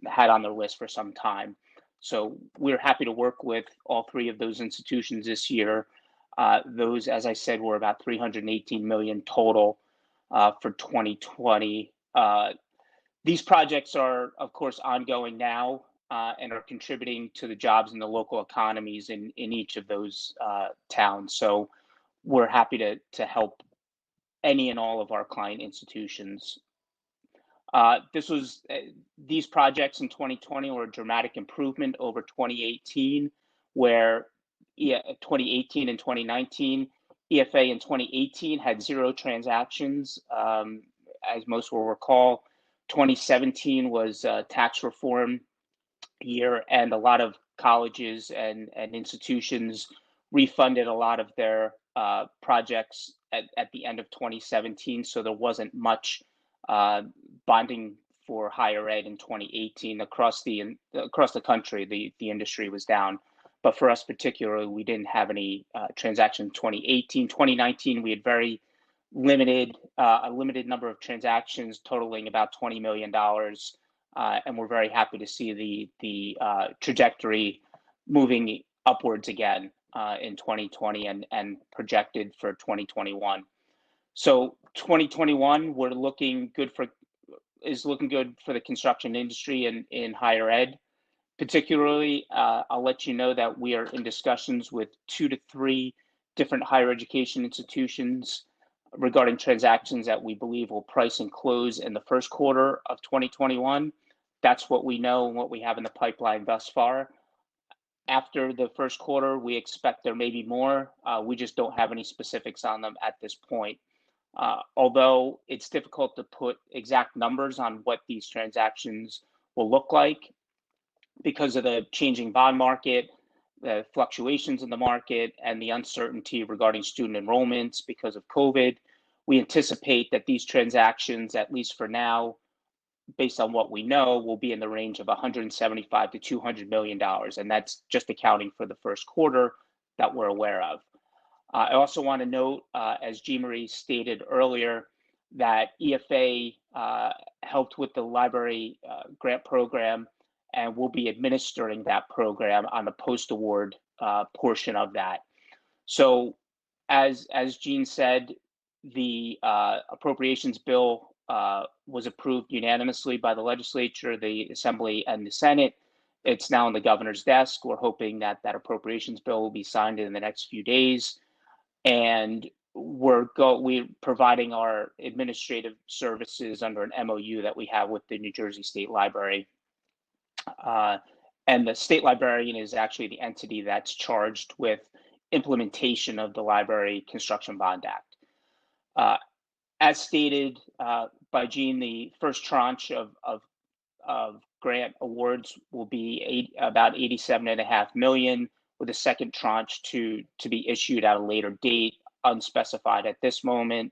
had on their list for some time. So we're happy to work with all three of those institutions this year. Those, as I said, were about $318 million total for 2020. These projects are, of course, ongoing now. and are contributing to the jobs in the local economies in each of those towns. So we're happy to help any and all of our client institutions. These projects in 2020 were a dramatic improvement over 2018, where 2018 and 2019, EFA in 2018 had 0 transactions. As most will recall, 2017 was a tax reform year, and a lot of colleges and institutions refunded a lot of their projects at the end of 2017. So there wasn't much bonding for higher ed in 2018 across the country. The industry was down, but for us particularly, we didn't have any transactions in 2018. 2019, we had very a limited number of transactions totaling about $20 million. And we're very happy to see the trajectory moving upwards again in 2020 and projected for 2021. So 2021, is looking good for the construction industry in higher ed. Particularly, I'll let you know that we are in discussions with 2 to 3 different higher education institutions regarding transactions that we believe will price and close in the first quarter of 2021. That's what we know and what we have in the pipeline thus far. After the first quarter, we expect there may be more. We just don't have any specifics on them at this point. Although it's difficult to put exact numbers on what these transactions will look like because of the changing bond market, the fluctuations in the market, and the uncertainty regarding student enrollments because of COVID. We anticipate that these transactions, at least for now, based on what we know, will be in the range of $175 to $200 million. And that's just accounting for the first quarter that we're aware of. I also want to note, as Jean Marie stated earlier, that EFA helped with the library grant program and will be administering that program on the post-award portion of that. So as Jean said, the appropriations bill was approved unanimously by the legislature, the Assembly, and the Senate. It's now on the governor's desk. We're hoping that that appropriations bill will be signed in the next few days. And we're providing our administrative services under an MOU that we have with the New Jersey State Library. And the state librarian is actually the entity that's charged with implementation of the Library Construction Bond Act. As stated by Jean, the first tranche of grant awards will be about $87.5 million, with a second tranche to be issued at a later date, unspecified at this moment.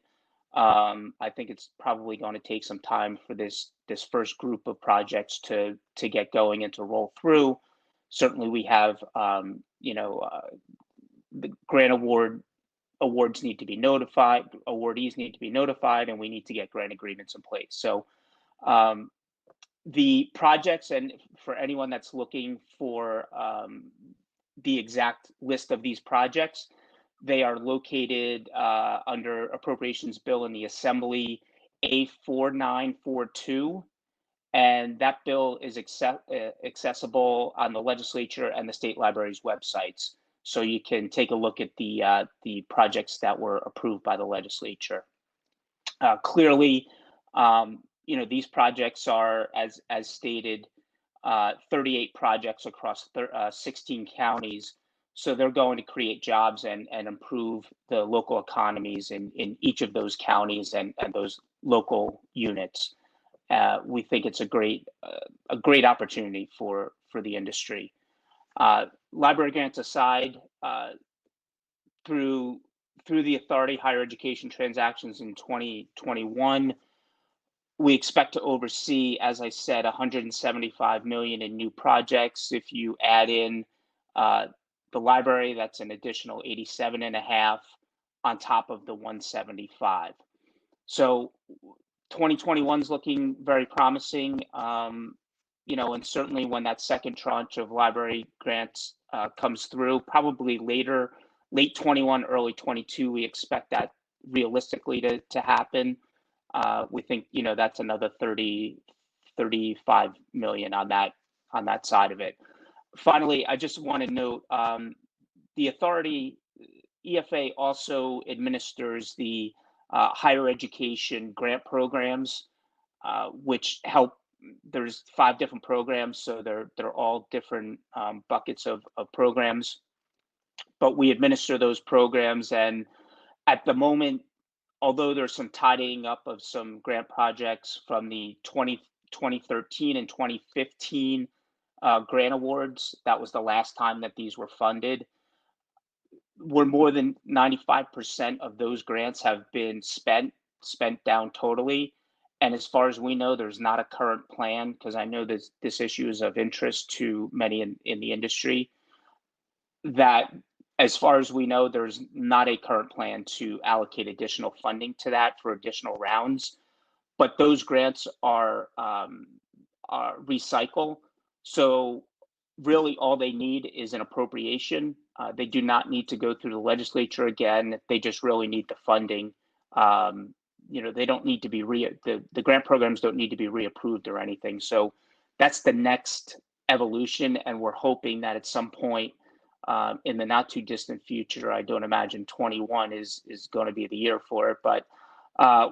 I think it's probably going to take some time for this first group of projects to get going and to roll through. Certainly, we have the grant awards need to be notified, awardees need to be notified, and we need to get grant agreements in place. So the projects, and for anyone that's looking for the exact list of these projects, they are located under Appropriations Bill in the Assembly A4942, and that bill is accessible on the legislature and the state library's websites. So you can take a look at the projects that were approved by the legislature. Clearly, these projects are, as stated, 38 projects across 16 counties. So they're going to create jobs and improve the local economies in each of those counties and those local units. We think it's a great opportunity for the industry. Library grants aside, through the authority higher education transactions in 2021, we expect to oversee, as I said, $175 million in new projects. If you add in the library, that's an additional 87.5 on top of the 175. So 2021 is looking very promising. And certainly when that second tranche of library grants comes through, probably late 21, early 22, we expect that realistically to happen. We think, that's another 35 million on that that side of it. Finally, I just want to note the authority, EFA also administers the higher education grant programs, which help. There's 5 different programs, so they're all different buckets of programs. But we administer those programs, and at the moment, although there's some tidying up of some grant projects from the 2013 and 2015 grant awards, that was the last time that these were funded. We're more than 95% of those grants have been spent down totally. And as far as we know, there's not a current plan, because I know this issue is of interest to many in the industry, that as far as we know, there's not a current plan to allocate additional funding to that for additional rounds. But those grants are recycle. So really all they need is an appropriation. They do not need to go through the legislature again. They just really need the funding. They don't need to be the grant programs don't need to be reapproved or anything. So that's the next evolution, and we're hoping that at some point in the not too distant future, I don't imagine 21 is going to be the year for it, but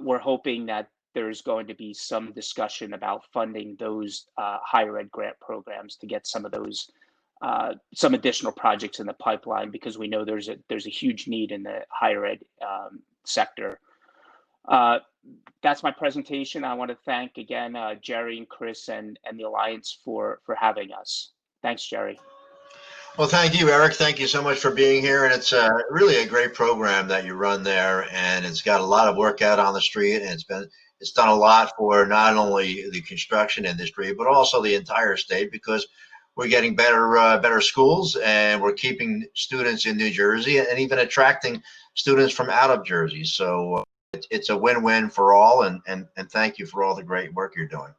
we're hoping that there's going to be some discussion about funding those higher ed grant programs to get some of those some additional projects in the pipeline, because we know there's a huge need in the higher ed sector. That's my presentation. I want to thank again Jerry and Chris and the Alliance for having us. Thanks, Jerry. Well, thank you, Eric. Thank you so much for being here. And it's really a great program that you run there, and it's got a lot of work out on the street, and it's done a lot for not only the construction industry but also the entire state, because we're getting better schools, and we're keeping students in New Jersey and even attracting students from out of Jersey. So it's a win-win for all, and thank you for all the great work you're doing.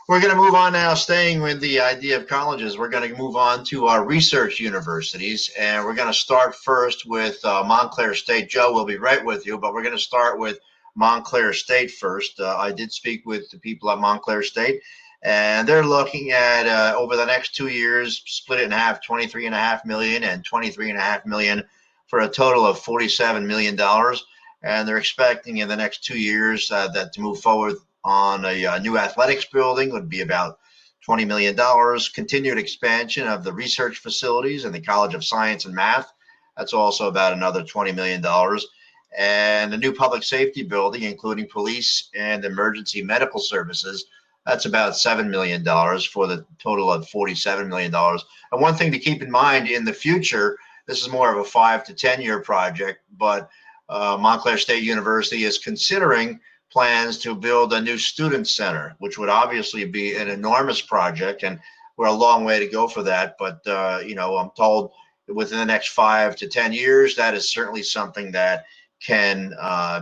We're going to move on now, staying with the idea of colleges. We're going to move on to our research universities, and we're going to start first with Montclair State. Joe will be right with you, but we're going to start with Montclair State first. I did speak with the people at Montclair State, and they're looking at over the next 2 years, split it in half, $23.5 million and $23.5 million, for a total of $47 million. And they're expecting in the next 2 years that to move forward on a new athletics building would be about $20 million. Continued expansion of the research facilities in the College of Science and Math. That's also about another $20 million. And a new public safety building, including police and emergency medical services. That's about $7 million for the total of $47 million. And one thing to keep in mind in the future, this is more of a 5 to 10 year project, but Montclair State University is considering plans to build a new student center, which would obviously be an enormous project, and we're a long way to go for that. But I'm told within the next 5 to 10 years, that is certainly something that can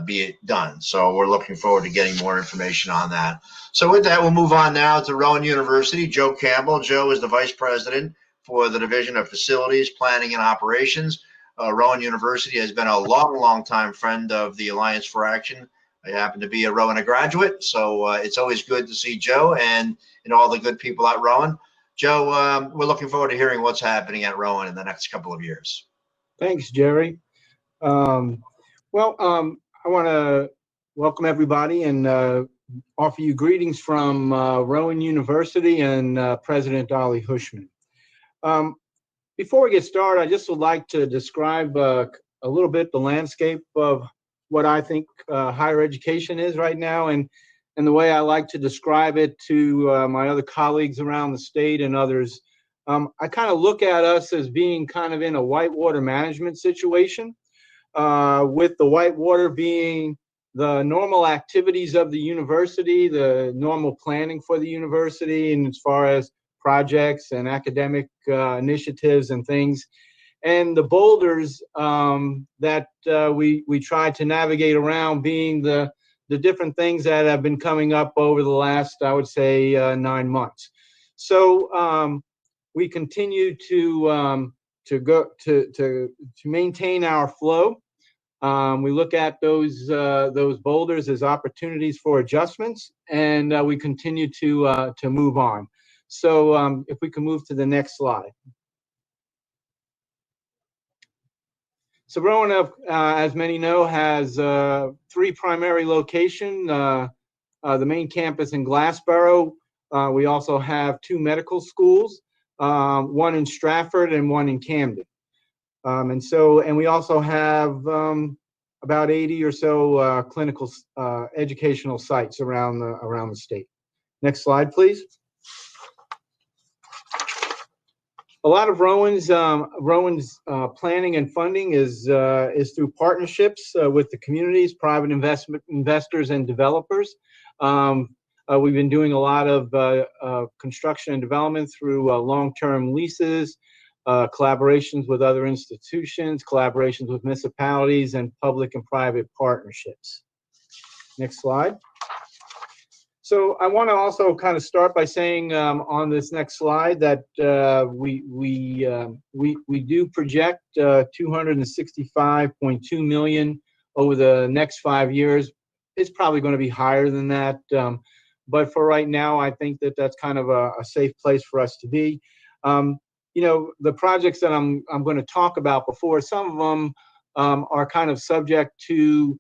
be done. So we're looking forward to getting more information on that. So with that, we'll move on now to Rowan University. Joe Campbell. Joe is the Vice President for the Division of Facilities, Planning, and Operations. Rowan University has been a long time friend of the Alliance for Action. I happen to be a Rowan graduate, so it's always good to see Joe and all the good people at Rowan. Joe, we're looking forward to hearing what's happening at Rowan in the next couple of years. Thanks, Jerry. I want to welcome everybody and offer you greetings from Rowan University and President Ollie Hushman. Before we get started, I just would like to describe a little bit the landscape of what I think higher education is right now, and the way I like to describe it to my other colleagues around the state and others. I kind of look at us as being kind of in a whitewater management situation, with the whitewater being the normal activities of the university, the normal planning for the university, and as far as projects and academic initiatives and things. And the boulders that we try to navigate around being the different things that have been coming up over the last, I would say, 9 months. So we continue to maintain our flow. We look at those boulders as opportunities for adjustments, and we continue to move on. So if we can move to the next slide. So Roanoke, as many know, has 3 primary locations. The main campus in Glassboro. We also have 2 medical schools, one in Stratford and one in Camden. And we also have about 80 or so clinical educational sites around the state. Next slide, please. A lot of Rowan's planning and funding is through partnerships with the communities, private investors, and developers. We've been doing a lot of construction and development through long-term leases, collaborations with other institutions, collaborations with municipalities, and public and private partnerships. Next slide. So I want to also kind of start by saying on this next slide that we do project $265.2 million over the next 5 years. It's probably going to be higher than that, but for right now, I think that that's kind of a safe place for us to be. You know, the projects that I'm going to talk about before, some of them are kind of subject to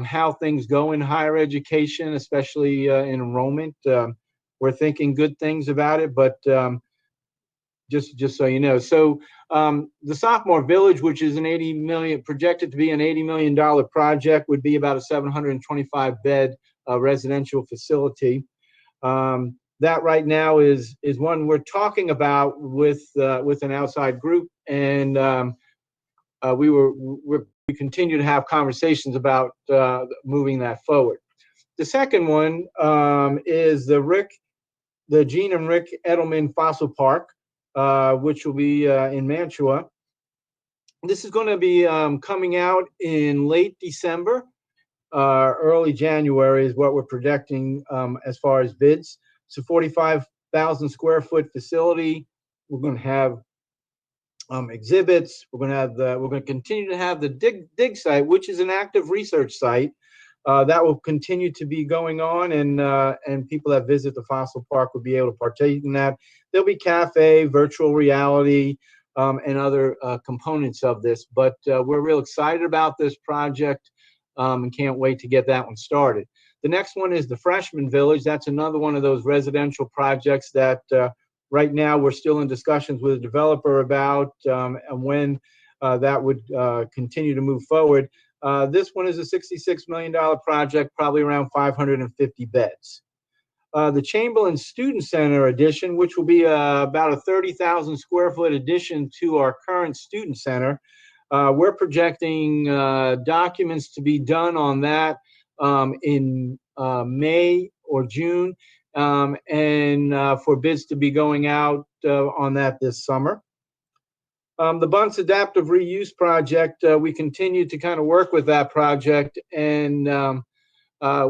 how things go in higher education, especially in enrollment. We're thinking good things about it, but just so you know. So the Sophomore Village, which is projected to be an $80 million project, would be about a 725-bed residential facility. That right now is one we're talking about with an outside group, and we continue to have conversations about moving that forward. The second one is the Gene and Rick Edelman Fossil Park, which will be in Mantua. This is going to be coming out in late December, early January is what we're projecting as far as bids. It's a 45,000 square foot facility. We're going to have exhibits. We're going to continue to have the dig site, which is an active research site that will continue to be going on, and people that visit the fossil park will be able to partake in that. There'll be cafe, virtual reality, and other components of this. But we're real excited about this project and can't wait to get that one started. The next one is the Freshman Village. That's another one of those residential projects that right now we're still in discussions with a developer about and when that would continue to move forward. This one is a $66 million project, probably around 550 beds. The Chamberlain Student Center addition, which will be about a 30,000 square foot addition to our current student center. We're projecting documents to be done on that in May or June, and for bids to be going out on that this summer. The Bunce Adaptive Reuse Project, we continue to kind of work with that project, and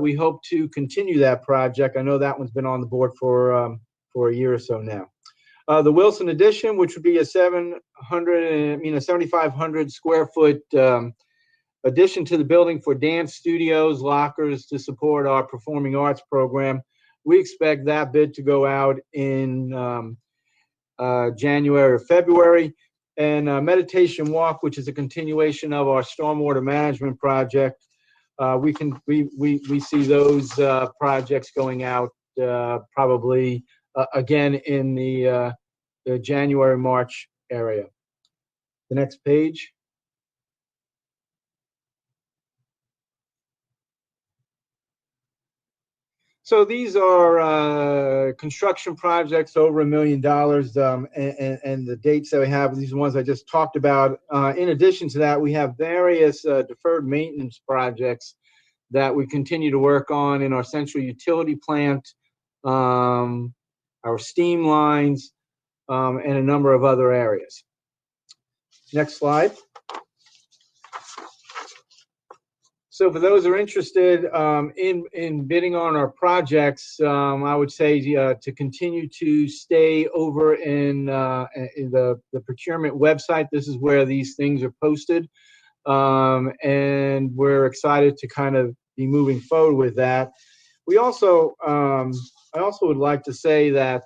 we hope to continue that project. I know that one's been on the board for a year or so now. The Wilson Addition, which would be a 7,500 square foot addition to the building for dance studios, lockers to support our performing arts program. We expect that bid to go out in January or February. And Meditation Walk, which is a continuation of our stormwater management project. We see those projects going out probably again in the January, March area. The next page. So these are construction projects over $1 million, and the dates that we have, these are ones I just talked about. In addition to that, we have various deferred maintenance projects that we continue to work on in our central utility plant, our steam lines, and a number of other areas. Next slide. So for those who are interested in bidding on our projects, I would say to continue to stay over in the procurement website. This is where these things are posted. And we're excited to kind of be moving forward with that. We also, I also would like to say that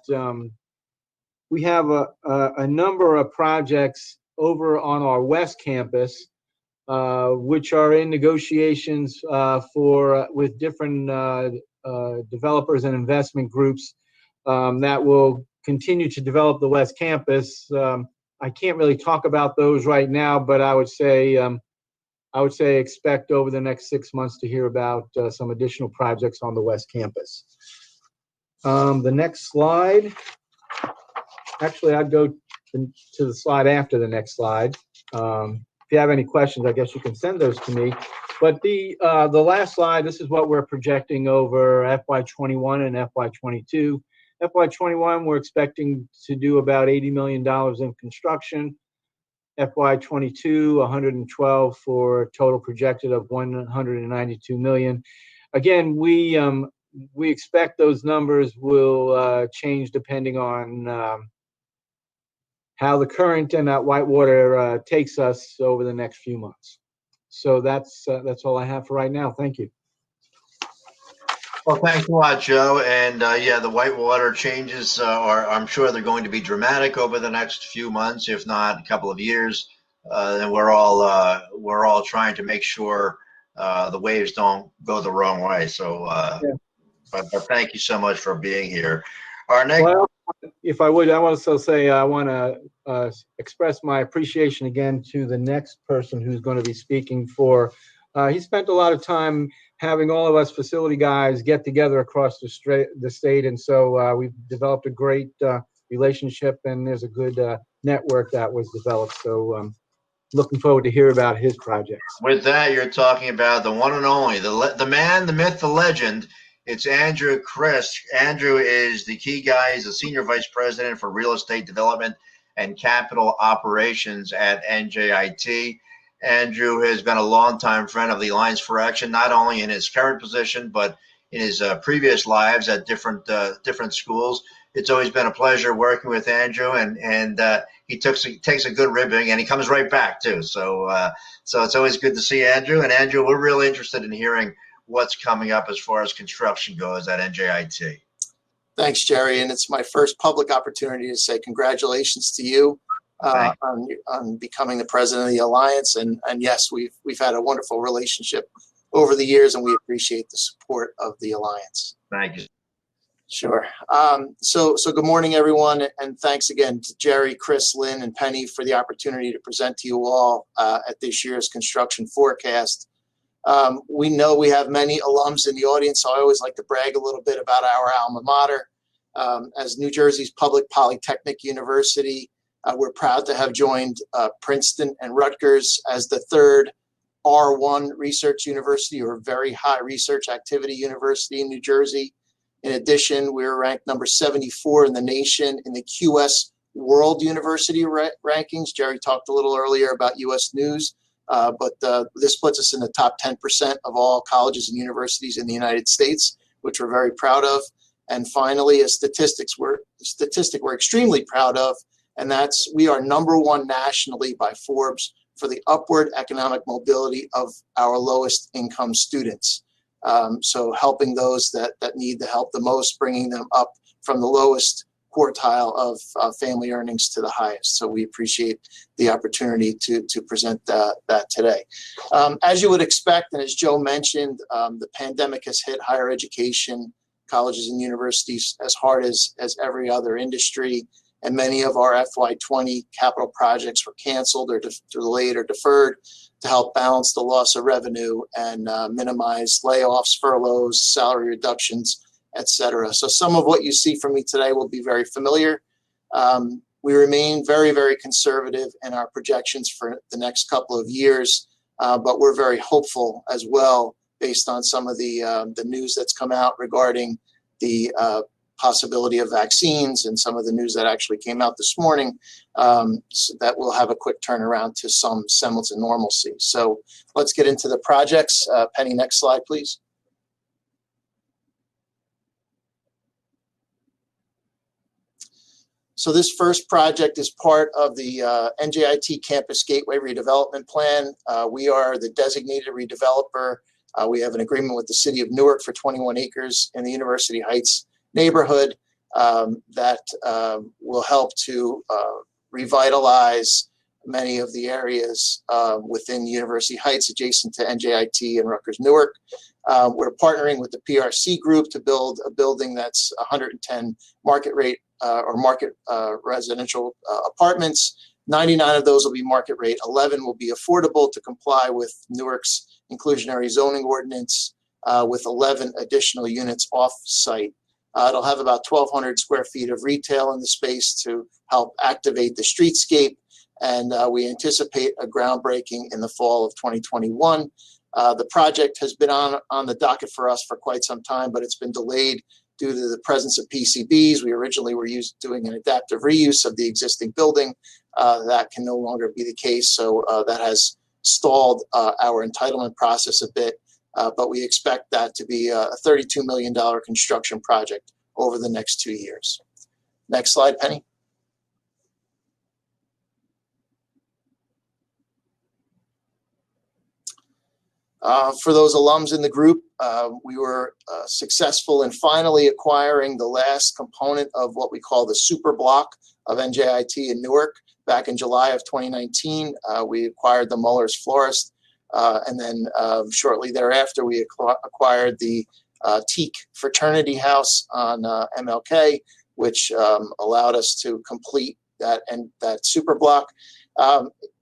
we have a number of projects over on our West Campus, which are in negotiations with different developers and investment groups that will continue to develop the West Campus. I can't really talk about those right now, but I would say expect over the next 6 months to hear about some additional projects on the West Campus. The next slide. Actually, I'd go to the slide after the next slide. If you have any questions, I guess you can send those to me. But the last slide, this is what we're projecting over FY21 and FY22. FY21, we're expecting to do about $80 million in construction. FY22, 112 for a total projected of 192 million. Again, we expect those numbers will change depending on how the current and that Whitewater takes us over the next few months. So that's all I have for right now. Thank you. Well, thanks a lot, Joe. And yeah, the Whitewater changes I'm sure they're going to be dramatic over the next few months, if not a couple of years. And we're all trying to make sure the waves don't go the wrong way. So, but thank you so much for being here. Our next. Well, if I would, I want to say I want to express my appreciation again to the next person who's going to be speaking for. He spent a lot of time having all of us facility guys get together across the state, and so we've developed a great relationship, and there's a good network that was developed. So looking forward to hear about his projects. With that, you're talking about the one and only, the man, the myth, the legend. It's Andrew Christ. Andrew is the key guy. He's the Senior Vice President for Real Estate Development and Capital Operations at NJIT. Andrew has been a longtime friend of the Alliance for Action, not only in his current position, but in his previous lives at different schools. It's always been a pleasure working with Andrew, and he takes a good ribbing, and he comes right back too. So it's always good to see Andrew. And Andrew, we're really interested in hearing what's coming up as far as construction goes at NJIT. Thanks, Jerry. And it's my first public opportunity to say congratulations to you on becoming the president of the Alliance. And yes, we've had a wonderful relationship over the years, and we appreciate the support of the Alliance. Thank you. Sure. So good morning, everyone. And thanks again to Jerry, Chris, Lynn, and Penny for the opportunity to present to you all at this year's construction forecast. We know we have many alums in the audience, so I always like to brag a little bit about our alma mater. As New Jersey's public polytechnic university, we're proud to have joined Princeton and Rutgers as the third R1 research university, or very high research activity university in New Jersey. In addition, we're ranked number 74 in the nation in the QS World University rankings. Jerry talked a little earlier about US News. But this puts us in the top 10% of all colleges and universities in the United States, which we're very proud of. And finally, a statistic we're extremely proud of, and that's we are #1 nationally by Forbes for the upward economic mobility of our lowest income students. So helping those that need the help the most, bringing them up from the lowest quartile of family earnings to the highest. So we appreciate the opportunity to present that today. As you would expect, and as Joe mentioned, the pandemic has hit higher education, colleges and universities as hard as every other industry, and many of our FY20 capital projects were canceled or delayed or deferred to help balance the loss of revenue and minimize layoffs, furloughs, salary reductions, etc. So some of what you see from me today will be very familiar. We remain very, very conservative in our projections for the next couple of years, but we're very hopeful as well based on some of the news that's come out regarding the possibility of vaccines and some of the news that actually came out this morning, so that we'll have a quick turnaround to some semblance of normalcy. So let's get into the projects. Penny, next slide, please. So this first project is part of the NJIT Campus Gateway Redevelopment Plan. We are the designated redeveloper. We have an agreement with the city of Newark for 21 acres in the University Heights neighborhood. that will help to revitalize many of the areas within University Heights adjacent to NJIT and Rutgers Newark. We're partnering with the PRC group to build a building that's 110 market rate or market residential apartments. 99 of those will be market rate. 11 will be affordable to comply with Newark's inclusionary zoning ordinance, with 11 additional units off-site. It'll have about 1,200 square feet of retail in the space to help activate the streetscape, and we anticipate a groundbreaking in the fall of 2021. The project has been on the docket for us for quite some time, but it's been delayed due to the presence of PCBs. We originally were doing an adaptive reuse of the existing building. That can no longer be the case, so that has stalled our entitlement process a bit, but we expect that to be a $32 million construction project over the next 2 years. Next slide, Penny. For those alums in the group, we were successful in finally acquiring the last component of what we call the super block of NJIT in Newark. Back in July of 2019, we acquired the Mullers Florist, and then shortly thereafter, we acquired the Teak Fraternity House on MLK, which allowed us to complete that super block.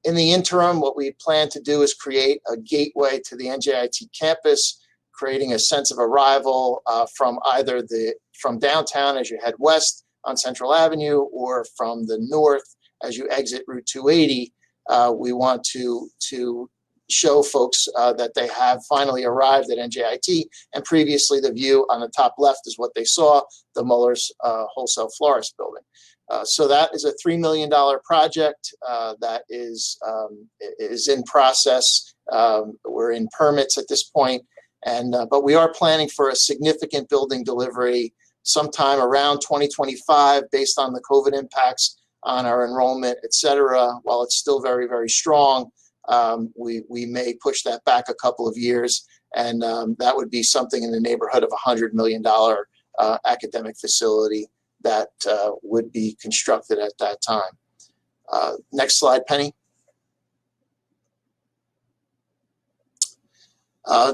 In the interim, what we plan to do is create a gateway to the NJIT campus, creating a sense of arrival from either from downtown as you head west on Central Avenue, or from the north as you exit Route 280. We want to show folks that they have finally arrived at NJIT, and previously the view on the top left is what they saw, the Mullers Wholesale Florist building. So that is a $3 million project that is in process. We're in permits at this point, but we are planning for a significant building delivery sometime around 2025 based on the COVID impacts on our enrollment, et cetera. While it's still very, very strong, we may push that back a couple of years, and that would be something in the neighborhood of $100 million academic facility that would be constructed at that time. Next slide, Penny.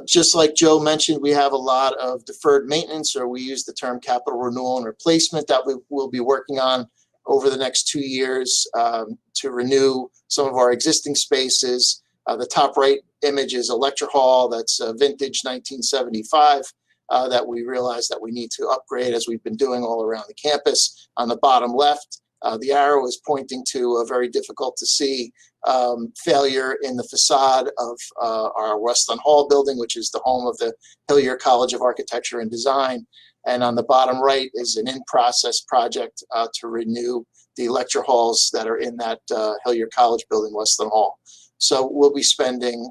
Just like Joe mentioned, we have a lot of deferred maintenance, or we use the term capital renewal and replacement, that we will be working on over the next 2 years to renew some of our existing spaces. The top right image is a lecture hall that's vintage 1975. That we realized that we need to upgrade, as we've been doing all around the campus. On the bottom left, the arrow is pointing to a very difficult to see failure in the facade of our Westland Hall building, which is the home of the Hillier College of Architecture and Design. And on the bottom right is an in-process project to renew the lecture halls that are in that Hillier College building, Westland Hall. So we'll be spending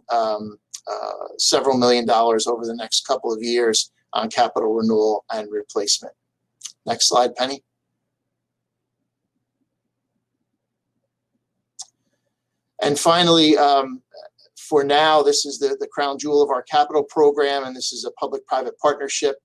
several $1 million over the next couple of years on capital renewal and replacement. Next slide, Penny. And finally, for now, this is the crown jewel of our capital program, and this is a public-private partnership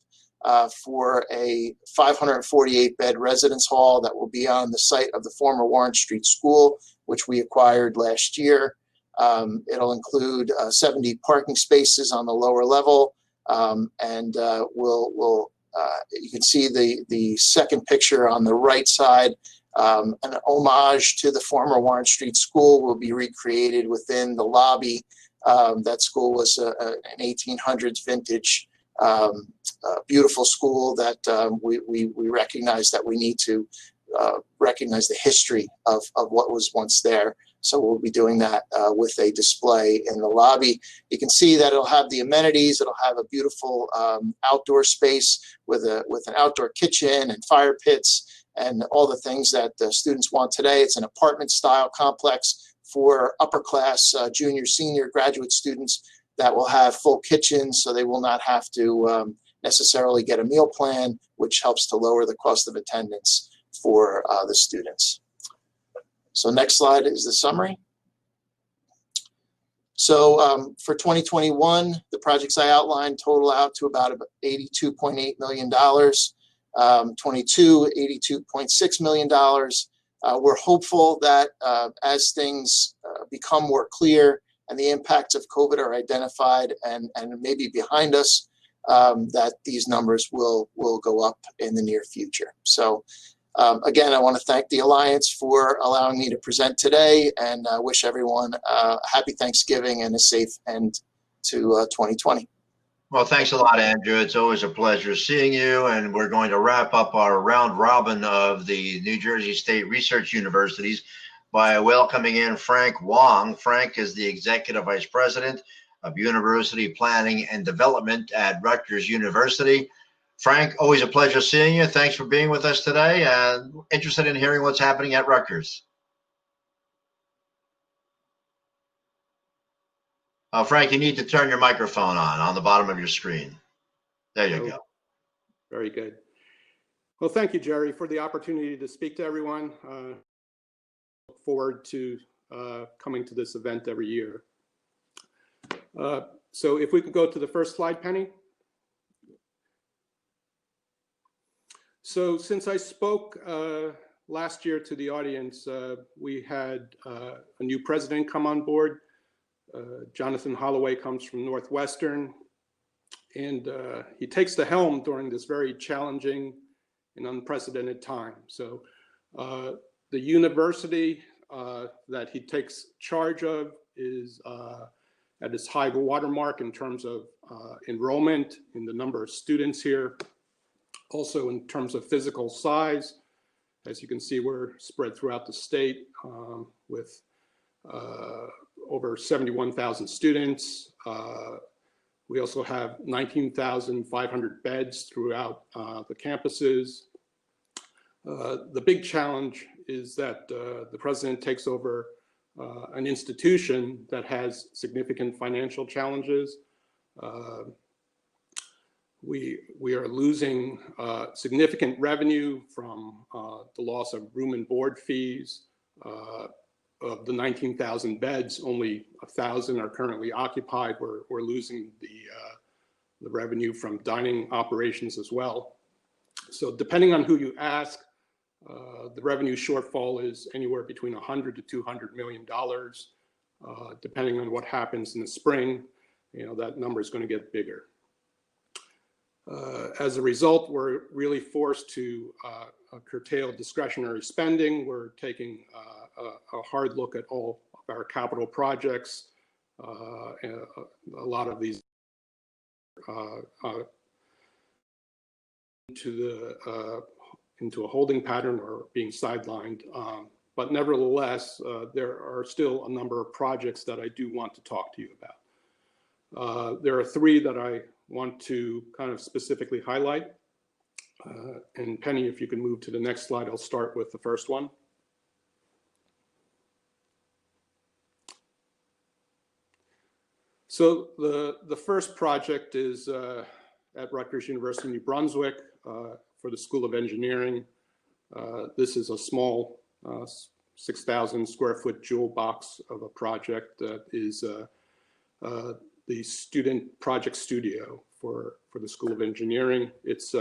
for a 548-bed residence hall that will be on the site of the former Warren Street School, which we acquired last year. It'll include 70 parking spaces on the lower level, and you can see the second picture on the right side. An homage to the former Warren Street School will be recreated within the lobby. That school was an 1800s vintage, beautiful school that we recognize that we need to recognize the history of what was once there. So we'll be doing that with a display in the lobby. You can see that it'll have the amenities. It'll have a beautiful outdoor space with an outdoor kitchen and fire pits and all the things that the students want today. It's an apartment style complex for upper class junior, senior graduate students that will have full kitchens, so they will not have to necessarily get a meal plan, which helps to lower the cost of attendance for the students. So next slide is the summary. So for 2021, the projects I outlined total out to about $82.8 million. 22, $82.6 million. We're hopeful that as things become more clear and the impacts of COVID are identified and maybe behind us, that these numbers will go up in the near future. So again, I want to thank the Alliance for allowing me to present today, and wish everyone a happy Thanksgiving and a safe end to 2020. Well, thanks a lot, Andrew. It's always a pleasure seeing you. And we're going to wrap up our round robin of the New Jersey State Research Universities by welcoming in Frank Wong. Frank is the Executive Vice President of University Planning and Development at Rutgers University. Frank, always a pleasure seeing you. Thanks for being with us today, and interested in hearing what's happening at Rutgers. Frank, you need to turn your microphone on the bottom of your screen. There you go. Very good. Well, thank you, Jerry, for the opportunity to speak to everyone. Look forward to coming to this event every year. So if we could go to the first slide, Penny. So since I spoke last year to the audience, we had a new president come on board. Jonathan Holloway comes from Northwestern, and he takes the helm during this very challenging and unprecedented time. So the university that he takes charge of is at its high watermark in terms of enrollment in the number of students here. Also in terms of physical size, as you can see, we're spread throughout the state with over 71,000 students. We also have 19,500 beds throughout the campuses. The big challenge is that the president takes over an institution that has significant financial challenges. We are losing significant revenue from the loss of room and board fees. Of the 19,000 beds, only 1,000 are currently occupied. We're losing the revenue from dining operations as well. So depending on who you ask, the revenue shortfall is anywhere between $100 to $200 million. Depending on what happens in the spring, that number is going to get bigger. As a result, we're really forced to curtail discretionary spending. We're taking a hard look at all of our capital projects. A lot of these into a holding pattern or being sidelined. But nevertheless, there are still a number of projects that I do want to talk to you about. There are three that I want to kind of specifically highlight. And Penny, if you can move to the next slide, I'll start with the first one. So the first project is at Rutgers University, New Brunswick, for the School of Engineering. This is a small 6,000 square foot jewel box of a project that is the student project studio for the School of Engineering. It's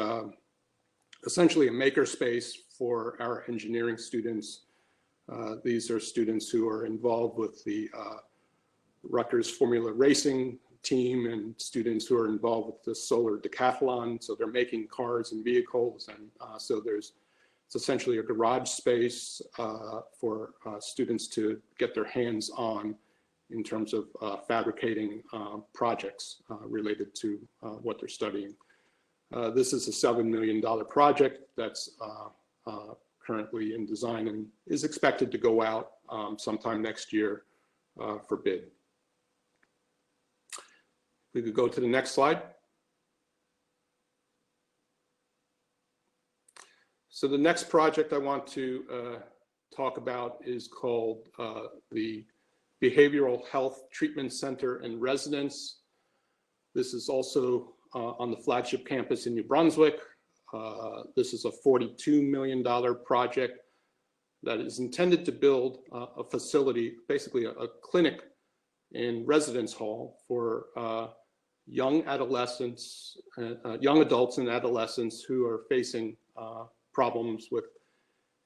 essentially a makerspace for our engineering students. These are students who are involved with the Rutgers Formula Racing team and students who are involved with the solar decathlon. So they're making cars and vehicles. And so it's essentially a garage space for students to get their hands on in terms of fabricating projects related to what they're studying. This is a $7 million project that's currently in design and is expected to go out sometime next year for bid. We could go to the next slide. So the next project I want to talk about is called the Behavioral Health Treatment Center and Residence. This is also on the flagship campus in New Brunswick. This is a $42 million project that is intended to build a facility, basically a clinic and residence hall for young adolescents, young adults and adolescents who are facing problems with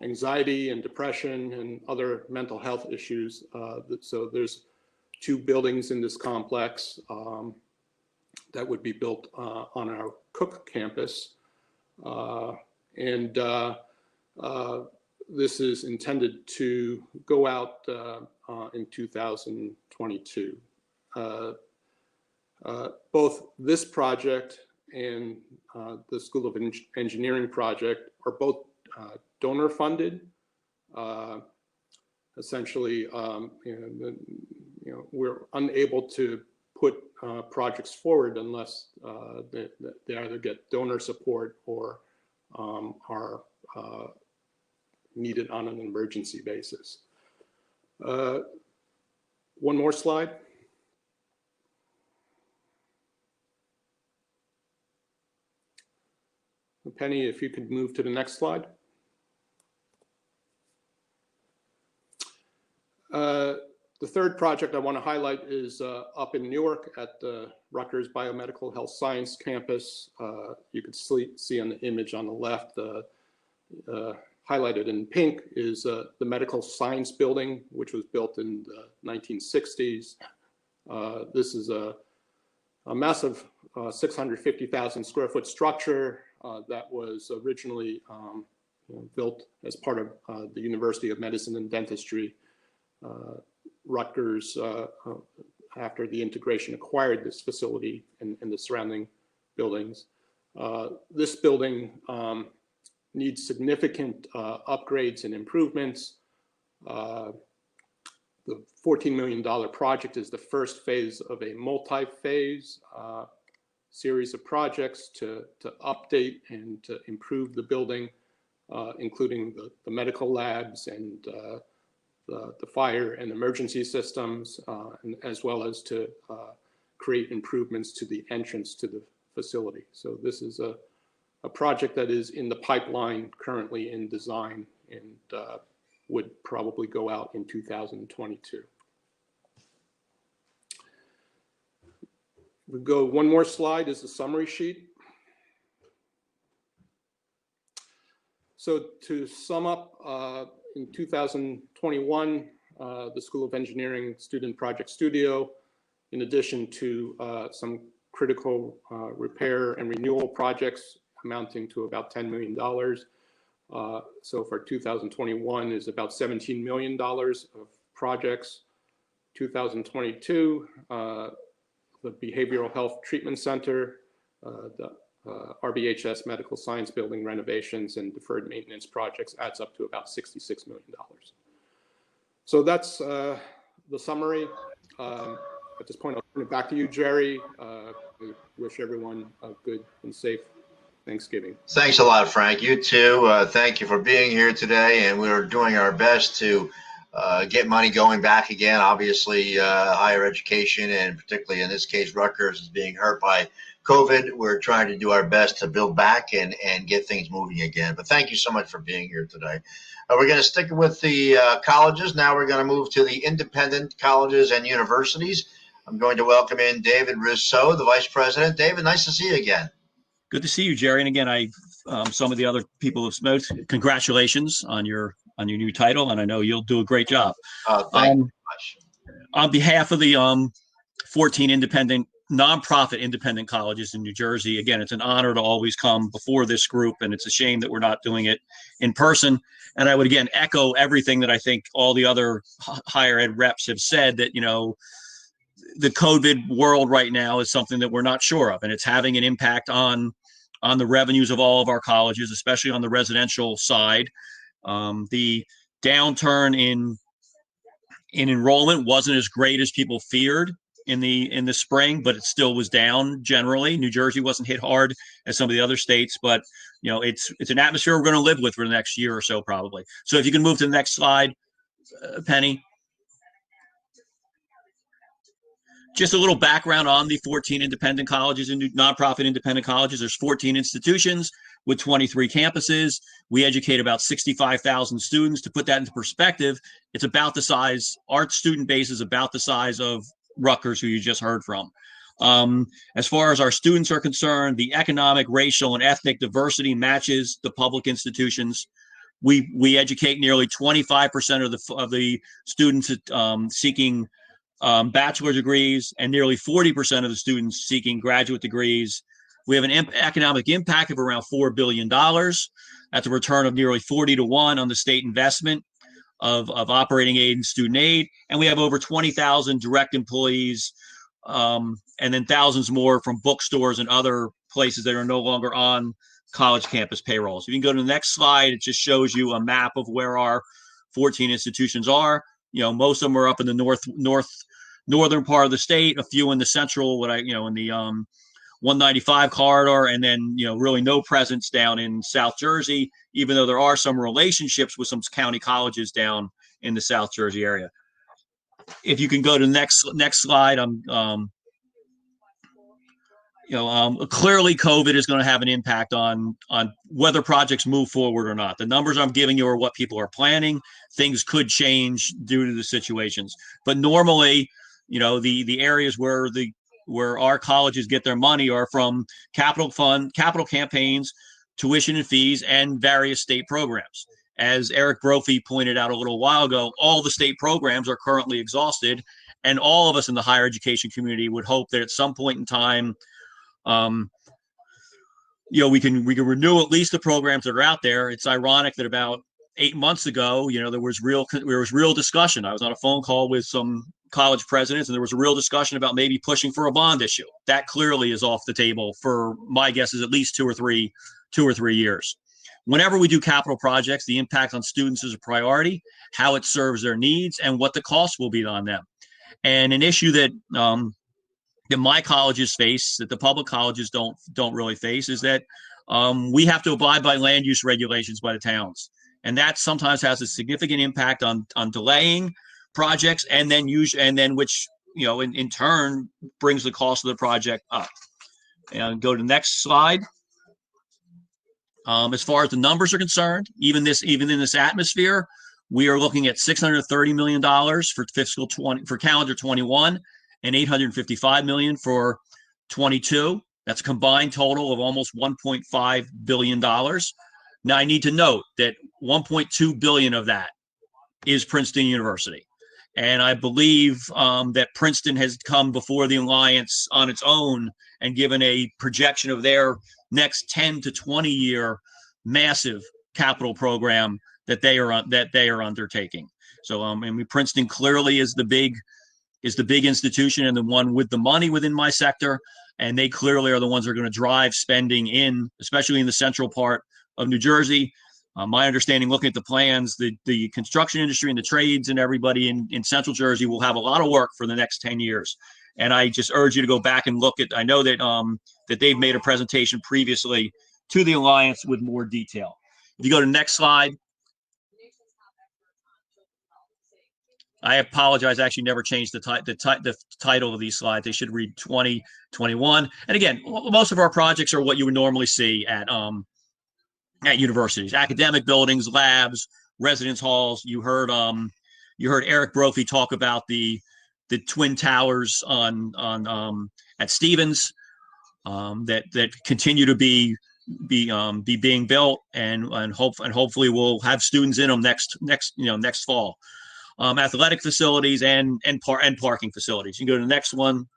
anxiety and depression and other mental health issues. So there's 2 buildings in this complex that would be built on our Cook campus. This is intended to go out in 2022. Both this project and the School of Engineering project are both donor funded. Essentially, we're unable to put projects forward unless they either get donor support or are needed on an emergency basis. One more slide. Penny, if you could move to the next slide. The third project I want to highlight is up in Newark at the Rutgers Biomedical Health Science Campus. You can see on the image on the left, highlighted in pink is the Medical Science Building, which was built in the 1960s. This is a massive 650,000 square foot structure that was originally built as part of the University of Medicine and Dentistry. Rutgers, after the integration, acquired this facility and the surrounding buildings. This building needs significant upgrades and improvements. The $14 million project is the first phase of a multi-phase series of projects to update and to improve the building, including the medical labs and the fire and emergency systems, and as well as to create improvements to the entrance to the facility. So this is a project that is in the pipeline, currently in design, and would probably go out in 2022. We go one more slide is the summary sheet. So to sum up, in 2021, the School of Engineering Student Project Studio, in addition to some critical repair and renewal projects amounting to about $10 million. So for 2021 is about $17 million of projects. 2022, the Behavioral Health Treatment Center, the RBHS Medical Science Building renovations and deferred maintenance projects adds up to about $66 million. So that's the summary. At this point, I'll turn it back to you, Jerry. We wish everyone a good and safe Thanksgiving. Thanks a lot, Frank. You too. Thank you for being here today, and we're doing our best to get money going back again. Obviously, higher education, and particularly in this case, Rutgers is being hurt by COVID. We're trying to do our best to build back and get things moving again. But thank you so much for being here today. We're going to stick with the colleges. Now we're going to move to the independent colleges and universities. I'm going to welcome in David Rousseau, the Vice President. David, nice to see you again. Good to see you, Jerry. And again, some of the other people have spoken. Congratulations on your new title, and I know you'll do a great job. Thank you much. On behalf of the 14 nonprofit independent colleges in New Jersey, again, it's an honor to always come before this group, and it's a shame that we're not doing it in person. And I would again echo everything that I think all the other higher ed reps have said, that the COVID world right now is something that we're not sure of, and it's having an impact on the revenues of all of our colleges, especially on the residential side. The downturn in enrollment wasn't as great as people feared in the spring, but it still was down generally. New Jersey wasn't hit hard as some of the other states, but it's an atmosphere we're going to live with for the next year or so probably. So if you can move to the next slide, Penny. Just a little background on the 14 independent colleges and nonprofit independent colleges. There's 14 institutions with 23 campuses. We educate about 65,000 students. To put that into perspective, it's about the size, our student base is about the size of Rutgers, who you just heard from. As far as our students are concerned, the economic, racial, and ethnic diversity matches the public institutions. We educate nearly 25% of the students seeking bachelor degrees and nearly 40% of the students seeking graduate degrees. We have an economic impact of around $4 billion. That's a return of nearly 40 to 1 on the state investment of operating aid and student aid. And we have over 20,000 direct employees, and then thousands more from bookstores and other places that are no longer on college campus payrolls. If you can go to the next slide, it just shows you a map of where our 14 institutions are. You know, most of them are up in the northern part of the state, a few in the central, in the 195 corridor, and then, really no presence down in South Jersey, even though there are some relationships with some county colleges down in the South Jersey area. If you can go to the next slide, clearly COVID is going to have an impact on whether projects move forward or not. The numbers I'm giving you are what people are planning. Things could change due to the situations, but normally, the areas where our colleges get their money are from capital campaigns, tuition and fees, and various state programs. As Eric Brophy pointed out a little while ago, all the state programs are currently exhausted, and all of us in the higher education community would hope that at some point in time, we can renew at least the programs that are out there. It's ironic that about 8 months ago, there was real discussion. I was on a phone call with some college presidents, and there was a real discussion about maybe pushing for a bond issue. That clearly is off the table for, my guess is, at least 2 or 3 years. Whenever we do capital projects, the impact on students is a priority, how it serves their needs, and what the cost will be on them. And an issue that my colleges face, that the public colleges don't really face, is that we have to abide by land use regulations by the towns, and that sometimes has a significant impact on delaying projects, and then which in turn brings the cost of the project up. And go to the next slide. As far as the numbers are concerned, even in this atmosphere, we are looking at $630 million for calendar 21, and $855 million for 22. That's a combined total of almost $1.5 billion. Now, I need to note that $1.2 billion of that is Princeton University. And I believe that Princeton has come before the Alliance on its own and given a projection of their next 10 to 20 year massive capital program that they are undertaking. So, Princeton clearly is the big institution and the one with the money within my sector, and they clearly are the ones that are going to drive spending especially in the central part of New Jersey. My understanding, looking at the plans, the construction industry and the trades and everybody in Central Jersey will have a lot of work for the next 10 years. And I just urge you to go back and look at, I know that that they've made a presentation previously to the Alliance with more detail. If you go to the next slide. I apologize, I actually never changed the title of these slides. They should read 2021. And again, most of our projects are what you would normally see at universities: academic buildings, labs, residence halls. You heard Eric Brophy talk about the twin towers at Stevens that continue to be being built, and hopefully we'll have students in them next fall. Athletic facilities and parking facilities. You can go to the next one.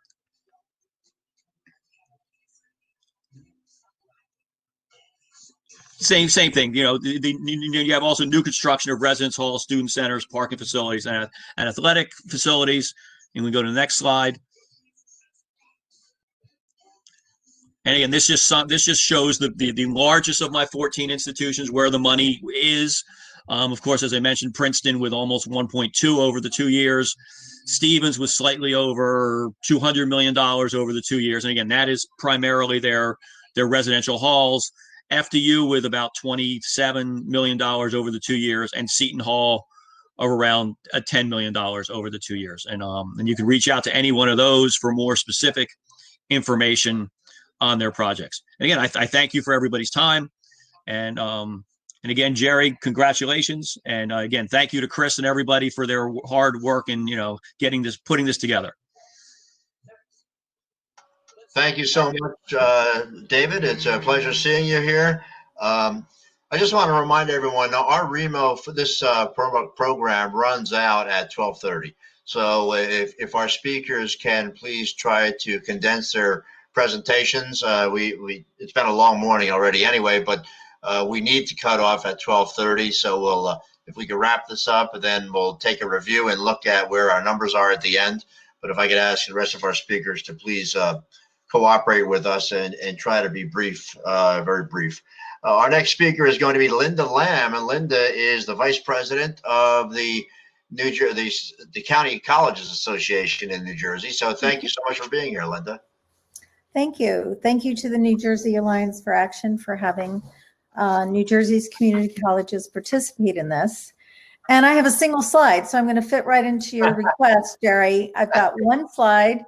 Same thing. You have also new construction of residence halls, student centers, parking facilities, and athletic facilities. And we go to the next slide. And again, this just shows the largest of my 14 institutions where the money is. Of course, as I mentioned, Princeton with almost 1.2 over the 2 years. Stevens with slightly over $200 million over the 2 years. And again, that is primarily their residential halls. FDU with about $27 million over the 2 years, and Seton Hall of around $10 million over the 2 years. And you can reach out to any one of those for more specific information on their projects. And again, I thank you for everybody's time. And again, Jerry, congratulations. And again, thank you to Chris and everybody for their hard work and, putting this together. Thank you so much, David. It's a pleasure seeing you here. I just want to remind everyone, our REMO for this program runs out at 12:30. So if our speakers can please try to condense their presentations, it's been a long morning already anyway, but we need to cut off at 12:30. So we'll, if we can wrap this up, then we'll take a review and look at where our numbers are at the end. But if I could ask the rest of our speakers to please cooperate with us and try to be brief, very brief. Our next speaker is going to be Linda Lamb, and Linda is the Vice President of the the County Colleges Association in New Jersey. So thank you so much for being here, Linda. Thank you. Thank you to the New Jersey Alliance for Action for having New Jersey's community colleges participate in this. And I have a single slide, so I'm going to fit right into your request, Jerry. I've got one slide.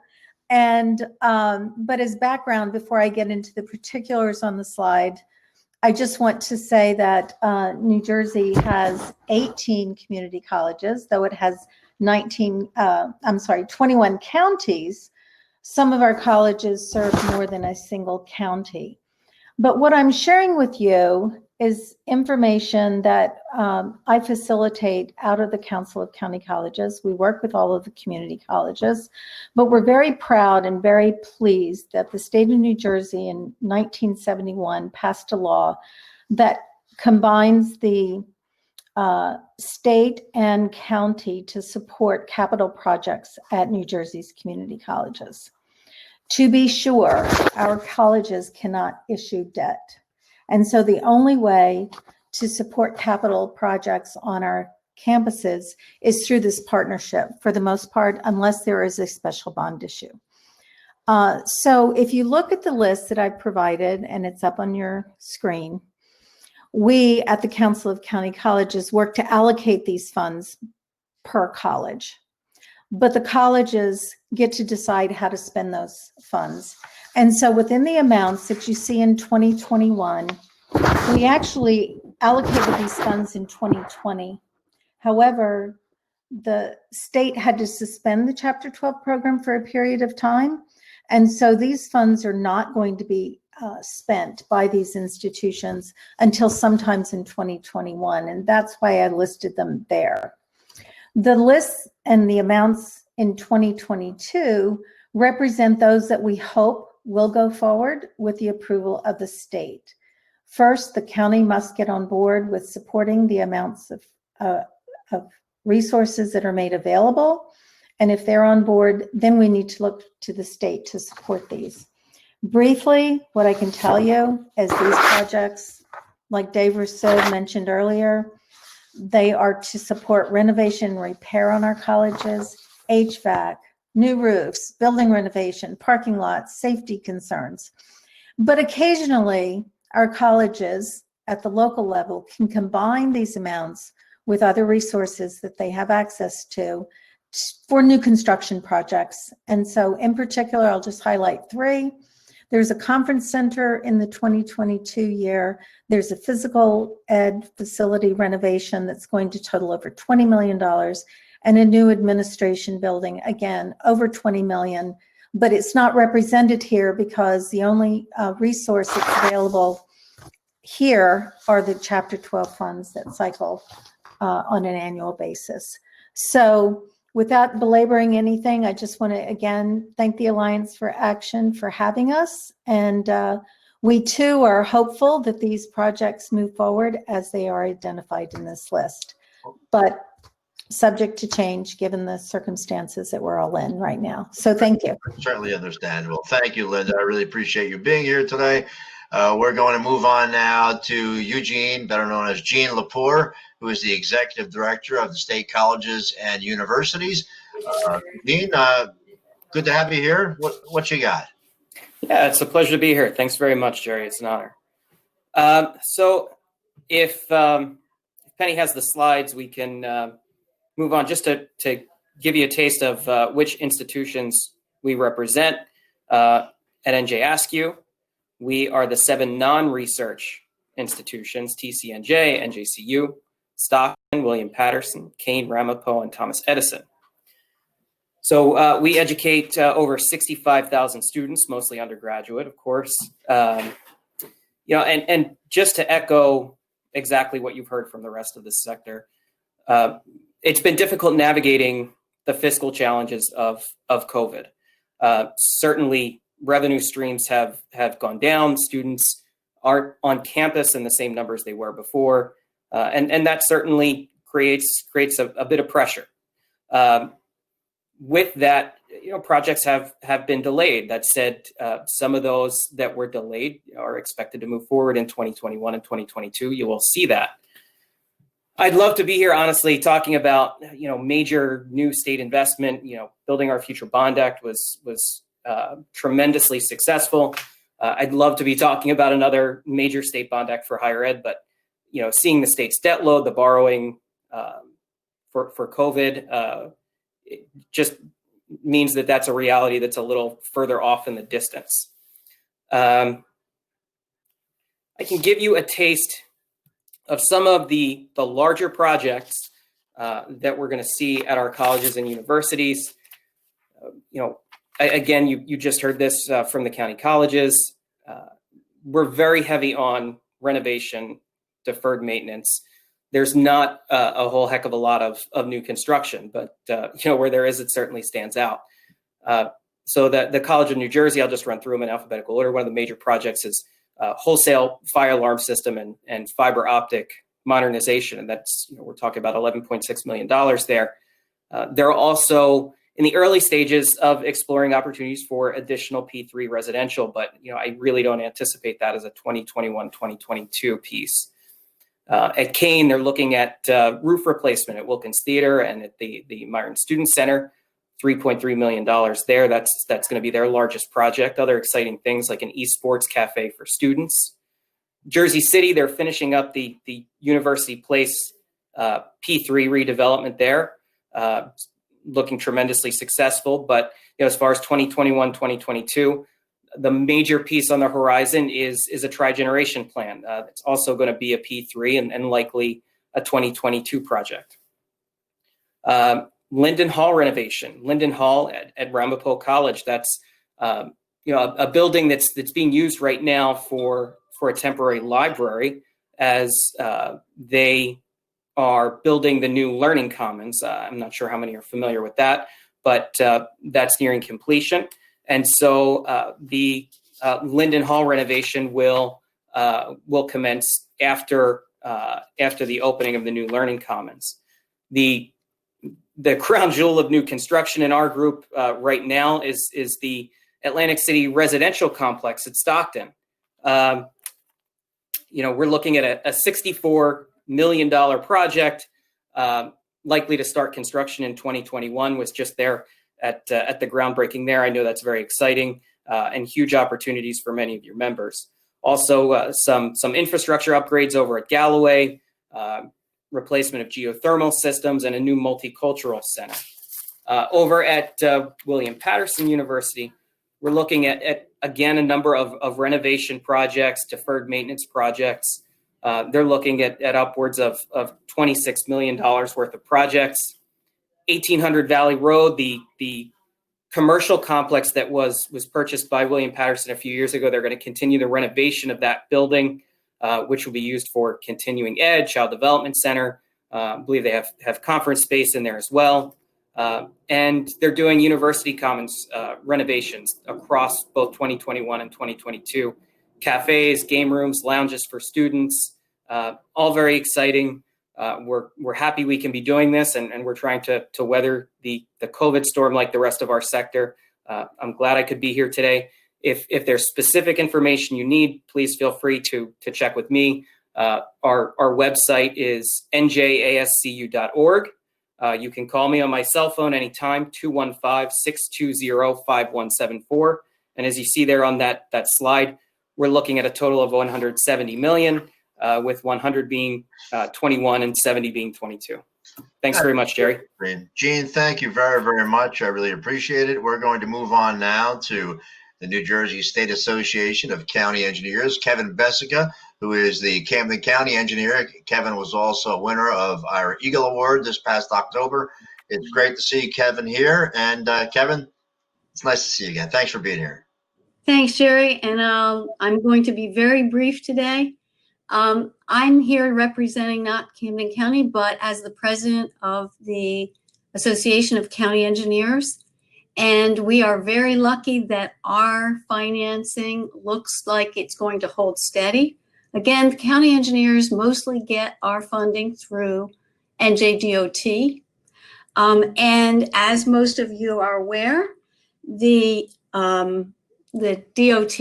And but as background, before I get into the particulars on the slide, I just want to say that New Jersey has 18 community colleges, though it has 21 counties. Some of our colleges serve more than a single county. But what I'm sharing with you is information that I facilitate out of the Council of County Colleges. We work with all of the community colleges, but we're very proud and very pleased that the state of New Jersey in 1971 passed a law that combines the state and county to support capital projects at New Jersey's community colleges. To be sure, our colleges cannot issue debt. And so the only way to support capital projects on our campuses is through this partnership, for the most part, unless there is a special bond issue. So if you look at the list that I've provided, and it's up on your screen, we at the Council of County Colleges work to allocate these funds per college. But the colleges get to decide how to spend those funds. And so within the amounts that you see in 2021, we actually allocated these funds in 2020. However, the state had to suspend the Chapter 12 program for a period of time. And so these funds are not going to be spent by these institutions until sometimes in 2021. And that's why I listed them there. The lists and the amounts in 2022 represent those that we hope will go forward with the approval of the state. First, the county must get on board with supporting the amounts of resources that are made available. And if they're on board, then we need to look to the state to support these. Briefly, what I can tell you is these projects, like Dave Rousseau mentioned earlier, they are to support renovation and repair on our colleges, HVAC, new roofs, building renovation, parking lots, safety concerns. But occasionally, our colleges at the local level can combine these amounts with other resources that they have access to for new construction projects. And so in particular, I'll just highlight three. There's a conference center in the 2022 year. There's a physical ed facility renovation that's going to total over $20 million, and a new administration building, again, over $20 million. But it's not represented here because the only resource that's available here are the Chapter 12 funds that cycle on an annual basis. So without belaboring anything, I just want to again thank the Alliance for Action for having us. And we too are hopeful that these projects move forward as they are identified in this list, but subject to change given the circumstances that we're all in right now. So thank you. Certainly understandable. Thank you, Linda. I really appreciate you being here today. We're going to move on now to Eugene, better known as Gene Lepore, who is the Executive Director of the State Colleges and Universities. Gene, good to have you here. What you got? Yeah, it's a pleasure to be here. Thanks very much, Jerry. It's an honor. So if Penny has the slides, we can move on just to give you a taste of which institutions we represent. At NJ Askew, we are the 7 non-research institutions: TCNJ, NJCU, Stockton, William Patterson, Kane, Ramapo, and Thomas Edison. So we educate over 65,000 students, mostly undergraduate, of course. And just to echo exactly what you've heard from the rest of the sector, it's been difficult navigating the fiscal challenges of COVID. Certainly, revenue streams have gone down. Students aren't on campus in the same numbers they were before, and that certainly creates a bit of pressure. With that, projects have been delayed. That said, some of those that were delayed are expected to move forward in 2021 and 2022. You will see that. I'd love to be here, honestly, talking about major new state investment. Building Our Future Bond Act was tremendously successful. I'd love to be talking about another major state bond act for higher ed, but seeing the state's debt load, the borrowing for COVID, it just means that that's a reality that's a little further off in the distance. I can give you a taste of some of the larger projects that we're going to see at our colleges and universities. Again, you just heard this from the county colleges. We're very heavy on renovation, deferred maintenance. There's not a whole heck of a lot of new construction, but where there is, it certainly stands out. So the College of New Jersey, I'll just run through them in alphabetical order. One of the major projects is wholesale fire alarm system and fiber optic modernization, and that's we're talking about $11.6 million there. They're also in the early stages of exploring opportunities for additional P3 residential, but I really don't anticipate that as a 2021-2022 piece. At Kane, they're looking at roof replacement at Wilkins Theater and at the Myron Student Center, $3.3 million there. That's going to be their largest project. Other exciting things like an esports cafe for students. Jersey City, they're finishing up the University Place P3 redevelopment there, looking tremendously successful. But as far as 2021, 2022, the major piece on the horizon is a tri-generation plan. It's also going to be a P3 and likely a 2022 project. Linden Hall renovation. Linden Hall at Ramapo College. That's a building that's being used right now for a temporary library as they are building the new Learning Commons. I'm not sure how many are familiar with that, but that's nearing completion. And so the Linden Hall renovation will commence after the opening of the new Learning Commons. The crown jewel of new construction in our group right now is the Atlantic City residential complex at Stockton. We're looking at a $64 million project, likely to start construction in 2021. Was just there at the groundbreaking there. I know that's very exciting and huge opportunities for many of your members. Also, some infrastructure upgrades over at Galloway, replacement of geothermal systems, and a new multicultural center. Over at William Patterson University, we're looking at again, a number of renovation projects, deferred maintenance projects. They're looking at upwards of $26 million worth of projects. 1800 Valley Road, the commercial complex that was purchased by William Patterson a few years ago, they're going to continue the renovation of that building, which will be used for continuing ed, child development center. I believe they have conference space in there as well. And they're doing University Commons renovations across both 2021 and 2022. Cafes, game rooms, lounges for students, all very exciting. We're happy we can be doing this, and we're trying to weather the COVID storm like the rest of our sector. I'm glad I could be here today. If there's specific information you need, please feel free to check with me. Our website is njascu.org. You can call me on my cell phone anytime, 215-620-5174. And as you see there on that slide, we're looking at a total of 170 million, with 100 being 21 and 70 being 22. Thanks very much, Jerry. Gene, thank you very, very much. I really appreciate it. We're going to move on now to the New Jersey State Association of County Engineers, Kevin Bessica, who is the Camden County engineer. Kevin was also a winner of our Eagle Award this past October, It's great to see Kevin here. And Kevin, it's nice to see you again. Thanks for being here. Thanks, Jerry. And I'm going to be very brief today. I'm here representing not Camden County, but as the president of the Association of County Engineers. And we are very lucky that our financing looks like it's going to hold steady. Again, the county engineers mostly get our funding through NJDOT. And as most of you are aware, the DOT,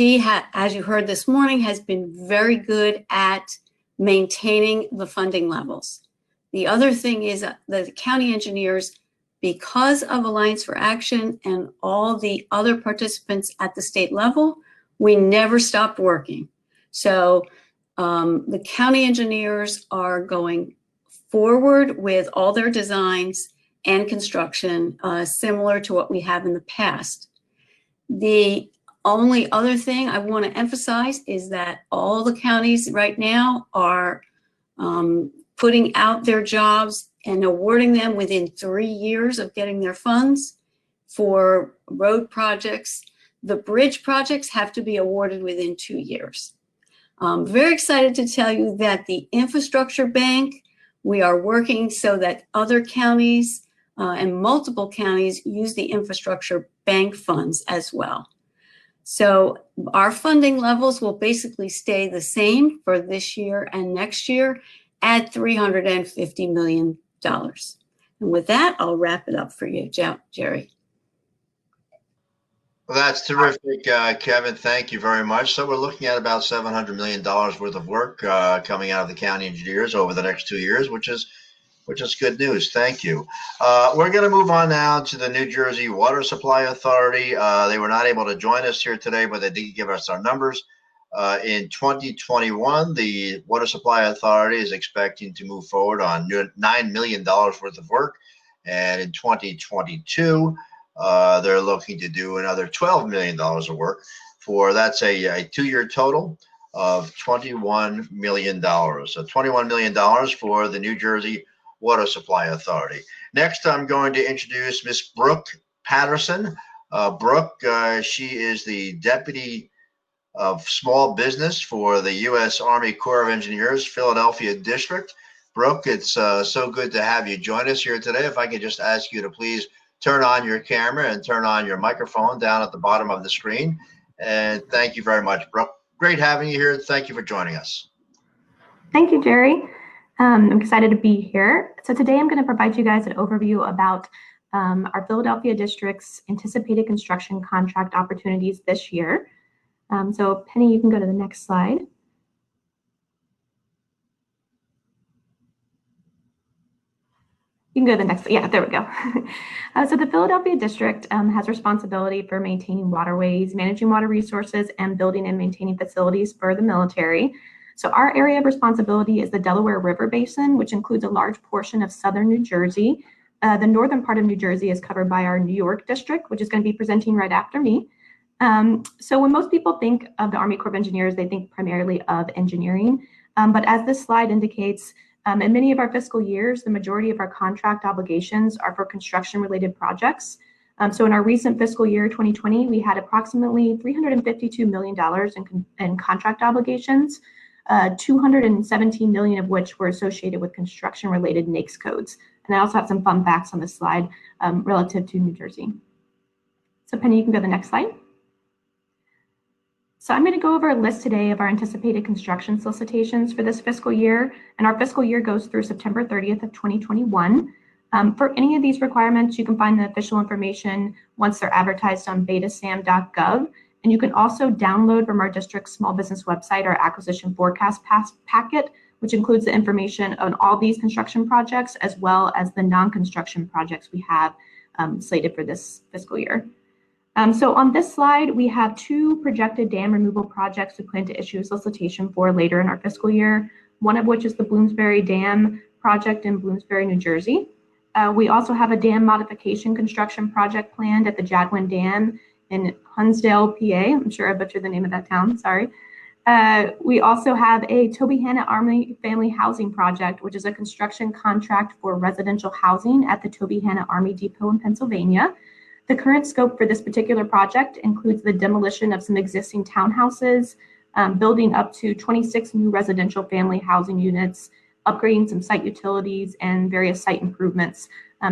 as you heard this morning, has been very good at maintaining the funding levels. The other thing is that the county engineers, because of Alliance for Action and all the other participants at the state level, we never stopped working. So the county engineers are going forward with all their designs and construction similar to what we have in the past. The only other thing I want to emphasize is that all the counties right now are putting out their jobs and awarding them within 3 years of getting their funds for road projects. The bridge projects have to be awarded within 2 years. I'm very excited to tell you that the Infrastructure Bank, we are working so that other counties and multiple counties use the Infrastructure Bank funds as well. So our funding levels will basically stay the same for this year and next year at $350 million. And with that, I'll wrap it up for you, Jerry. Well, that's terrific, Kevin. Thank you very much. So we're looking at about $700 million worth of work coming out of the county engineers over the next 2 years, which is good news. Thank you. We're going to move on now to the New Jersey Water Supply Authority. They were not able to join us here today, but they did give us our numbers. In 2021, the Water Supply Authority is expecting to move forward on $9 million worth of work. And in 2022, they're looking to do another $12 million of work that's a 2-year total of $21 million. So $21 million for the New Jersey Water Supply Authority. Next, I'm going to introduce Miss Brooke Patterson. Brooke, she is the Deputy of Small Business for the U.S. Army Corps of Engineers, Philadelphia District. Brooke, it's so good to have you join us here today. If I could just ask you to please turn on your camera and turn on your microphone down at the bottom of the screen. And thank you very much, Brooke. Great having you here. Thank you for joining us. Thank you, Jerry. I'm excited to be here. So today I'm going to provide you guys an overview about our Philadelphia District's anticipated construction contract opportunities this year. So Penny, you can go to the next slide. You can go to the next, yeah, there we go. So the Philadelphia District has responsibility for maintaining waterways, managing water resources, and building and maintaining facilities for the military. So our area of responsibility is the Delaware River Basin, which includes a large portion of southern New Jersey. The northern part of New Jersey is covered by our New York District, which is going to be presenting right after me. So when most people think of the Army Corps of Engineers, they think primarily of engineering. But as this slide indicates, in many of our fiscal years, the majority of our contract obligations are for construction-related projects. So in our recent fiscal year, 2020, we had approximately $352 million in contract obligations, 217 million of which were associated with construction-related NAICS codes. And I also have some fun facts on this slide relative to New Jersey. So Penny, you can go to the next slide. So I'm going to go over a list today of our anticipated construction solicitations for this fiscal year. And our fiscal year goes through September 30th of 2021. For any of these requirements, you can find the official information once they're advertised on betasam.gov. And you can also download from our district's small business website our acquisition forecast packet, which includes the information on all these construction projects, as well as the non-construction projects we have slated for this fiscal year. So on this slide, we have 2 projected dam removal projects we plan to issue a solicitation for later in our fiscal year, one of which is the Bloomsbury Dam project in Bloomsbury, New Jersey. We also have a dam modification construction project planned at the Jadwin Dam in Hunsdale, PA. I'm sure I butchered the name of that town, sorry. We also have a Toby Hanna Army Family Housing Project, which is a construction contract for residential housing at the Toby Hanna Army Depot in Pennsylvania. The current scope for this particular project includes the demolition of some existing townhouses, building up to 26 new residential family housing units, upgrading some site utilities, and various site improvements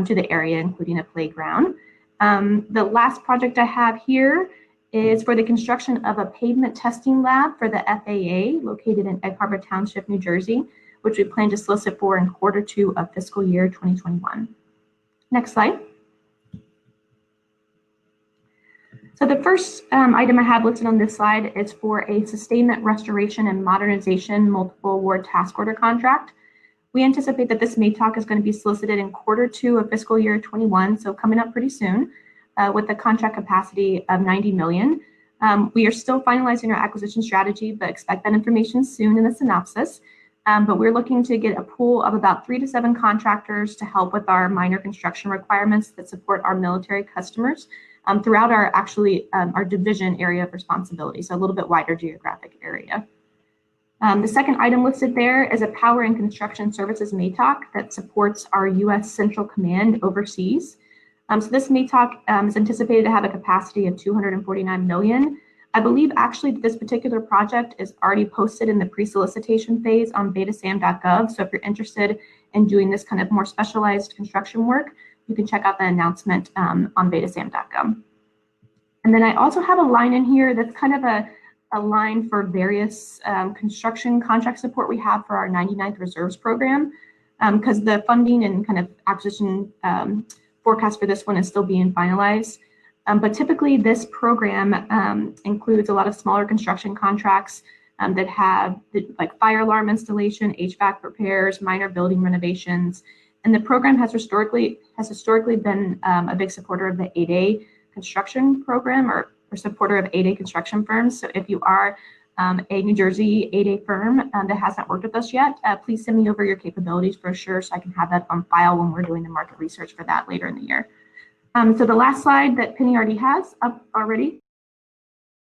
to the area, including a playground. The last project I have here is for the construction of a pavement testing lab for the FAA located in Egg Harbor Township, New Jersey, which we plan to solicit for in Q2 of fiscal year 2021. Next slide. So the first item I have listed on this slide is for a sustainment, restoration, and modernization multiple award task order contract. We anticipate that this MATOC is going to be solicited in Q2 of fiscal year 21, so coming up pretty soon, with a contract capacity of $90 million. We are still finalizing our acquisition strategy, but expect that information soon in the synopsis. But we're looking to get a pool of about 3 to 7 contractors to help with our minor construction requirements that support our military customers throughout our division area of responsibility, so a little bit wider geographic area. The second item listed there is a power and construction services MATOC that supports our U.S. Central Command overseas. So this MATOC is anticipated to have a capacity of $249 million. I believe actually this particular project is already posted in the pre-solicitation phase on betasam.gov. So if you're interested in doing this kind of more specialized construction work, you can check out the announcement on betasam.gov. And then I also have a line in here that's kind of a line for various construction contract support we have for our 99th Reserves program, because the funding and kind of acquisition forecast for this one is still being finalized. But typically this program includes a lot of smaller construction contracts that have like fire alarm installation, HVAC repairs, minor building renovations. And the program has historically been a big supporter of the 8A construction program or supporter of 8A construction firms. So if you are a New Jersey 8A firm that hasn't worked with us yet, please send me over your capabilities brochure so I can have that on file when we're doing the market research for that later in the year. So the last slide that Penny already has up already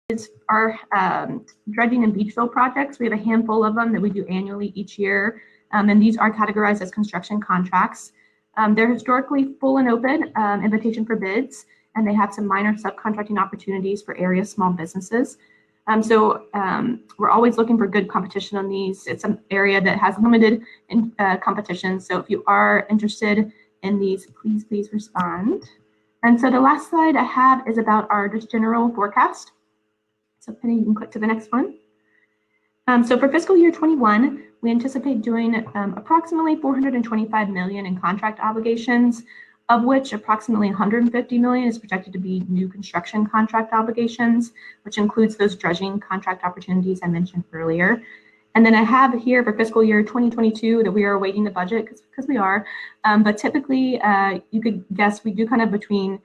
is our dredging and beach fill projects. We have a handful of them that we do annually each year. And these are categorized as construction contracts. They're historically full and open invitation for bids, and they have some minor subcontracting opportunities for area small businesses. So we're always looking for good competition on these. It's an area that has limited competition. So if you are interested in these, please respond. And so the last slide I have is about our just general forecast. So Penny, you can click to the next one. So for fiscal year 21, we anticipate doing approximately $425 million in contract obligations, of which approximately $150 million is projected to be new construction contract obligations, which includes those dredging contract opportunities I mentioned earlier. And then I have here for fiscal year 2022 that we are awaiting the budget because we are, but typically you could guess we do kind of between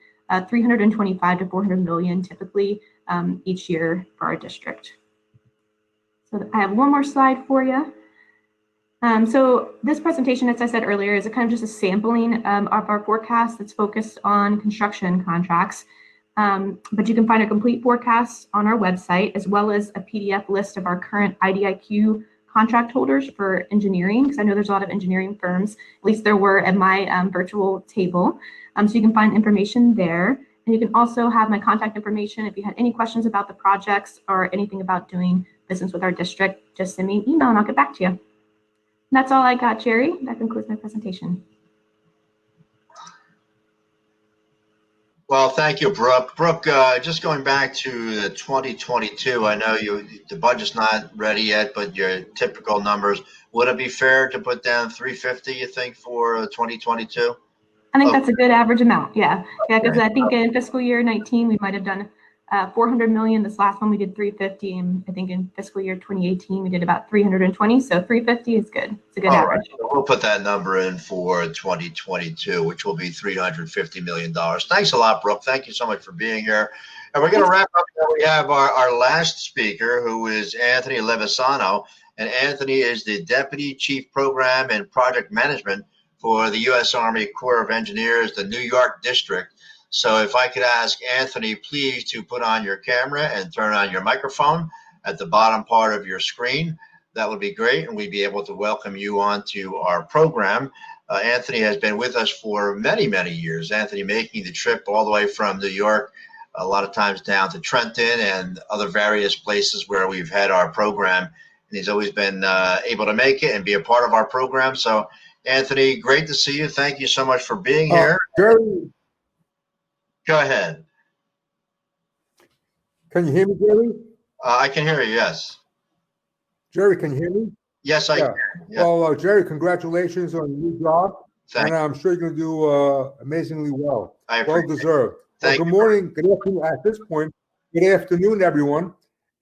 325 to 400 million typically each year for our district. So I have one more slide for you. So this presentation, as I said earlier, is a kind of just a sampling of our forecast that's focused on construction contracts. But you can find a complete forecast on our website, as well as a PDF list of our current IDIQ contract holders for engineering, because I know there's a lot of engineering firms, at least there were at my virtual table. So you can find information there. And you can also have my contact information if you had any questions about the projects or anything about doing business with our district. Just send me an email and I'll get back to you. And that's all I got, Jerry. That concludes my presentation. Well, thank you, Brooke. Brooke, just going back to the 2022, I know the budget's not ready yet, but your typical numbers, would it be fair to put down 350, you think, for 2022? I think that's a good average amount. Yeah, because I think in fiscal year 19, we might have done 400 million. This last one we did 350, and I think in fiscal year 2018 we did about 320. So 350 is good. It's a good average. Right. We'll put that number in for 2022, which will be $350 million. Thanks a lot, Brooke. Thank you so much for being here. And we're going to wrap up. We have our last speaker, who is Anthony Levisano, and Anthony is the Deputy Chief Program and Project Management for the U.S. Army Corps of Engineers, the New York District. So if I could ask Anthony, please, to put on your camera and turn on your microphone. at the bottom part of your screen, that would be great, and we'd be able to welcome you onto our program. Anthony has been with us for many, many years. Anthony making the trip all the way from New York, a lot of times down to Trenton and other various places where we've had our program. And he's always been able to make it and be a part of our program. So, Anthony, great to see you. Thank you so much for being here. Jerry, Go ahead. can you hear me, Jerry? I can hear you, yes. Jerry, can you hear me? Yes, I can. Yeah. Well, Jerry, congratulations on your new job. Thank And I'm sure you're going to do amazingly well. I Well appreciate it. deserved. Well, Thank good you. morning, good afternoon at this point. Good afternoon, everyone.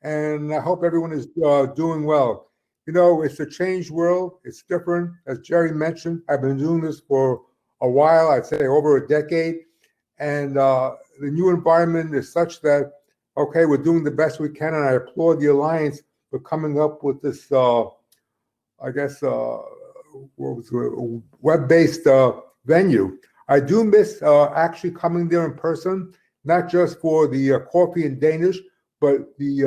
And I hope everyone is doing well. You know, it's a changed world. It's different. As Jerry mentioned, I've been doing this for a while, I'd say over a decade. And the new environment is such that, okay, we're doing the best we can. And I applaud the Alliance for coming up with this, I guess, web-based venue. I do miss actually coming there in person, not just for the coffee and Danish, but the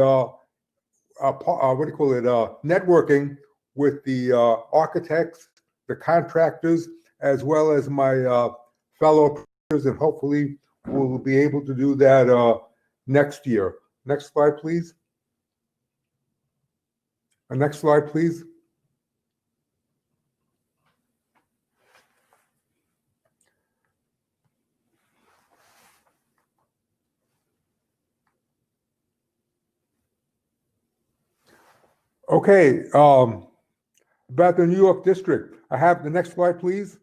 networking with the architects, the contractors, as well as my fellow professors, and hopefully we'll be able to do that next year. Next slide, please. Next slide, please. Okay, about the New York district. I have the next slide, please.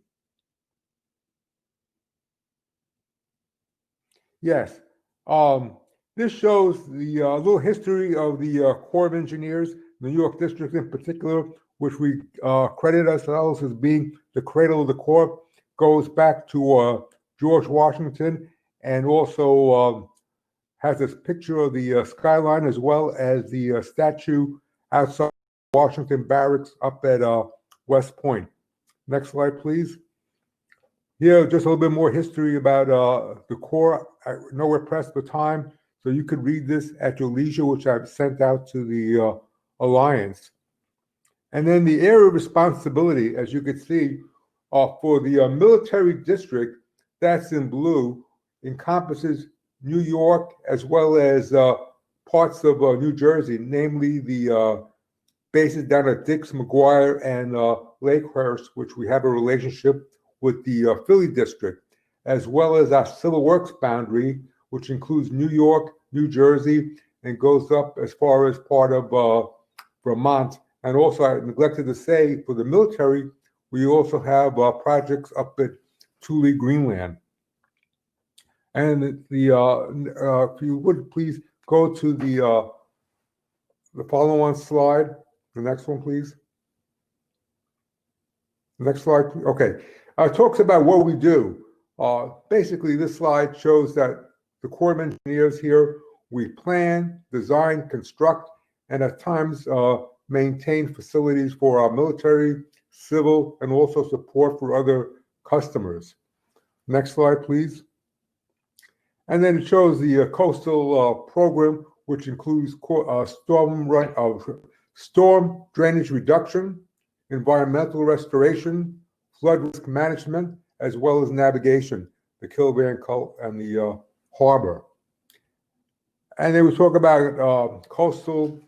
Yes, this shows the little history of the Corps of Engineers, the New York district in particular, which we credit ourselves as being the cradle of the Corps, goes back to George Washington, and also has this picture of the skyline as well as the statue outside Washington Barracks up at West Point. Next slide, please. Here, just a little bit more history about the Corps. I know we're pressed for time, so you could read this at your leisure, which I've sent out to the Alliance. And then the area of responsibility, as you can see, for the military district, that's in blue, encompasses New York as well as parts of New Jersey, namely the bases down at Dix, McGuire, and Lakehurst, which we have a relationship with the Philly district, as well as our Civil Works boundary, which includes New York, New Jersey, and goes up as far as part of Vermont. And also, I neglected to say, for the military, we also have projects up at Thule, Greenland. And if you would please go to the following slide. The next one, please. Next slide. Okay. It talks about what we do. Basically, this slide shows that the Corps of Engineers here, we plan, design, construct, and at times maintain facilities for our military, civil, and also support for other customers. Next slide, please. And then it shows the coastal program, which includes storm drainage reduction, environmental restoration, flood risk management, as well as navigation, the Kilvan Cult and the harbor. And they would talk about coastal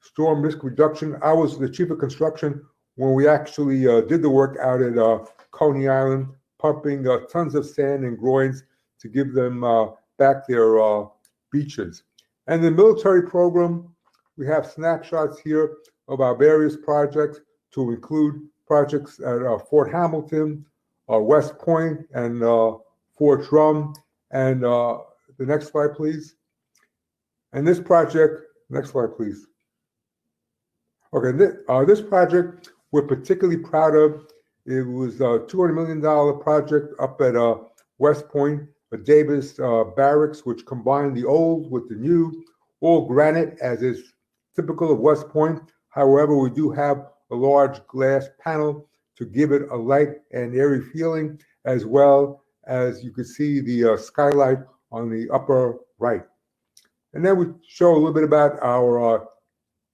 storm risk reduction. I was the chief of construction when we actually did the work out at Coney Island, pumping tons of sand and groins to give them back their beaches. And the military program, we have snapshots here of our various projects, to include projects at Fort Hamilton, West Point, and Fort Drum. And the next slide, please. And this project, next slide, please. Okay, this project we're particularly proud of. It was a $200 million project up at West Point, a Davis barracks, which combined the old with the new, all granite, as is typical of West Point. However, we do have a large glass panel to give it a light and airy feeling, as well as you can see the skylight on the upper right. And then we show a little bit about our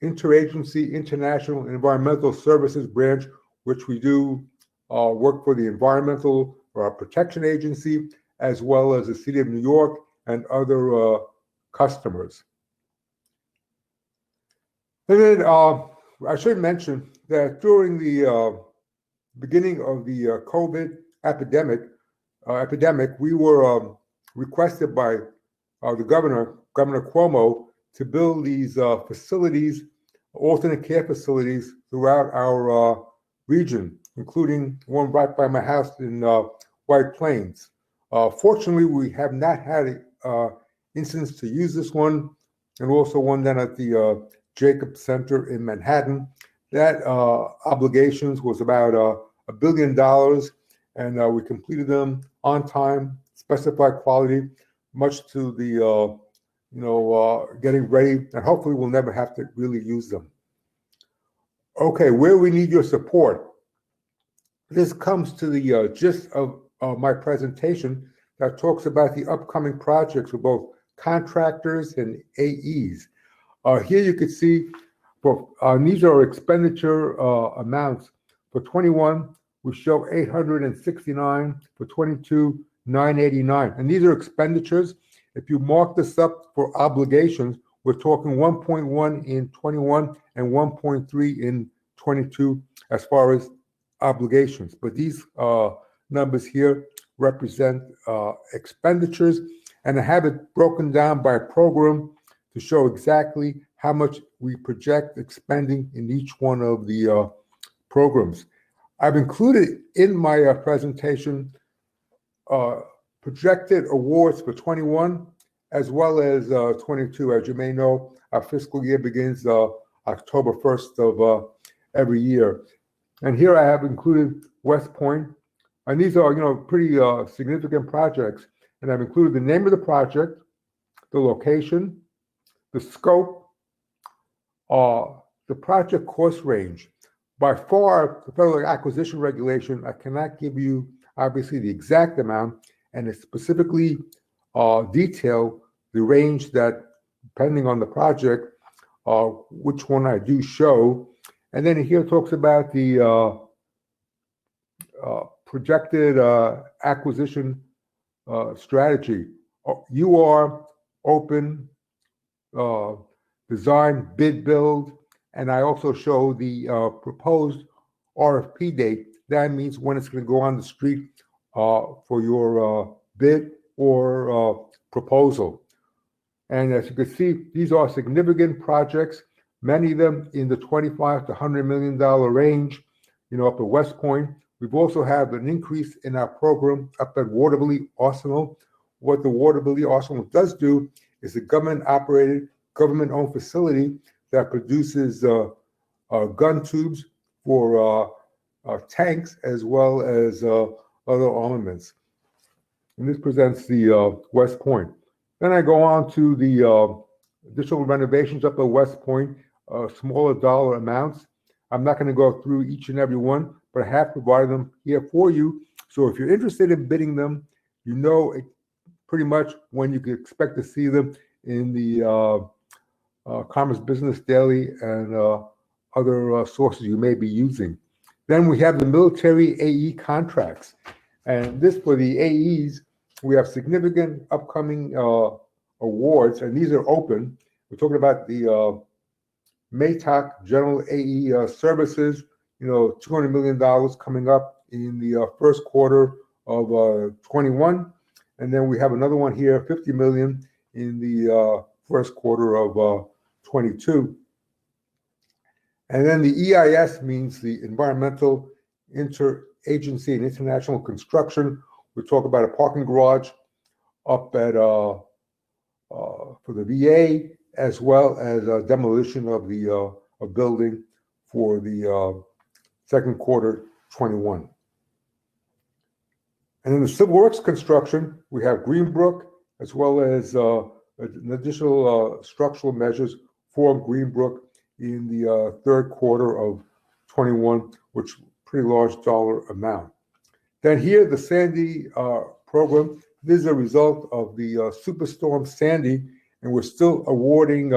Interagency International Environmental Services branch, which we do work for the Environmental Protection Agency, as well as the City of New York and other customers. And then I should mention that during the beginning of the COVID epidemic, we were requested by the Governor Cuomo, to build these facilities, alternate care facilities throughout our region, including one right by my house in White Plains. Fortunately, we have not had an instance to use this one, and also one down at the Jacobs Center in Manhattan. That obligations was about $1 billion, and we completed them on time, specified quality, much to the getting ready, and hopefully we'll never have to really use them. Okay, where we need your support. This comes to the gist of my presentation that talks about the upcoming projects for both contractors and AEs. Here you can see, these are expenditure amounts. For 21, we show 869, for 22, 989. And these are expenditures. If you mark this up for obligations, we're talking 1.1 in 21 and 1.3 in 22 as far as obligations. But these numbers here represent expenditures, and I have it broken down by program to show exactly how much we project expending in each one of the programs. I've included in my presentation projected awards for 21 as well as 22. As you may know, our fiscal year begins October 1st of every year. And here I have included West Point, and these are pretty significant projects. And I've included the name of the project, the location, the scope, the project cost range. By far, the Federal Acquisition Regulation, I cannot give you obviously the exact amount, and it specifically detail the range that, depending on the project, which one I do show. And then here it talks about the projected acquisition strategy. UR, open, design, bid, build, and I also show the proposed RFP date. That means when it's going to go on the street for your bid or proposal. And as you can see, these are significant projects, many of them in the $25 to $100 million range, up at West Point. We've also had an increase in our program up at Waterville Arsenal. What the Waterville Arsenal does do is a government-operated, government-owned facility that produces gun tubes for tanks as well as other armaments. And this presents the West Point. Then I go on to the additional renovations up at West Point, smaller dollar amounts. I'm not going to go through each and every one, but I have provided them here for you. So if you're interested in bidding them, pretty much when you can expect to see them in the Commerce Business Daily and other sources you may be using. Then we have the military AE contracts. And this, for the AEs, we have significant upcoming awards, and these are open. We're talking about the MATOC General AE Services, $200 million coming up in the first quarter of 21. And then we have another one here, $50 million in the first quarter of 22. And then the EIS means the Environmental Interagency and International Construction. We talk about a parking garage up at for the VA, as well as demolition of the building for the second quarter 21. And in the civil works construction, we have Greenbrook, as well as an additional structural measures for Greenbrook in the third quarter of 21, which pretty large dollar amount. Then here, the Sandy program. This is a result of the Superstorm Sandy, and we're still awarding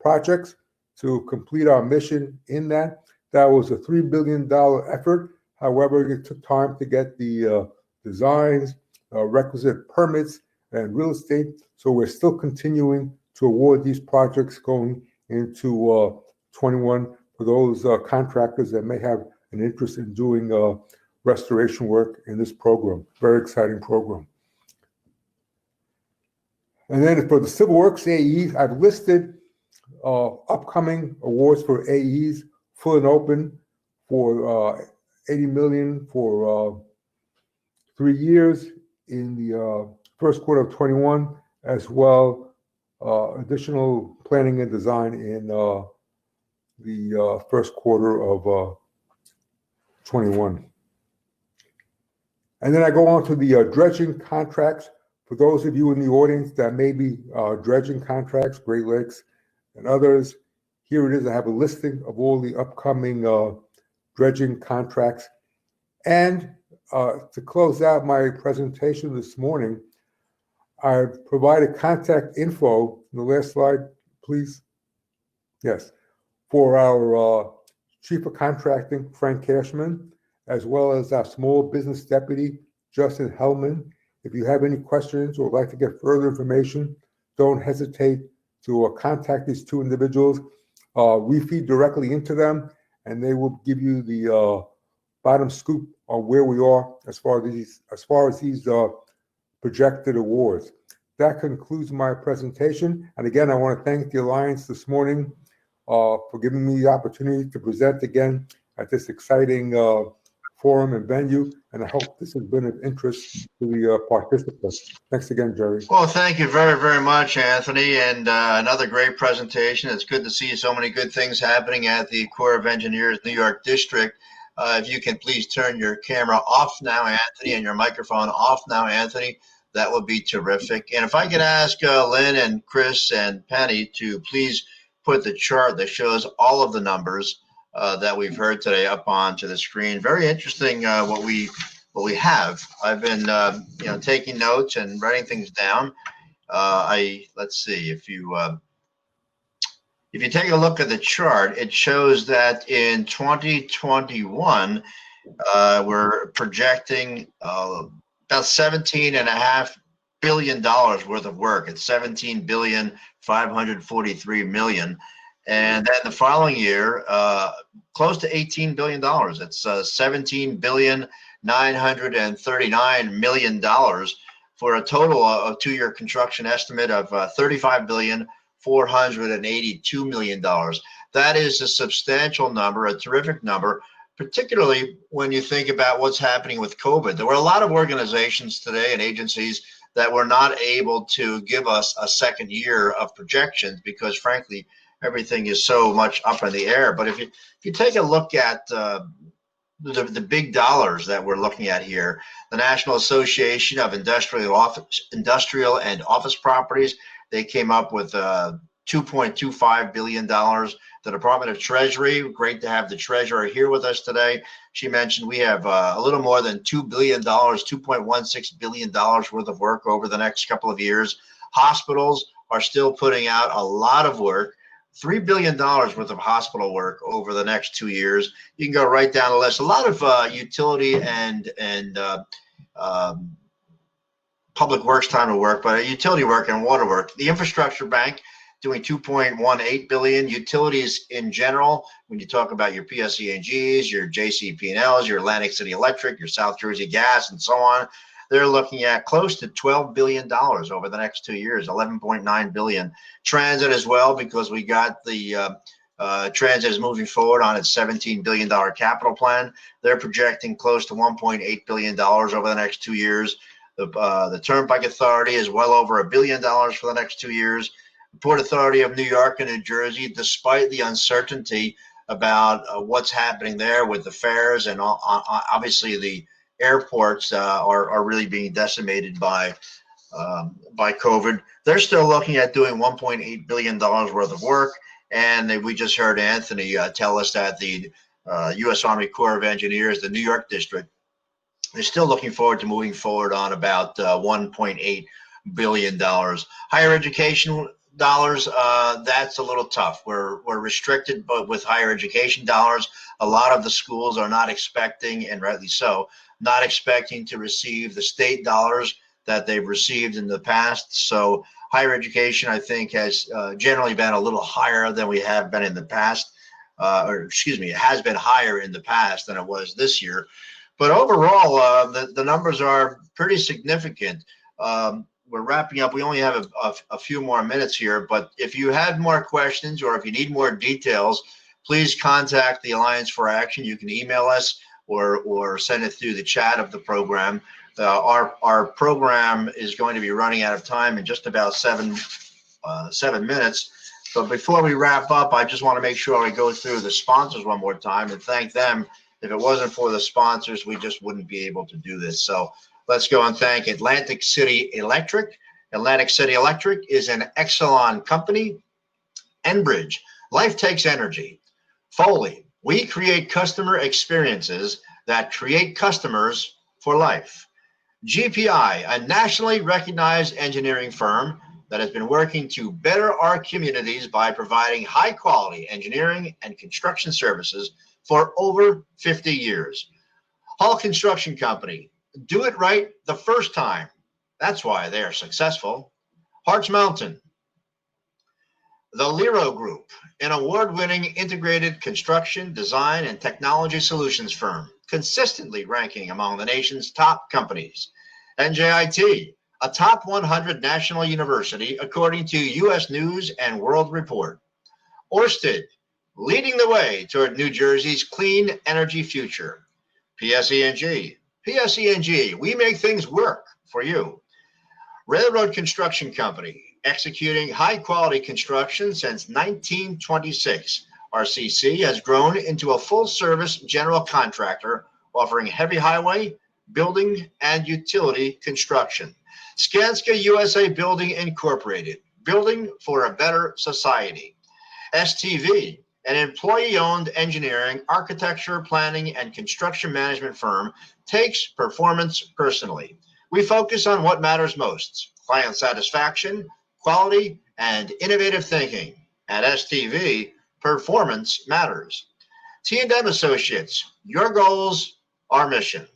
projects to complete our mission in that. That was a $3 billion effort. However, it took time to get the designs, requisite permits, and real estate. So we're still continuing to award these projects going into 21 for those contractors that may have an interest in doing restoration work in this program. Very exciting program. And then for the Civil Works AEs, I've listed upcoming awards for AEs, full and open, for $80 million for 3 years in the first quarter of 21, as well additional planning and design in the first quarter of 21. And then I go on to the dredging contracts. For those of you in the audience that may be dredging contracts, Great Lakes and others, here it is. I have a listing of all the upcoming dredging contracts. And to close out my presentation this morning, I've provided contact info, in the last slide, please. Yes, for our Chief of Contracting, Frank Cashman, as well as our Small Business Deputy, Justin Hellman. If you have any questions or would like to get further information, don't hesitate to contact these two individuals. We feed directly into them, and they will give you the bottom scoop on where we are as far as these projected awards. That concludes my presentation. And again, I want to thank the Alliance this morning for giving me the opportunity to present again at this exciting forum and venue. And I hope this has been of interest to the participants. Thanks again, Jerry. Well, thank you very, very much, Anthony, and another great presentation. It's good to see so many good things happening at the Corps of Engineers New York District. If you can please turn your camera off now, Anthony, and your microphone off now, Anthony, that would be terrific. And if I could ask Lynn and Chris and Penny to please put the chart that shows all of the numbers that we've heard today up onto the screen. Very interesting what we have. I've been taking notes and writing things down. Let's see, if you take a look at the chart, it shows that in 2021 we're projecting about $17.5 billion worth of work. It's $17.543 billion. And then the following year, close to $18 billion. It's $17.939 billion for a total of two-year construction estimate of $35.482 billion. That is a substantial number, a terrific number, particularly when you think about what's happening with COVID. There were a lot of organizations today and agencies that were not able to give us a second year of projections because, frankly, everything is so much up in the air. But if you take a look at the big dollars that we're looking at here, the National Association of Industrial and Office Properties, they came up with $2.25 billion. The Department of Treasury, great to have the Treasurer here with us today. She mentioned we have a little more than $2 billion, $2.16 billion worth of work over the next couple of years. Hospitals are still putting out a lot of work. $3 billion worth of hospital work over the next 2 years. You can go right down the list. A lot of utility and public works time of work, but utility work and water work. The Infrastructure Bank doing $2.18 billion. Utilities in general, when you talk about your PSE&Gs, your JCP&Ls, your Atlantic City Electric, your South Jersey Gas, and so on, they're looking at close to $12 billion over the next 2 years, $11.9 billion. Transit as well, because we got the transit is moving forward on its $17 billion capital plan. They're projecting close to $1.8 billion over the next 2 years. The Turnpike Authority is well over $1 billion for the next 2 years. The Port Authority of New York and New Jersey, despite the uncertainty about what's happening there with the fares and obviously the airports are really being decimated by COVID. They're still looking at doing $1.8 billion worth of work. And we just heard Anthony tell us that the U.S. Army Corps of Engineers, the New York District, is still looking forward to moving forward on about $1.8 billion. Higher education, dollars, that's a little tough. We're restricted, but with higher education dollars, a lot of the schools are not expecting, and rightly so, not expecting to receive the state dollars that they've received in the past. So higher education, I think, has generally been a little higher than we have been in the past, or excuse me, it has been higher in the past than it was this year. But overall, the numbers are pretty significant. We're wrapping up. We only have a few more minutes here, but if you have more questions or if you need more details, please contact the Alliance for Action. You can email us or send it through the chat of the program. Our program is going to be running out of time in just about seven minutes. But before we wrap up, I just want to make sure I go through the sponsors one more time and thank them. If it wasn't for the sponsors, we just wouldn't be able to do this. So let's go and thank Atlantic City Electric. Atlantic City Electric is an Exelon company. Enbridge, Life Takes Energy. Foley, we create customer experiences that create customers for life. GPI, a nationally recognized engineering firm that has been working to better our communities by providing high quality engineering and construction services for over 50 years. Hall Construction Company, do it right the first time. That's why they are successful. Harts Mountain. The Lero Group, an award-winning integrated construction, design, and technology solutions firm, consistently ranking among the nation's top companies. NJIT, a top 100 national university according to U.S. News and World Report. Ørsted, leading the way toward New Jersey's clean energy future. PSE&G, we make things work for you. Railroad Construction Company, executing high-quality construction since 1926. RCC has grown into a full-service general contractor offering heavy highway, building, and utility construction. Skanska USA Building Incorporated, building for a better society. STV, an employee-owned engineering, architecture, planning, and construction management firm, takes performance personally. We focus on what matters most: client satisfaction, quality, and innovative thinking. At STV, performance matters. T&M Associates, your goals, our mission.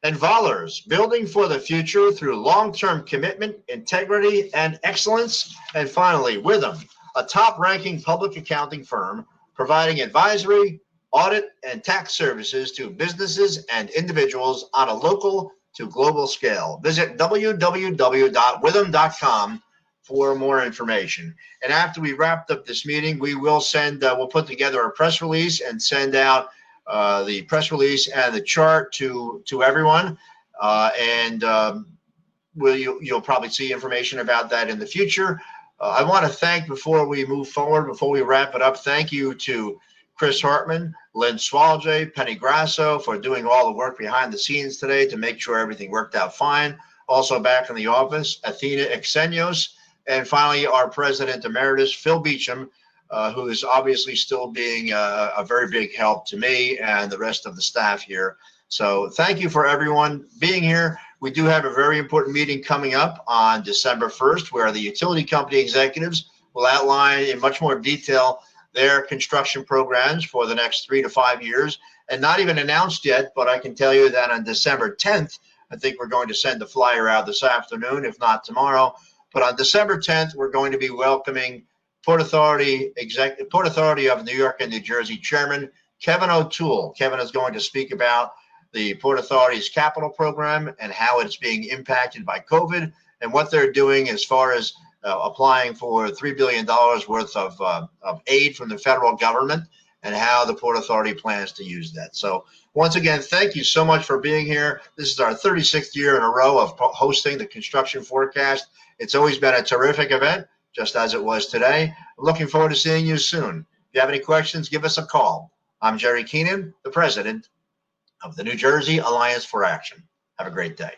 And Vollers, building for the future through long-term commitment, integrity, and excellence. And finally, Witham, a top-ranking public accounting firm providing advisory, audit, and tax services to businesses and individuals on a local to global scale. Visit www.witham.com for more information. And after we wrapped up this meeting, we will send, we'll put together a press release and send out the press release and the chart to everyone. You'll probably see information about that in the future. I want to thank, before we move forward, before we wrap it up, thank you to Chris Hartman, Lynn Swalje, Penny Grasso for doing all the work behind the scenes today to make sure everything worked out fine. Also back in the office, Athena Exenios, and finally our President Emeritus, Phil Beecham, who is obviously still being a very big help to me and the rest of the staff here. So thank you for everyone being here. We do have a very important meeting coming up on December 1st, where the utility company executives will outline in much more detail their construction programs for the next 3 to 5 years, and not even announced yet, but I can tell you that on December 10th, I think we're going to send the flyer out this afternoon, if not tomorrow. But on December 10th, we're going to be welcoming Port Authority of New York and New Jersey Chairman Kevin O'Toole. Kevin is going to speak about the Port Authority's capital program and how it's being impacted by COVID and what they're doing as far as applying for $3 billion worth of aid from the federal government and how the Port Authority plans to use that. So once again, thank you so much for being here. This is our 36th year in a row of hosting the Construction Forecast. It's always been a terrific event, just as it was today. I'm looking forward to seeing you soon. If you have any questions, give us a call. I'm Jerry Keenan, the president of the New Jersey Alliance for Action. Have a great day.